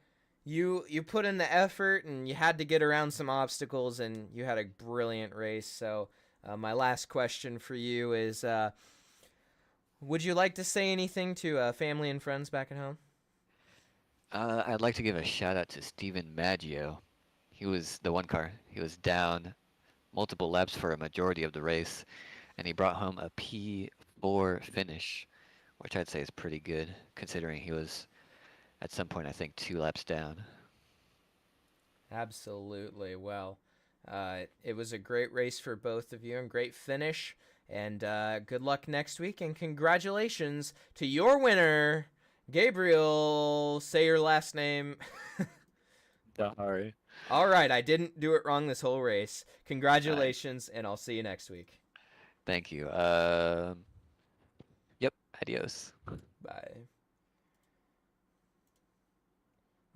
you put in the effort and you had to get around some obstacles and you had a brilliant race. So my last question for you is, would you like to say anything to family and friends back at home? I'd like to give a shout out to Steven Maggio. He was the one car. He was down multiple laps for a majority of the race, and he brought home a P4 finish, which I'd say is pretty good, considering he was, at some point, I think, 2 laps down. Absolutely. Well, It was a great race for both of you and great finish. And good luck next week. And congratulations to your winner, Gabriel. Say your last name. Sorry. All right, I didn't do it wrong this whole race. Congratulations, and I'll see you next week. Thank you. Yep. Adios. Bye.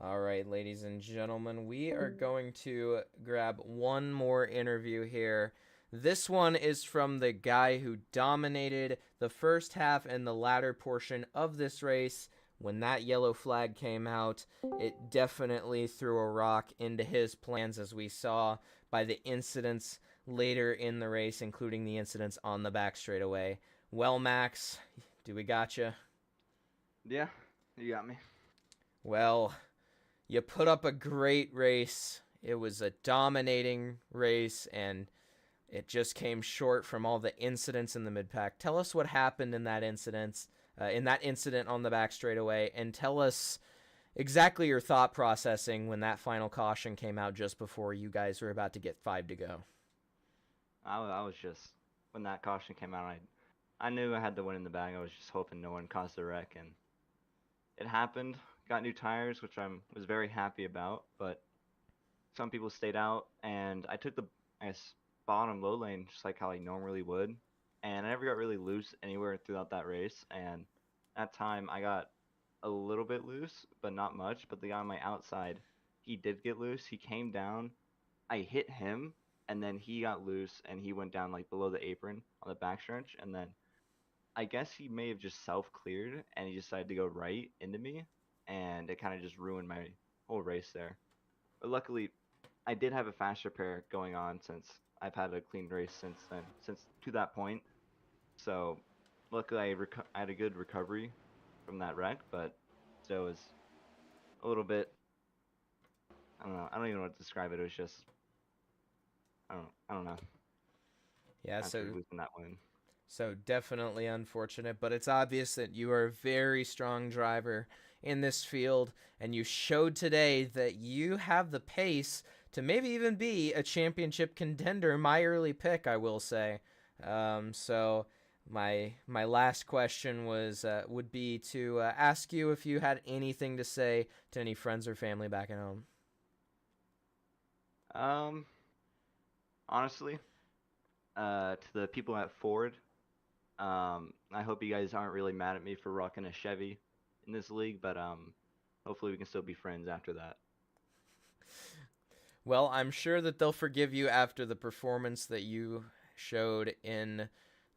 All right, ladies and gentlemen, we are going to grab one more interview here. This one is from the guy who dominated the first half and the latter portion of this race. When that yellow flag came out, it definitely threw a rock into his plans, as we saw by the incidents later in the race, including the incidents on the back straightaway. Well, Max, do we got you? Yeah, you got me. Well, you put up a great race. It was a dominating race, and it just came short from all the incidents in the mid-pack. Tell us what happened in that incident on the back straightaway, and tell us exactly your thought processing when that final caution came out just before you guys were about to get 5 to go. I was just, when that caution came out, I knew I had the win in the bag. I was just hoping no one caused a wreck, and it happened. Got new tires, which I was very happy about, but some people stayed out, and I took the, I guess, bottom low lane just like how I normally would, and I never got really loose anywhere throughout that race. And at time I got a little bit loose, but not much. But the guy on my outside, he did get loose. He came down, I hit him, and then he got loose and he went down like below the apron on the backstretch, and then I guess he may have just self-cleared and he decided to go right into me, and it kind of just ruined my whole race there. But luckily, I did have a fast repair going on since I've had a clean race since then, since to that point. So luckily, I had a good recovery from that wreck, but still it was a little bit. I don't know. I don't even know what to describe it. It was just. I don't know. Yeah, After so losing that win. So definitely unfortunate, but it's obvious that you are a very strong driver in this field, and you showed today that you have the pace to maybe even be a championship contender. My early pick, I will say. So my last question would be to ask you if you had anything to say to any friends or family back at home. Honestly, to the people at Ford, I hope you guys aren't really mad at me for rocking a Chevy in this league, but hopefully we can still be friends after that. Well, I'm sure that they'll forgive you after the performance that you showed in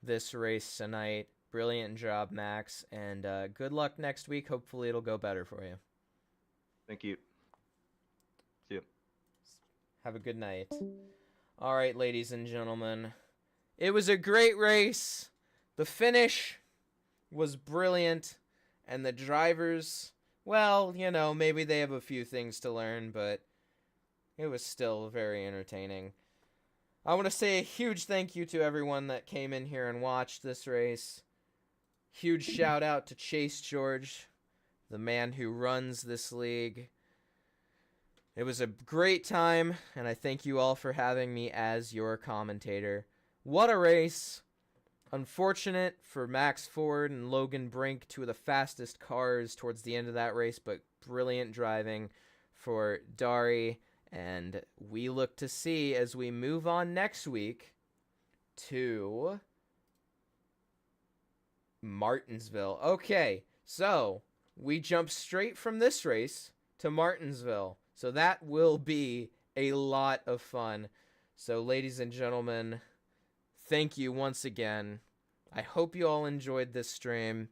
this race tonight. Brilliant job, Max, and good luck next week. Hopefully it'll go better for you. Thank you. See you. Have a good night. All right, ladies and gentlemen. It was a great race. The finish was brilliant, and the drivers, well, you know, maybe they have a few things to learn, but it was still very entertaining. I want to say a huge thank you to everyone that came in here and watched this race. Huge shout out to Chase George, the man who runs this league. It was a great time, and I thank you all for having me as your commentator. What a race! Unfortunate for Max Ford and Logan Brink, two of the fastest cars towards the end of that race, but brilliant driving for Dari. And we look to see as we move on next week to Martinsville. Okay, so we jump straight from this race to Martinsville. So that will be a lot of fun. So ladies and gentlemen, thank you once again. I hope you all enjoyed this stream.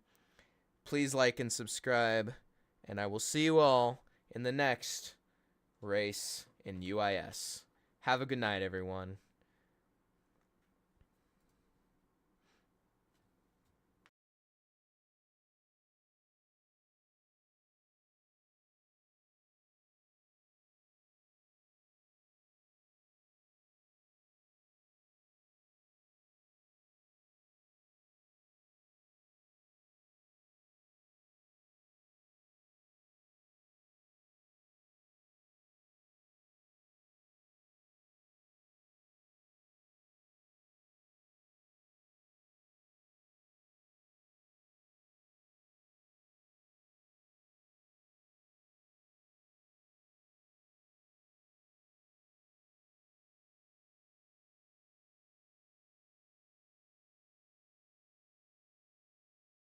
Please like and subscribe, and I will see you all in the next race in UIS. Have a good night, everyone.